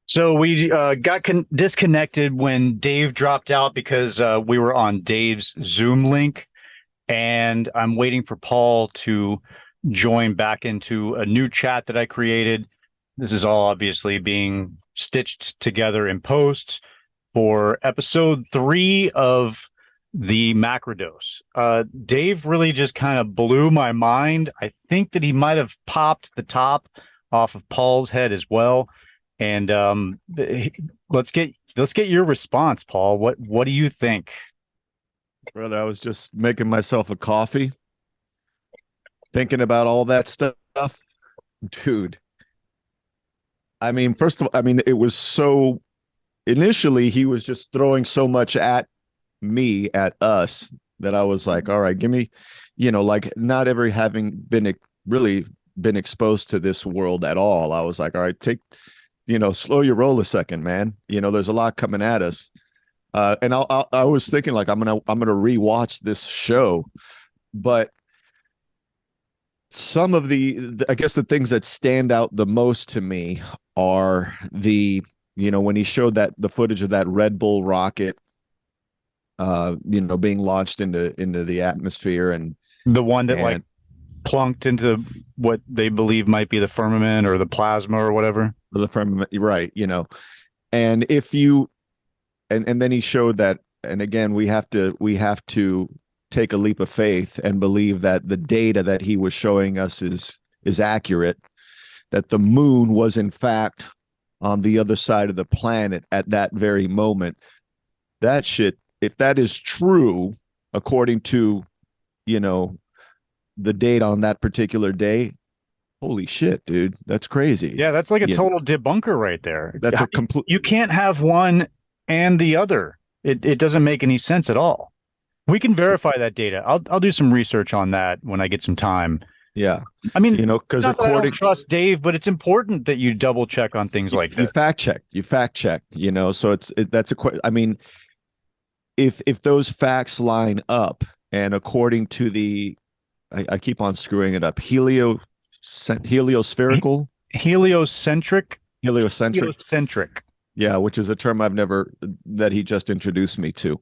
So we got disconnected when Dave dropped out because we were on Dave's Zoom link, and I'm waiting for Paul to join back into a new chat that I created. This is all obviously being stitched together in post for episode 3 of the macrodose. Dave really just kind of blew my mind. I think that he might have popped the top off of Paul's head as well. And let's get your response, Paul. What do you think? Brother, I was just making myself a coffee, thinking about all that stuff. Dude. I mean, first of all, it was so initially he was just throwing so much at me, at us, that I was like, all right, give me, like not ever having really been exposed to this world at all. I was like, all right, slow your roll a second, man. There's a lot coming at us. And I was thinking like, I'm going to rewatch this show, but some of I guess the things that stand out the most to me are when he showed the footage of that Red Bull rocket, being launched into the atmosphere, and the one that like plunked into what they believe might be the firmament or the plasma or whatever. The firmament, right? And if you, and then he showed that, and again, we have to take a leap of faith and believe that the data that he was showing us is accurate, that the moon was in fact on the other side of the planet at that very moment. That shit, if that is true, according to, the date on that particular day, holy shit, dude, that's crazy. Yeah, that's like a total debunker right there. That's a complete. You can't have one and the other. It doesn't make any sense at all. We can verify that data. I'll do some research on that when I get some time. Yeah, because I don't trust Dave, but it's important that you double check on things like that. You fact check. So that's if those facts line up, and according to the, I keep on screwing it up, heliocentric. Yeah, which is a term that he just introduced me to.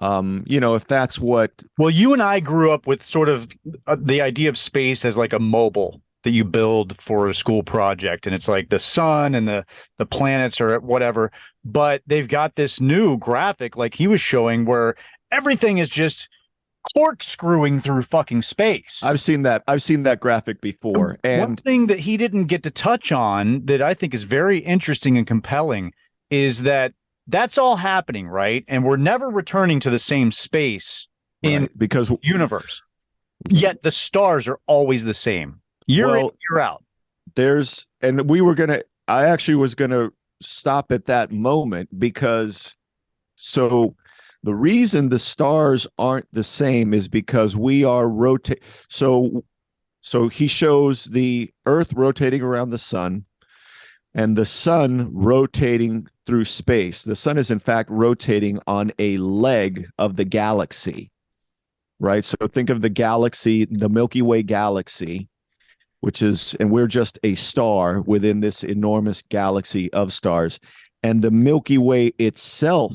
If that's what. Well, you and I grew up with sort of the idea of space as like a mobile that you build for a school project, and it's like the sun and the planets or whatever. But they've got this new graphic, like he was showing, where everything is just corkscrewing through fucking space. I've seen that graphic before. One And thing that he didn't get to touch on that I think is very interesting and compelling is that that's all happening, right? And we're never returning to the same space in right, because the universe. Yet the stars are always the same. Year in, year out. I actually was gonna stop at that moment because the reason the stars aren't the same is because we are rotate. So he shows the Earth rotating around the sun and the sun rotating through space. The sun is in fact rotating on a leg of the galaxy, right? So think of the galaxy, the Milky Way galaxy, and we're just a star within this enormous galaxy of stars. And the Milky Way itself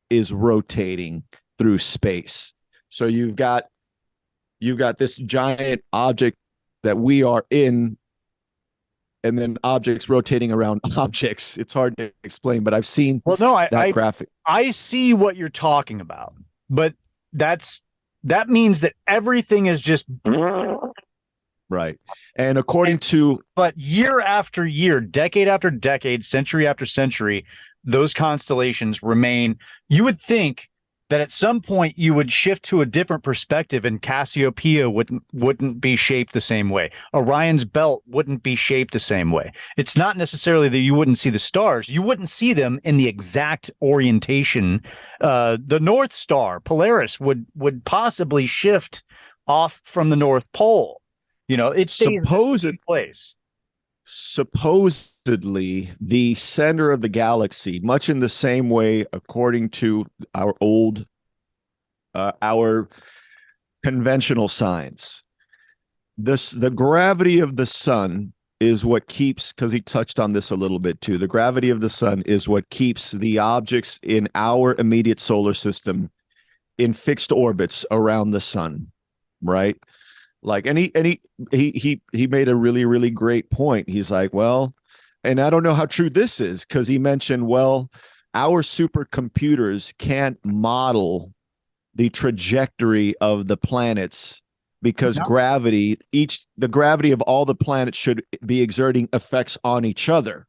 is rotating through space. So you've got this giant object that we are in, and then objects rotating around objects. It's hard to explain, but I've seen that graphic. I see what you're talking about, but that means that everything is just right. And but year after year, decade after decade, century after century, those constellations remain. You would think that at some point you would shift to a different perspective and Cassiopeia wouldn't be shaped the same way. Orion's belt wouldn't be shaped the same way. It's not necessarily that you wouldn't see the stars. You wouldn't see them in the exact orientation. The North Star, Polaris, would possibly shift off from the North Pole. It stays in the same place. Supposedly the center of the galaxy, much in the same way, according to our conventional science, the gravity of the sun is what keeps, because he touched on this a little bit too, the gravity of the sun is what keeps the objects in our immediate solar system in fixed orbits around the sun, right? Like, and he made a really, really great point. He's like, well, and I don't know how true this is, because he mentioned, well, our supercomputers can't model the trajectory of the planets because the gravity of all the planets should be exerting effects on each other,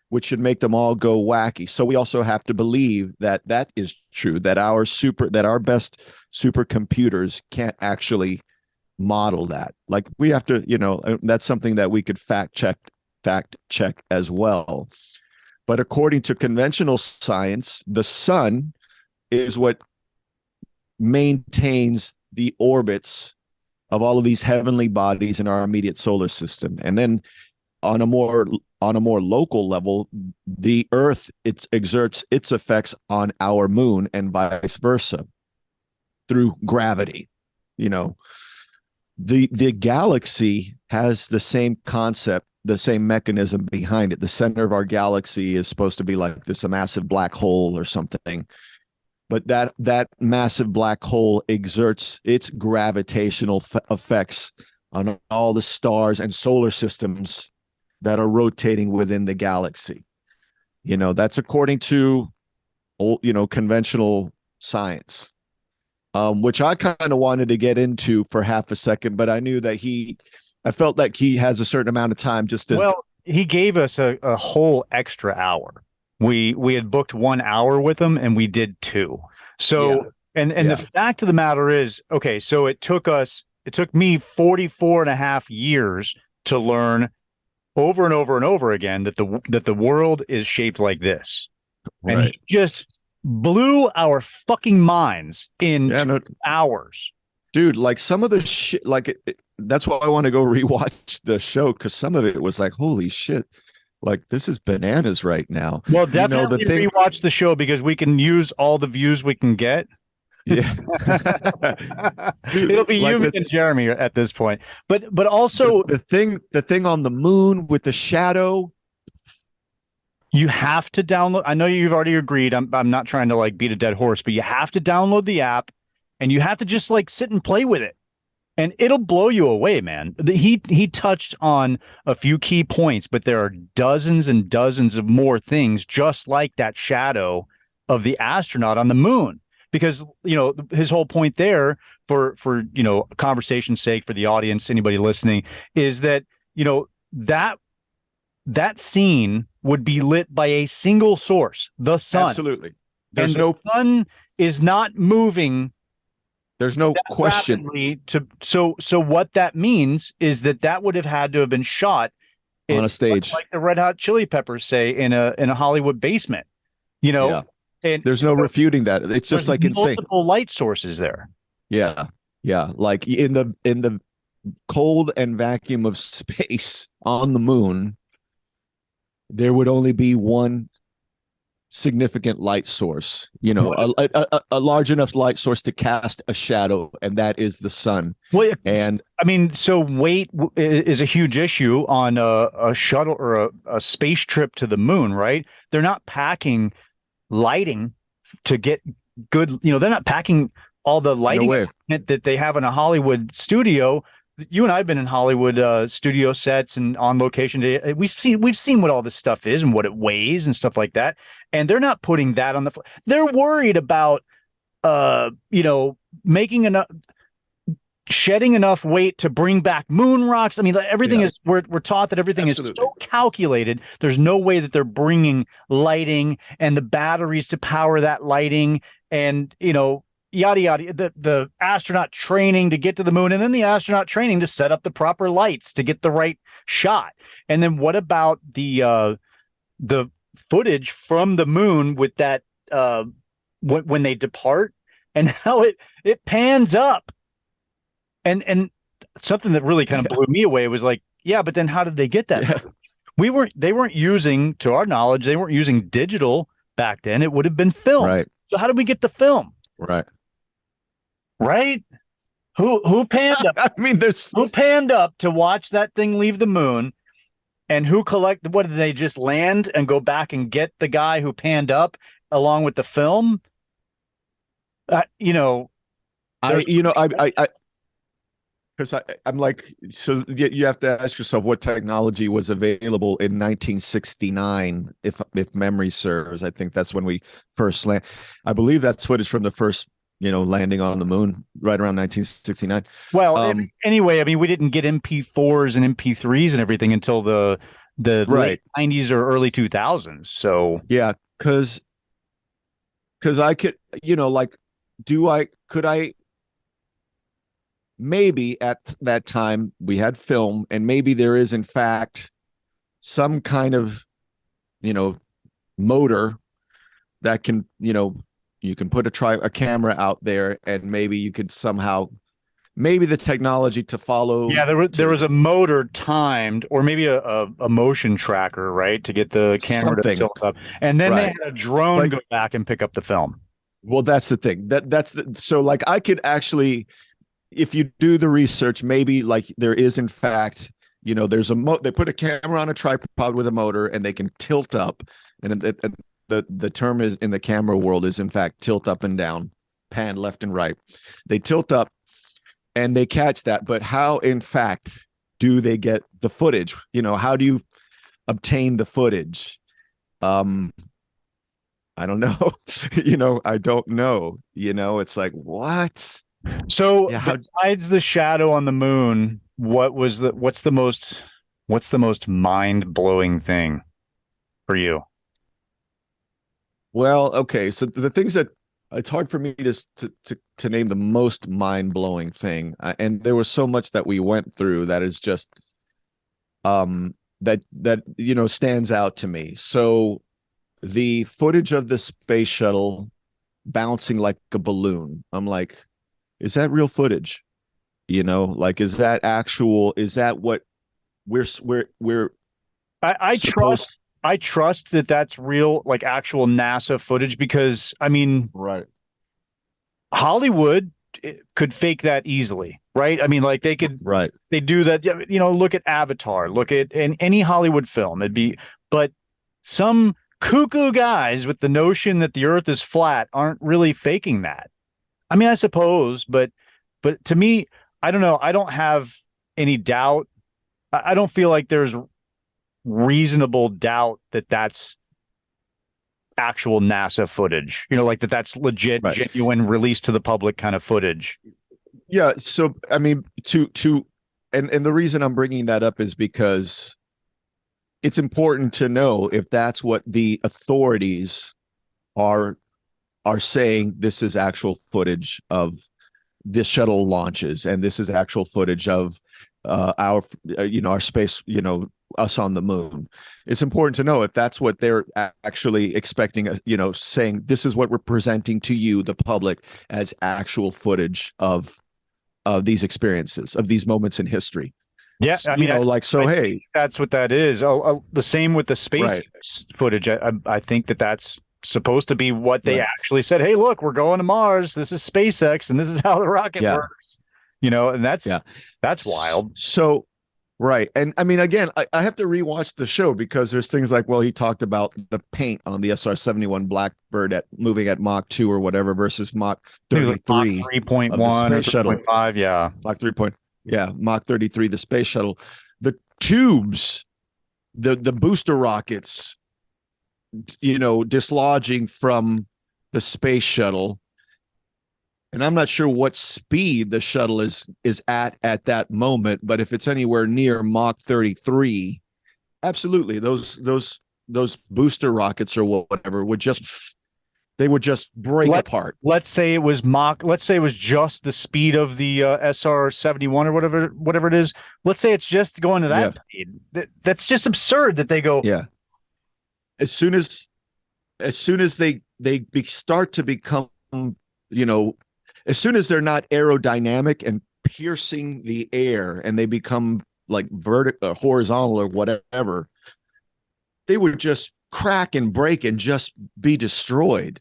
which should make them all go wacky. So we also have to believe that is true, that our best supercomputers can't actually model that. Like, we have to, that's something that we could fact check as well. But according to conventional science, the sun is what maintains the orbits of all of these heavenly bodies in our immediate solar system. And then on a more local level, the Earth, it exerts its effects on our moon and vice versa through gravity. The galaxy has the same concept, the same mechanism behind it. The center of our galaxy is supposed to be like this massive black hole or something. But that massive black hole exerts its gravitational effects on all the stars and solar systems that are rotating within the galaxy. That's according to conventional science. Which I kind of wanted to get into for half a second, but I knew that I felt like he has a certain amount of time just to. Well, he gave us a whole extra hour. We had booked 1 hour with him and we did 2. So, the fact of the matter is, okay, so it took me 44 and a half years to learn over and over and over again that the world is shaped like this. Right. And he just blew our fucking minds in 2 hours. Dude, like some of the shit, like that's why I want to go rewatch the show, because some of it was like, holy shit, like this is bananas right now. Well, definitely rewatch the show because we can use all the views we can get. Yeah. It'll be like and Jeremy at this point. But also the thing on the moon with the shadow. You have to download. I know you've already agreed. I'm not trying to like beat a dead horse, but you have to download the app and you have to just like sit and play with it. And it'll blow you away, man. He touched on a few key points, but there are dozens and dozens of more things just like that shadow of the astronaut on the moon. Because, his whole point there for conversation's sake, for the audience, anybody listening, is that, that that scene would be lit by a single source, the sun. Absolutely. And the sun is not moving. There's no question. So what that means is that would have had to have been shot on a stage, like the Red Hot Chili Peppers say, in a Hollywood basement. Yeah. And there's no refuting that. It's just like insane. Multiple light sources there. Yeah. Like in the cold and vacuum of space on the moon, there would only be one significant light source, a large enough light source to cast a shadow, and that is the sun. Well, and I mean, so weight is a huge issue on a shuttle or a space trip to the moon, right? They're not packing lighting to get good, they're not packing all the lighting that they have in a Hollywood studio. You and I have been in Hollywood studio sets and on location. We've seen what all this stuff is and what it weighs and stuff like that. And they're not putting that on the. They're worried about, making enough, shedding enough weight to bring back moon rocks. I mean, everything is. We're taught that everything is so calculated. There's no way that they're bringing lighting and the batteries to power that lighting, and yada yada, the astronaut training to get to the moon, and then the astronaut training to set up the proper lights to get the right shot. And then what about the footage from the moon with that when they depart and how it pans up, and something that really kind of blew me away was like, but then how did they get that? They weren't using, to our knowledge, they weren't using digital back then. It would have been film. Right. So how did we get the film? Right. Who panned up? I mean, who panned up to watch that thing leave the moon, and who collected? What did they just land and go back and get the guy who panned up along with the film? Because I'm like, so you have to ask yourself what technology was available in 1969, if memory serves. I think that's when we first land. I believe that's footage from the first landing on the moon right around 1969. Well, anyway, I mean, we didn't get MP4s and MP3s and everything until the late 90s or early 2000s. So yeah, because I could, could I maybe at that time we had film, and maybe there is in fact some kind of motor that can you can put a camera out there, and maybe you could somehow, maybe the technology to follow. Yeah, there was a motor timed, or maybe a motion tracker, right, to get the camera to tilt up, and then they had a drone go back and pick up the film. Well, that's the thing. So like I could actually, if you do the research, maybe like there is in fact, there's they put a camera on a tripod with a motor, and they can tilt up, and the term is in the camera world is in fact tilt up and down, pan left and right. They tilt up and they catch that. But how in fact do they get the footage? How do you obtain the footage? I don't know. I don't know. It's like, what? So besides the shadow on the moon, what's the most mind-blowing thing for you? Well, okay. So the things that it's hard for me to name the most mind-blowing thing. And there was so much that we went through that is just that stands out to me. So the footage of the space shuttle bouncing like a balloon. I'm like, is that real footage? Like, is that what we're I trust that that's real, like actual NASA footage, because I mean, Hollywood could fake that easily, right? I mean, like they could, they do that. Look at Avatar, look at any Hollywood film. But some cuckoo guys with the notion that the earth is flat aren't really faking that. I mean, I suppose, but to me, I don't know. I don't have any doubt. I don't feel like there's reasonable doubt that that's actual NASA footage, like that's legit, Right. genuine, released to the public kind of footage. Yeah. So, I mean, and the reason I'm bringing that up is because it's important to know if that's what the authorities are saying. This is actual footage of this shuttle launches, and this is actual footage of our space, us on the moon. It's important to know if that's what they're actually expecting, saying this is what we're presenting to you, the public, as actual footage of these experiences, of these moments in history. Yeah, I mean, hey, that's what that is. The same with the space right. footage. I think that's supposed to be what they Right. actually said. Hey, look, we're going to Mars. This is SpaceX, and this is how the rocket works. And that's wild. So, right. And I mean, again, I have to rewatch the show because there's things like, well, he talked about the paint on the SR-71 Blackbird moving at Mach 2 or whatever versus Mach 33 Mach 3.1 or 3.5. Yeah. Mach 3. Yeah. Mach 33, the space shuttle. The tubes, the booster rockets, dislodging from the space shuttle. And I'm not sure what speed the shuttle is at that moment, but if it's anywhere near Mach 33, absolutely, those booster rockets or whatever would just break apart. Let's say it was just the speed of the SR-71 or whatever it is. Let's say it's just going to that speed. That's just absurd that they go. Yeah. As soon as they start to become, as soon as they're not aerodynamic and piercing the air and they become like vertical or horizontal or whatever, they would just crack and break and just be destroyed,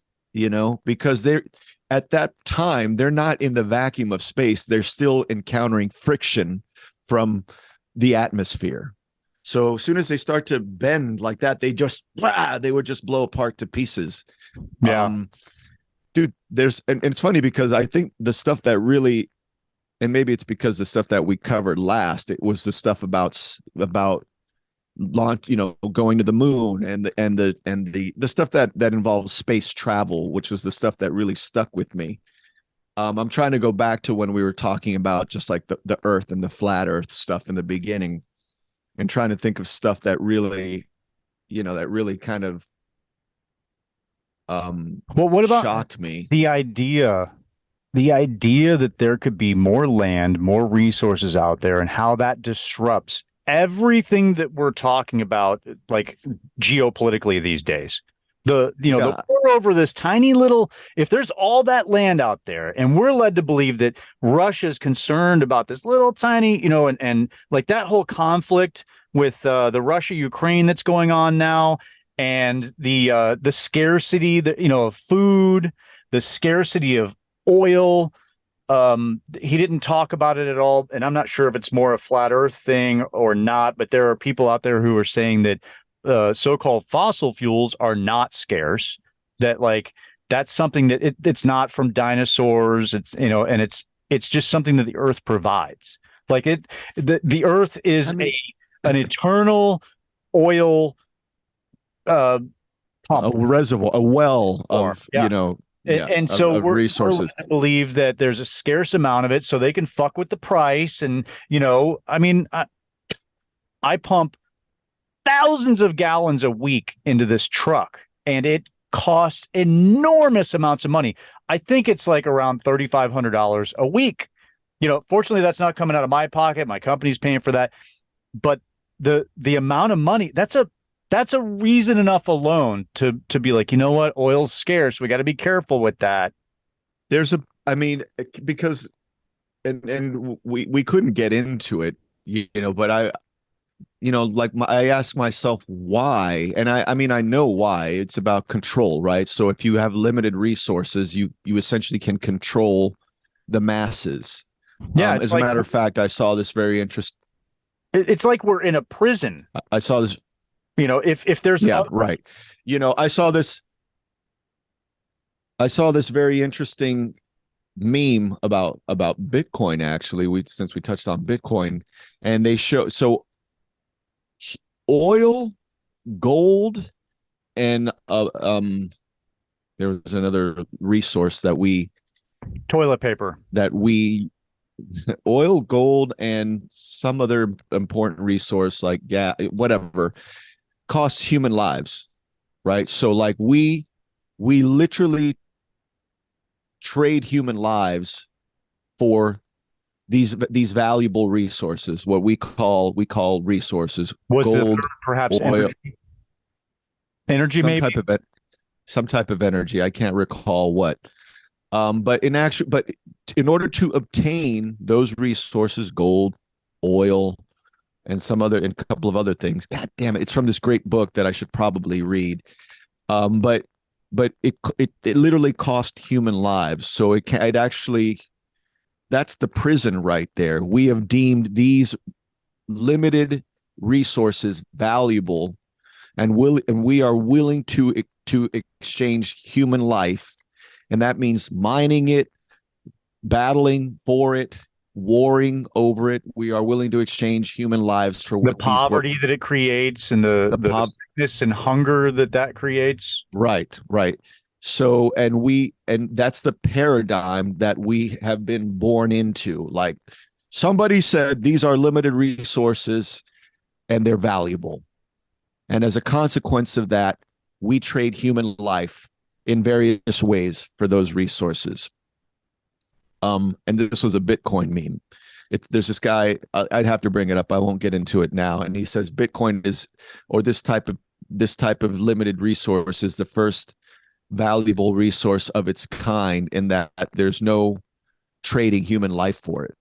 because they're at that time, they're not in the vacuum of space. They're still encountering friction from the atmosphere. So as soon as they start to bend like that, they would just blow apart to pieces. Yeah. Dude, and it's funny because I think the stuff that really, and maybe it's because the stuff that we covered last, it was the stuff about launch, going to the moon and the stuff that involves space travel, which was the stuff that really stuck with me. I'm trying to go back to when we were talking about just like the Earth and the flat Earth stuff in the beginning, and trying to think of stuff that really, kind of what about shocked me. The idea that there could be more land, more resources out there, and how that disrupts everything that we're talking about, like geopolitically these days. The war over this tiny little, if there's all that land out there, and we're led to believe that Russia's concerned about this little tiny, and like that whole conflict with the Russia-Ukraine that's going on now, and the scarcity of food, the scarcity of oil. He didn't talk about it at all, and I'm not sure if it's more a flat earth thing or not, but there are people out there who are saying that so-called fossil fuels are not scarce, that like that's something that it's not from dinosaurs, it's and it's just something that the earth provides. Like the earth is an eternal oil pump, a reservoir, a well of and so we're resources. I believe that there's a scarce amount of it, so they can fuck with the price. And I mean, I pump thousands of gallons a week into this truck, and it costs enormous amounts of money. I think it's like around $3,500 a week. Fortunately, that's not coming out of my pocket. My company's paying for that, but the amount of money, that's a reason enough alone to be like, what, oil's scarce. We got to be careful with that. Because, and we couldn't get into it, but I ask myself why, and I know why. It's about control, right? So if you have limited resources, you essentially can control the masses. Yeah. As a matter of fact, I saw this very interesting. It's like we're in a prison. I saw this. If there's Yeah, right. I saw this very interesting meme about Bitcoin. Actually, since we touched on Bitcoin, and they show oil, gold, and there was another resource toilet paper, that we oil, gold, and some other important resource like whatever costs human lives, right? So like we literally trade human lives for these valuable resources, what we call resources, was the gold, perhaps oil, energy some maybe. type of energy. I can't recall what. But in order to obtain those resources, gold, oil, and a couple of other things. God damn it! It's from this great book that I should probably read. But it literally cost human lives. So it actually, that's the prison right there. We have deemed these limited resources valuable, and we are willing to exchange human life, and that means mining it, battling for it, warring over it. We are willing to exchange human lives for The poverty that it creates, and the sickness and hunger that creates. Right. So, and that's the paradigm that we have been born into. Like somebody said, these are limited resources and they're valuable. And as a consequence of that, we trade human life in various ways for those resources. And this was a Bitcoin meme. There's this guy, I'd have to bring it up. I won't get into it now. And he says Bitcoin is, or this type of limited resource is the first valuable resource of its kind, in that there's no trading human life for it,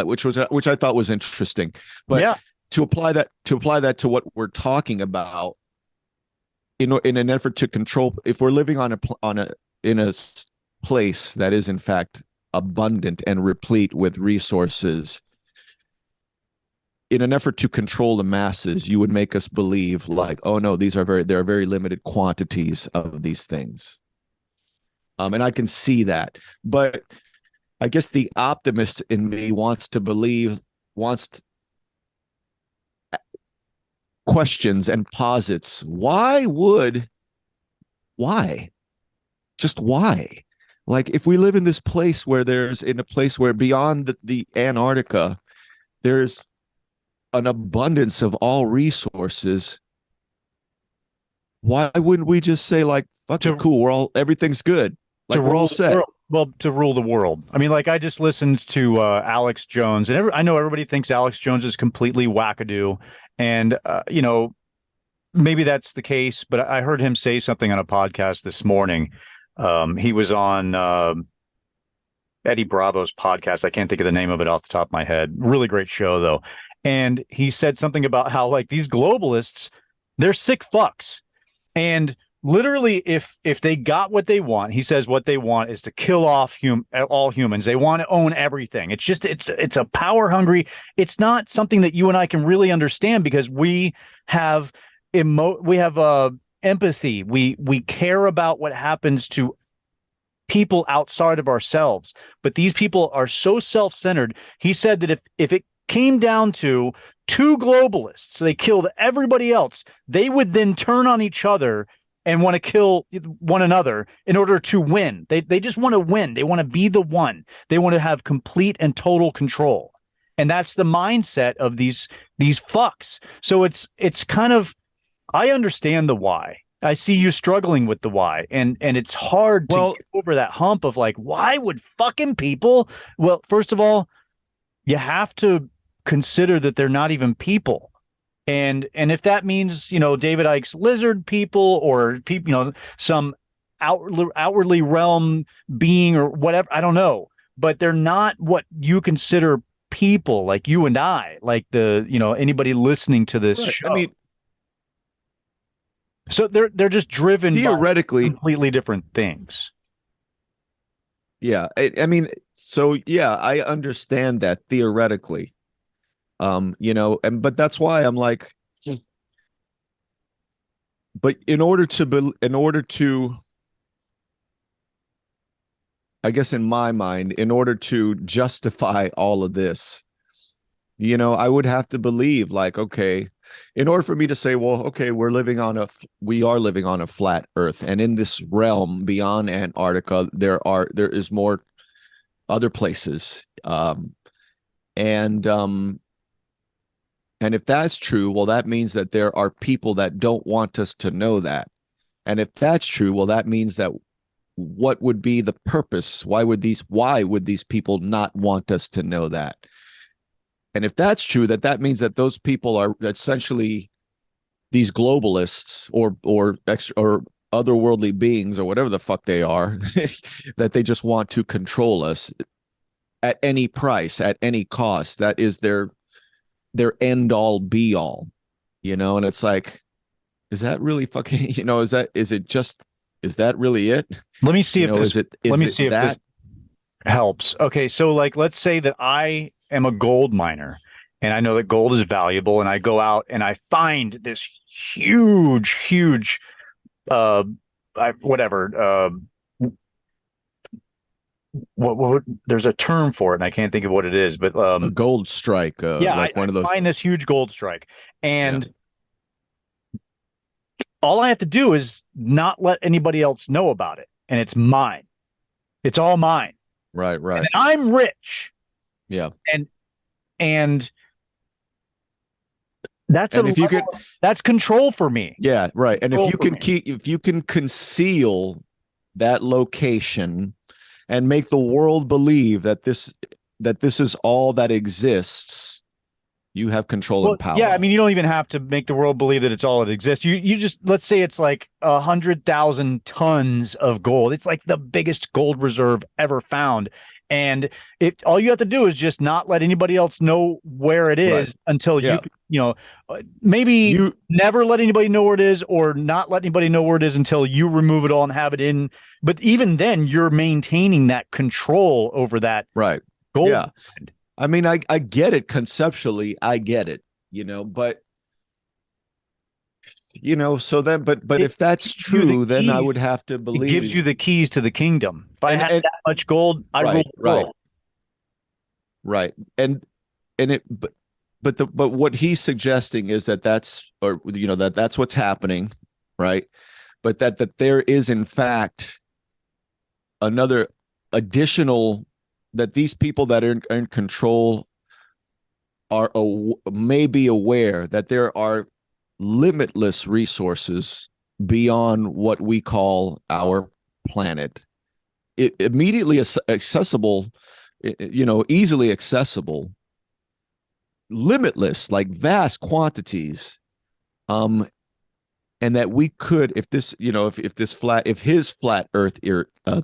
which I thought was interesting. But yeah, to apply that to what we're talking about, in an effort to control, if we're living in a place that is in fact abundant and replete with resources, in an effort to control the masses, you would make us believe like, oh no, there are very limited quantities of these things. And I can see that, but I guess the optimist in me questions and posits, why? Just why? Like, if we live in this place where beyond the Antarctica, there's an abundance of all resources, why wouldn't we just say like, fuck it, cool, everything's good, like we're all set? Well, to rule the world. I mean, like I just listened to Alex Jones, and I know everybody thinks Alex Jones is completely wackadoo, and maybe that's the case, but I heard him say something on a podcast this morning. He was on Eddie Bravo's podcast. I can't think of the name of it off the top of my head. Really great show though. And he said something about how like these globalists, they're sick fucks. And literally, if they got what they want, he says what they want is to kill off all humans. They want to own everything. It's just it's a power hungry. It's not something that you and I can really understand, because we have empathy. We care about what happens to people outside of ourselves. But these people are so self-centered. He said that if it came down to two globalists, so they killed everybody else, they would then turn on each other and want to kill one another in order to win. They just want to win. They want to be the one. They want to have complete and total control. And that's the mindset of these fucks. So it's kind of, I understand the why. I see you struggling with the why, and it's hard to get over that hump of like, why would fucking people? Well, first of all, you have to consider that they're not even people. And if that means, David Icke's lizard people, or people, some outwardly realm being or whatever, I don't know, but they're not what you consider people, like you and I, like anybody listening to this show. I mean, so they're just driven theoretically by completely different things. Yeah, I mean, so yeah, I understand that theoretically, but that's why I'm like, but in order to, I guess in my mind, in order to justify all of this, I would have to believe, like, okay, in order for me to say, well, okay, we are living on a flat Earth, and in this realm beyond Antarctica, there is more other places, and and if that's true, well, that means that there are people that don't want us to know that, and if that's true, well, that means that what would be the purpose? Why would these people not want us to know that? And if that's true, that means that those people are essentially these globalists or otherworldly beings or whatever the fuck they are, that they just want to control us at any price, at any cost. That is their end all be all, and it's like, is that really fucking, is that really it? Let me see if this let is me it see if this that helps. Okay, so like let's say that I am a gold miner and I know that gold is valuable and I go out and I find this huge uh whatever what there's a term for it and I can't think of what it is, but a gold strike, yeah, like I one of those? find this huge gold strike Yeah, and all I have to do is not let anybody else know about it and it's mine. It's all mine. right, And right. then I'm rich. Yeah. And and that's a And if you level could, that's control for me. yeah, right. And Control for me. if you can conceal that location and make the world believe that this is all that exists, you have control Well, and yeah, I power. mean, you don't even have to make the world believe that it's all that exists. You just let's say it's like 100,000 tons of gold. It's like the biggest gold reserve ever found, and it all you have to do is just not let anybody else know where it Right. is until Yeah. maybe You never let anybody know where it is, or not let anybody know where it is until you remove it all and have it in. But even then, you're maintaining that control over that right. gold. Yeah. I mean, I get it conceptually. I get it, but so then, but It if that's gives you the true, then I keys. would have to It gives believe. you the keys to the kingdom. If I had And that much gold, I rule right, the right, world. right. And it but what he's suggesting is that's what's happening, right? But that there is in fact another additional, that these people that are in control may be aware that there are limitless resources beyond what we call our planet. It immediately accessible, easily accessible, limitless, like vast quantities. And that we could, if this, if his flat Earth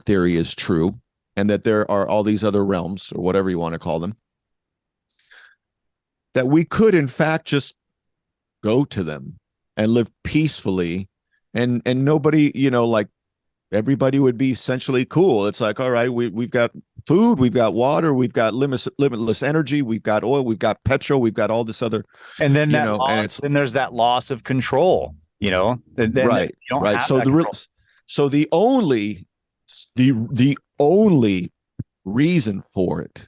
theory is true, and that there are all these other realms or whatever you want to call them, that we could in fact just go to them and live peacefully, and nobody, like, everybody would be essentially cool. It's like, all right, we've got food, we've got water, we've got limitless energy, we've got oil, we've got petrol, we've got all this other, And then and it's then there's that loss of control. Then you right, don't right. have that control. So the only reason for it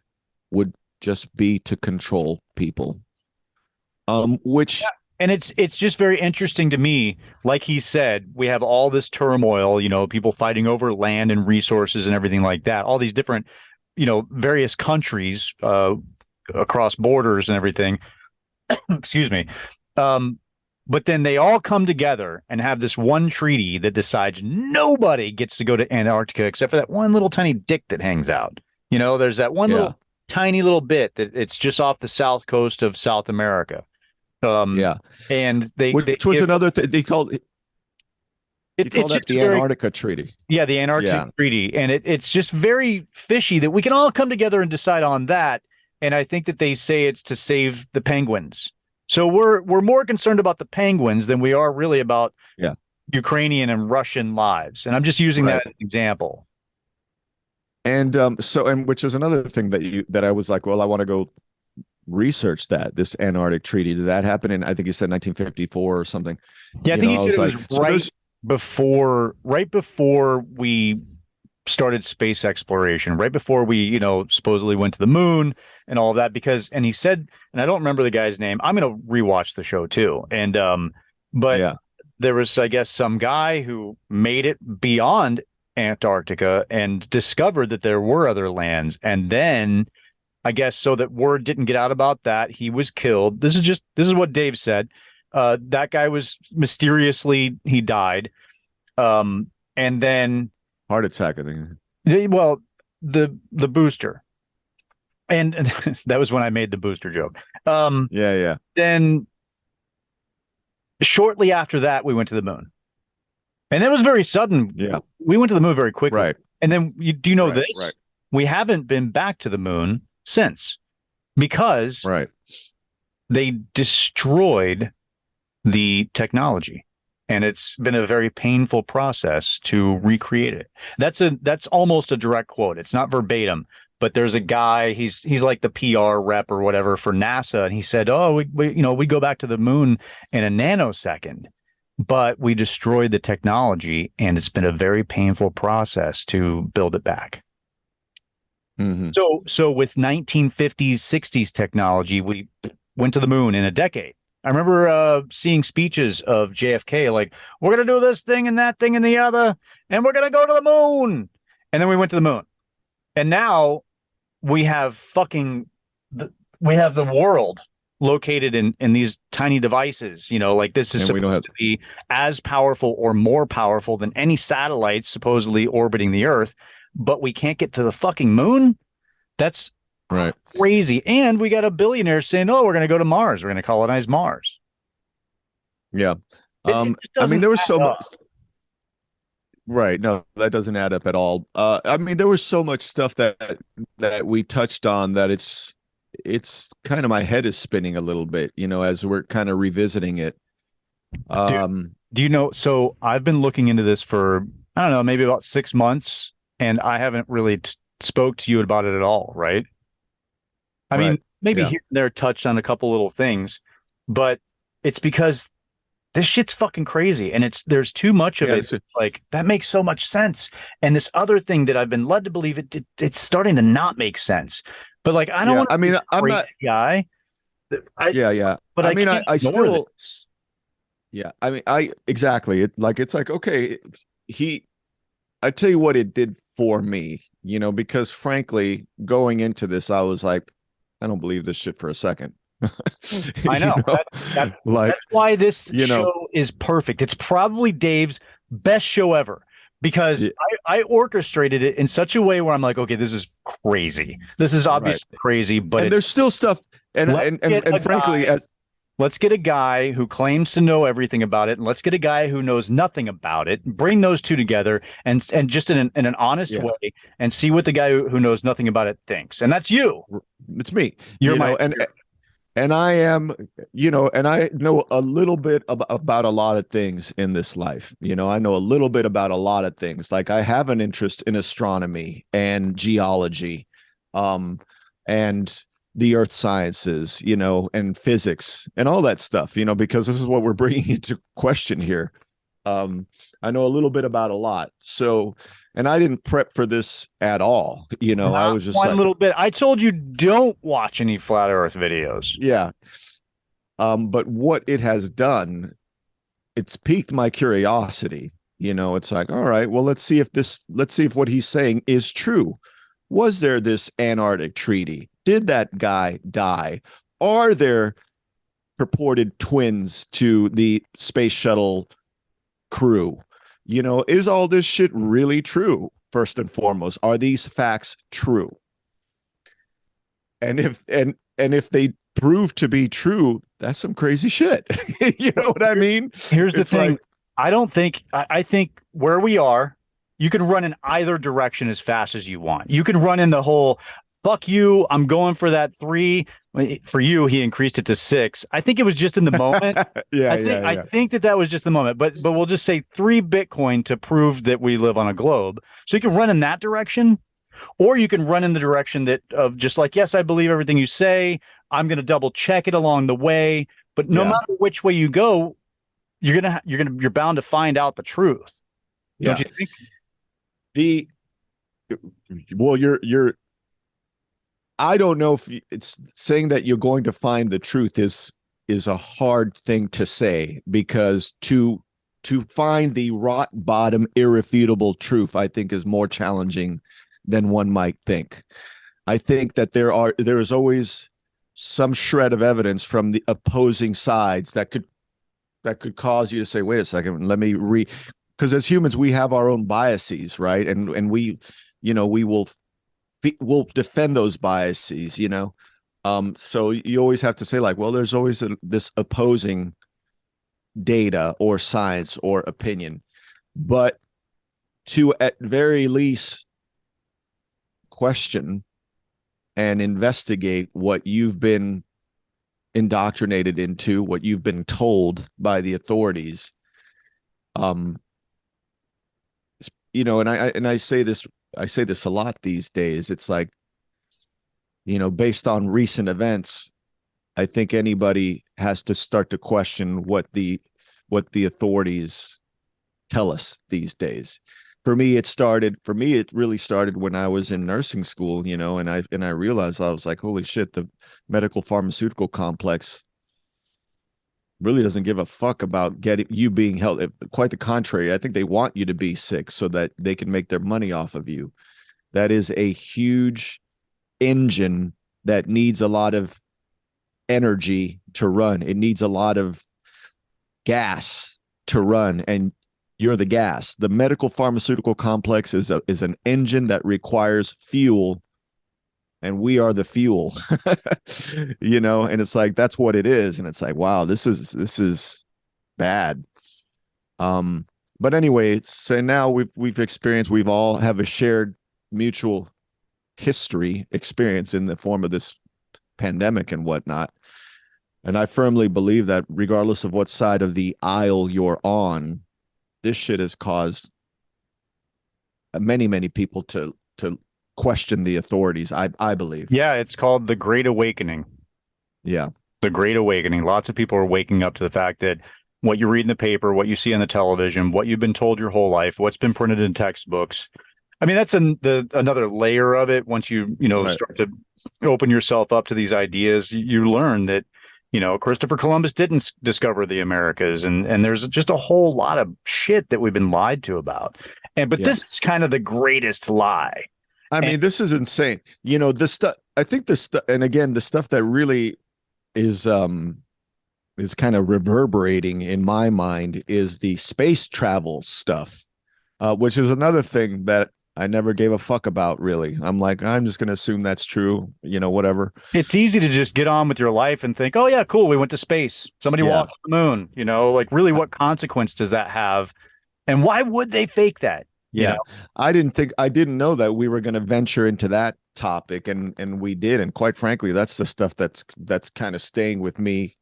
would just be to control people. Which And it's just very interesting to me. Like he said, we have all this turmoil, people fighting over land and resources and everything like that. All these different, various countries across borders and everything. Excuse me. Um, but then they all come together and have this one treaty that decides nobody gets to go to Antarctica except for that one little tiny dick that hangs out. There's that one yeah, little tiny little bit that it's just off the south coast of South America. Um, yeah. and they Which was give another thing they call it's that just the very Antarctica Treaty. yeah, the Antarctic Yeah. Treaty, and it's just very fishy that we can all come together and decide on that. And I think that they say it's to save the penguins. So we're more concerned about the penguins than we are really about Yeah. Ukrainian and Russian lives. And I'm just using Right. that as an example. And which is another thing that I was like, well, I want to go research this Antarctic Treaty. Did that happen in, I think you said 1954 or something? Yeah, I think you said it was so right before we started space exploration, right before we, supposedly went to the moon and all of that. And he said, and I don't remember the guy's name. I'm going to rewatch the show too. And but yeah, there was, I guess, some guy who made it beyond Antarctica and discovered that there were other lands. And then, I guess, so that word didn't get out about that, he was killed. This is what Dave said. That guy was he died. And then heart attack, I think. well, the booster, and that was when I made the booster joke. Yeah. Then shortly after that, we went to the moon, and it was very sudden. Yeah, we went to the moon very quickly. Right. And then do you know this? Right. We haven't been back to the moon since, because they destroyed the technology. And it's been a very painful process to recreate it. That's almost a direct quote. It's not verbatim, but there's a guy, he's like the PR rep or whatever for NASA, and he said, "Oh, we go back to the moon in a nanosecond, but we destroyed the technology, and it's been a very painful process to build it back." Mm-hmm. So with 1950s, 60s technology, we went to the moon in a decade. I remember seeing speeches of JFK like, "We're going to do this thing and that thing and the other, and we're going to go to the moon." And then we went to the moon. And now we have we have the world located in these tiny devices. Like this is supposed to be as powerful or more powerful than any satellites supposedly orbiting the Earth, but we can't get to the fucking moon. That's right. Crazy. And we got a billionaire saying, "Oh, we're going to go to Mars. We're going to colonize Mars." Yeah. I mean, there was so much. Right. No, that doesn't add up at all. I mean, there was so much stuff that we touched on that it's kind of, my head is spinning a little bit, as we're kind of revisiting it. Do you know? So I've been looking into this for, I don't know, maybe about 6 months, and I haven't really spoke to you about it at all, right? I mean, maybe here and there touched on a couple little things, but it's because this shit's fucking crazy, and there's too much of it. Like, that makes so much sense. And this other thing that I've been led to believe it's starting to not make sense. But like, I don't want to. I mean, I'm not guy. But I mean, I still. This. Yeah, I mean, exactly. It's like, okay, I tell you what it did for me, because frankly, going into this, I was like, I don't believe this shit for a second. I know. That's why this show is perfect. It's probably Dave's best show ever, because I orchestrated it in such a way where I'm like, okay, this is crazy. This is obviously crazy, but there's still stuff. And frankly, let's get a guy who claims to know everything about it, and let's get a guy who knows nothing about it. Bring those two together, and just in an honest way, and see what the guy who knows nothing about it thinks. And that's you. It's me. You're and I am, and I know a little bit about a lot of things in this life. I know a little bit about a lot of things. Like, I have an interest in astronomy and geology, and the earth sciences, and physics and all that stuff, because this is what we're bringing into question here. I know a little bit about a lot. So, and I didn't prep for this at all. I was just one little bit. I told you, don't watch any flat earth videos. Yeah. But what it has done, it's piqued my curiosity. It's like, all right, well, let's see if what he's saying is true. Was there this Antarctic treaty? Did that guy die? Are there purported twins to the space shuttle crew? Is all this shit really true? First and foremost, are these facts true? And if they prove to be true, that's some crazy shit. You know what I mean? Here's the thing. I think where we are, you can run in either direction as fast as you want. You can run in the whole, fuck you, I'm going for that 3. For you, he increased it to 6. I think it was just in the moment. I think that was just the moment. But we'll just say 3 Bitcoin to prove that we live on a globe. So you can run in that direction, Or you can run in the direction that of just like, yes, I believe everything you say. I'm going to double check it along the way. But no matter which way you go, you're bound to find out the truth. Don't you think? You're I don't know if it's saying that you're going to find the truth is a hard thing to say, because to find the rock bottom irrefutable truth, I think, is more challenging than one might think. I think that there is always some shred of evidence from the opposing sides that could cause you to say, wait a second, let me because as humans we have our own biases, right? And we, we will defend those biases, so you always have to say, like, well, there's always this opposing data or science or opinion, but to at very least question and investigate what you've been indoctrinated into, what you've been told by the authorities. And I say this a lot these days. It's like, based on recent events, I think anybody has to start to question what the authorities tell us these days. For me, it really started when I was in nursing school, and I realized, I was like, holy shit, the medical pharmaceutical complex really doesn't give a fuck about getting you being healthy. Quite the contrary. I think they want you to be sick so that they can make their money off of you. That is a huge engine that needs a lot of energy to run. It needs a lot of gas to run, and you're the gas. The medical pharmaceutical complex is an engine that requires fuel, and we are the fuel. And it's like, that's what it is. And it's like, wow, this is bad. But anyway, so now we've experienced, we've all have a shared mutual history experience in the form of this pandemic and whatnot. And I firmly believe that regardless of what side of the aisle you're on, this shit has caused many, many people to question the authorities, I believe. Yeah, it's called the Great Awakening. Yeah. The Great Awakening. Lots of people are waking up to the fact that what you read in the paper, what you see on the television, what you've been told your whole life, what's been printed in textbooks. I mean, that's another layer of it. Once you Right. start to open yourself up to these ideas, you learn that, Christopher Columbus didn't discover the Americas, and there's just a whole lot of shit that we've been lied to about. But this is kind of the greatest lie. I mean, this is insane. This stuff, I think this stuff, and again, the stuff that really is kind of reverberating in my mind is the space travel stuff, which is another thing that I never gave a fuck about, really. I'm like, I'm just going to assume that's true, whatever. It's easy to just get on with your life and think, oh, yeah, cool, we went to space. Somebody walked on the moon. Like, really, what consequence does that have? And why would they fake that? Yeah. I didn't know that we were going to venture into that topic, and we did. And quite frankly, that's the stuff that's kind of staying with me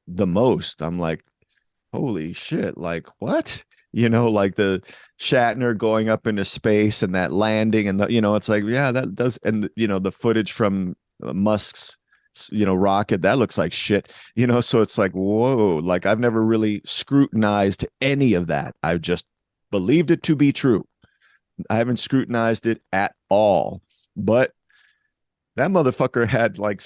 the most. I'm like, holy shit, like, what? Like the Shatner going up into space and that landing, and it's like, yeah, that does. And the footage from Musk's rocket, that looks like shit. So it's like, whoa, like, I've never really scrutinized any of that. I've just believed it to be true. I haven't scrutinized it at all. But that motherfucker had like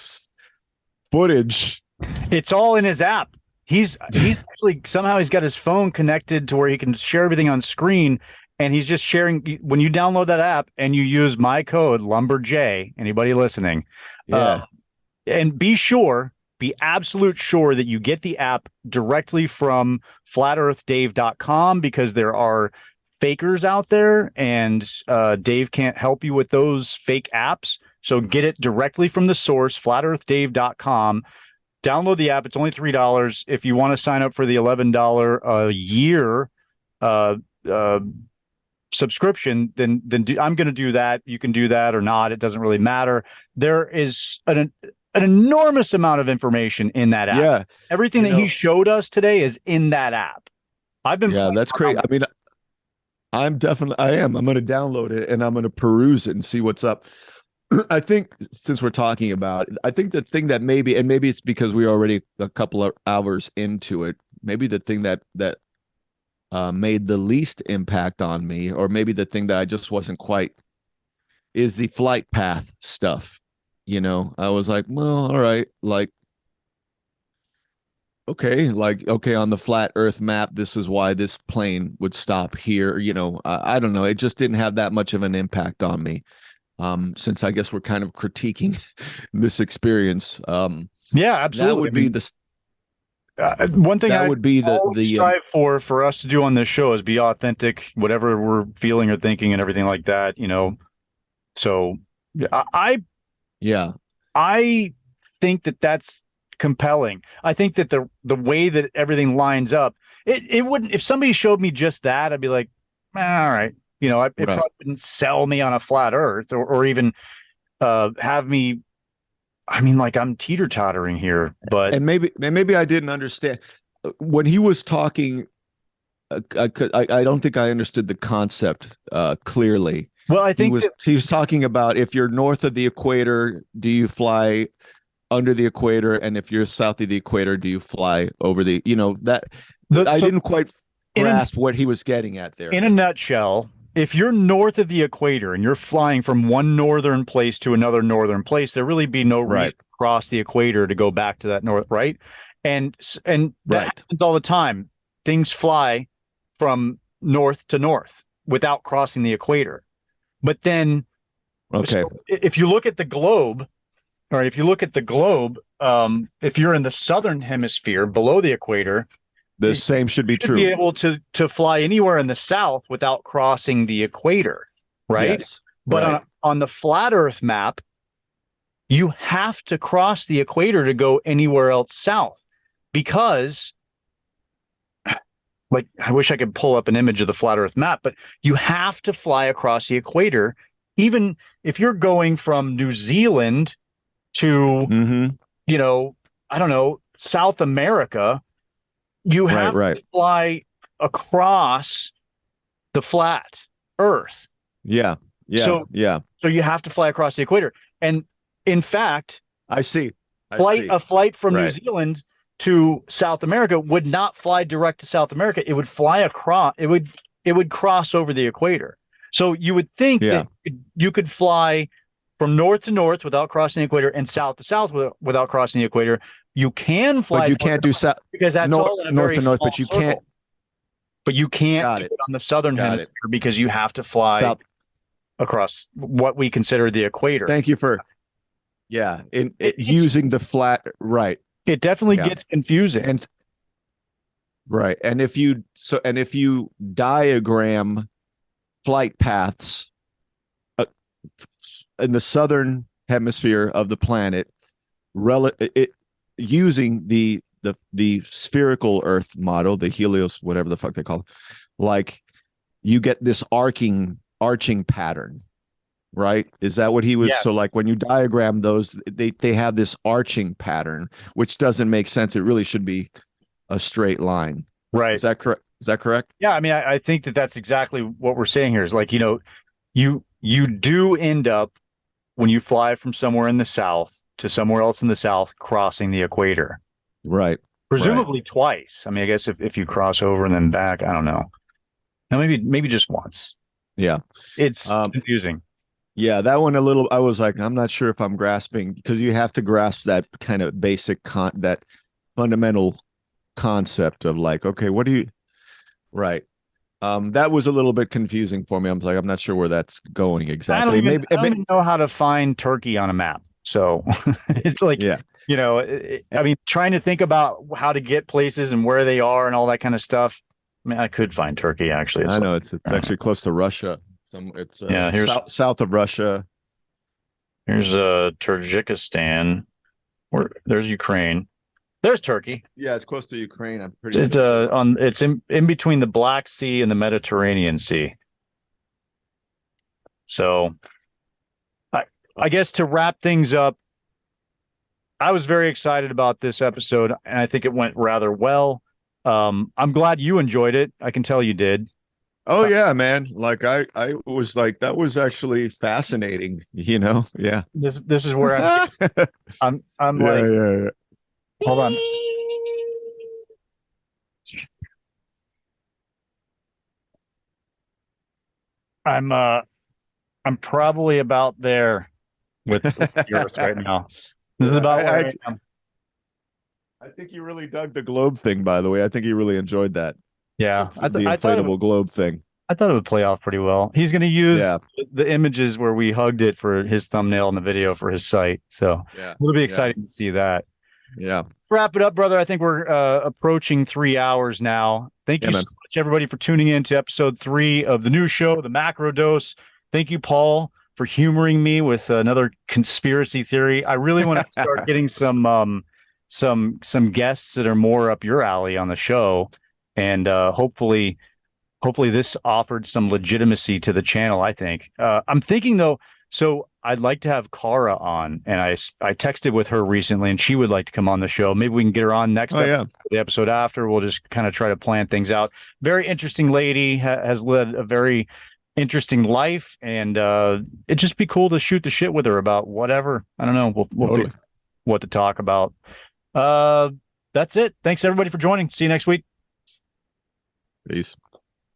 footage. It's all in his app. He's actually, somehow he's got his phone connected to where he can share everything on screen, and he's just sharing. When you download that app and you use my code LumberJ, anybody listening, and be absolute sure that you get the app directly from flatearthdave.com, because there are fakers out there, and Dave can't help you with those fake apps. So get it directly from the source, flatearthdave.com. Download the app. It's only $3. If you want to sign up for the $11 a year subscription, then I'm going to do that. You can do that or not. It doesn't really matter. There is an enormous amount of information in that app. Yeah. Everything that he showed us today is in that app. I've been that's great. I mean, I am. I'm going to download it and I'm going to peruse it and see what's up. I think since we're talking about it, I think the thing that maybe it's because we're already a couple of hours into it, maybe the thing that made the least impact on me, or maybe the thing that I just wasn't quite, is the flight path stuff. I was like, well, all right, like, okay, on the flat Earth map, this is why this plane would stop here. I don't know. It just didn't have that much of an impact on me. Since I guess we're kind of critiquing this experience. Yeah, absolutely. That would be the one thing that I would be the strive for us to do on this show is be authentic, whatever we're feeling or thinking and everything like that. So yeah. I think that that's compelling. I think that the way that everything lines up, it wouldn't, if somebody showed me just that, I'd be like, all right. It probably wouldn't sell me on a flat Earth or even have me. I mean, like, I'm teeter-tottering here, but and maybe I didn't understand when he was talking. I don't think I understood the concept clearly. Well, I think he was talking about, if you're north of the equator, do you fly under the equator, and if you're south of the equator, do you fly over the? I didn't quite grasp what he was getting at there. In a nutshell, if you're north of the equator and you're flying from one northern place to another northern place, there really be no reason to cross the equator to go back to that north, right? And that happens all the time. Things fly from north to north without crossing the equator. But then, if you look at the globe, if you're in the southern hemisphere below the equator, the same should be true. Be able to fly anywhere in the south without crossing the equator, right? Yes, but on the flat Earth map, you have to cross the equator to go anywhere else south, because, like, I wish I could pull up an image of the flat Earth map, but you have to fly across the equator, even if you're going from New Zealand to, I don't know, South America. You have to fly across the flat Earth. Yeah. So you have to fly across the equator. And in fact, I see. A flight from New Zealand to South America would not fly direct to South America. It would fly across. It would cross over the equator. So you would think that you could fly from north to north without crossing the equator, and south to south without crossing the equator. You can fly, but you can't do south, because that's all in a north very to north. small But you circle. can't. But you can't do it on the southern hemisphere, because you have to fly across what we consider the equator. Thank you for, using the flat, right. It definitely gets confusing. And if you diagram flight paths in the southern hemisphere of the planet, using the spherical Earth model, the Helios, whatever the fuck they call it, like, you get this arching pattern, right? Is that what he was? So, like, when you diagram those, they have this arching pattern, which doesn't make sense. It really should be a straight line, right? Is that correct? Yeah, I mean, I think that's exactly what we're saying here. Is like, you do end up, when you fly from somewhere in the south to somewhere else in the south, crossing the equator. Right. Presumably twice. I mean, I guess if you cross over and then back, I don't know. Now, maybe just once. Yeah. It's confusing. Yeah, that one a little, I was like, I'm not sure if I'm grasping, because you have to grasp that kind of basic that fundamental concept of, like, okay, what do you, right. That was a little bit confusing for me. I'm like, I'm not sure where that's going exactly. I don't even know how to find Turkey on a map. So it's like, I mean, trying to think about how to get places and where they are and all that kind of stuff. I mean, I could find Turkey, actually. I know it's actually close to Russia. It's here's south of Russia. Here's Tajikistan. There's Ukraine. There's Turkey. Yeah, it's close to Ukraine. I'm pretty. It's in between the Black Sea and the Mediterranean Sea. So, I guess to wrap things up, I was very excited about this episode, and I think it went rather well. I'm glad you enjoyed it. I can tell you did. Oh yeah, man. Like I was like, that was actually fascinating, you know? Yeah. This is where Yeah, I'm like, yeah, hold on. I'm I'm probably about there with the Earth right yeah. now. This is Yeah, about where I am. I think you really dug the globe thing, by the way. I think you really enjoyed that. Yeah, The I thought inflatable globe thing. it would play off pretty well. He's going to use Yeah. the images where we hugged it for his thumbnail in the video for his site. So Yeah. it'll be Yeah. exciting to see that. Yeah. Let's wrap it up, brother. I think we're approaching 3 hours now. Thank Yeah, you so man. much, everybody, for tuning in to episode 3 of the new show, The Macro Dose. Thank you, Paul, for humoring me with another conspiracy theory. I really want to start getting some guests that are more up your alley on the show, and hopefully this offered some legitimacy to the channel. I think I'm thinking though, so I'd like to have Kara on, and I texted with her recently and she would like to come on the show. Maybe we can get her on next Oh yeah. the episode after. We'll just kind of try to plan things out. Very interesting lady, has led a very interesting life, and it'd just be cool to shoot the shit with her about whatever. I don't know, we'll Totally. figure what to talk about. uh that's it. Thanks everybody for joining. See you next week. Peace.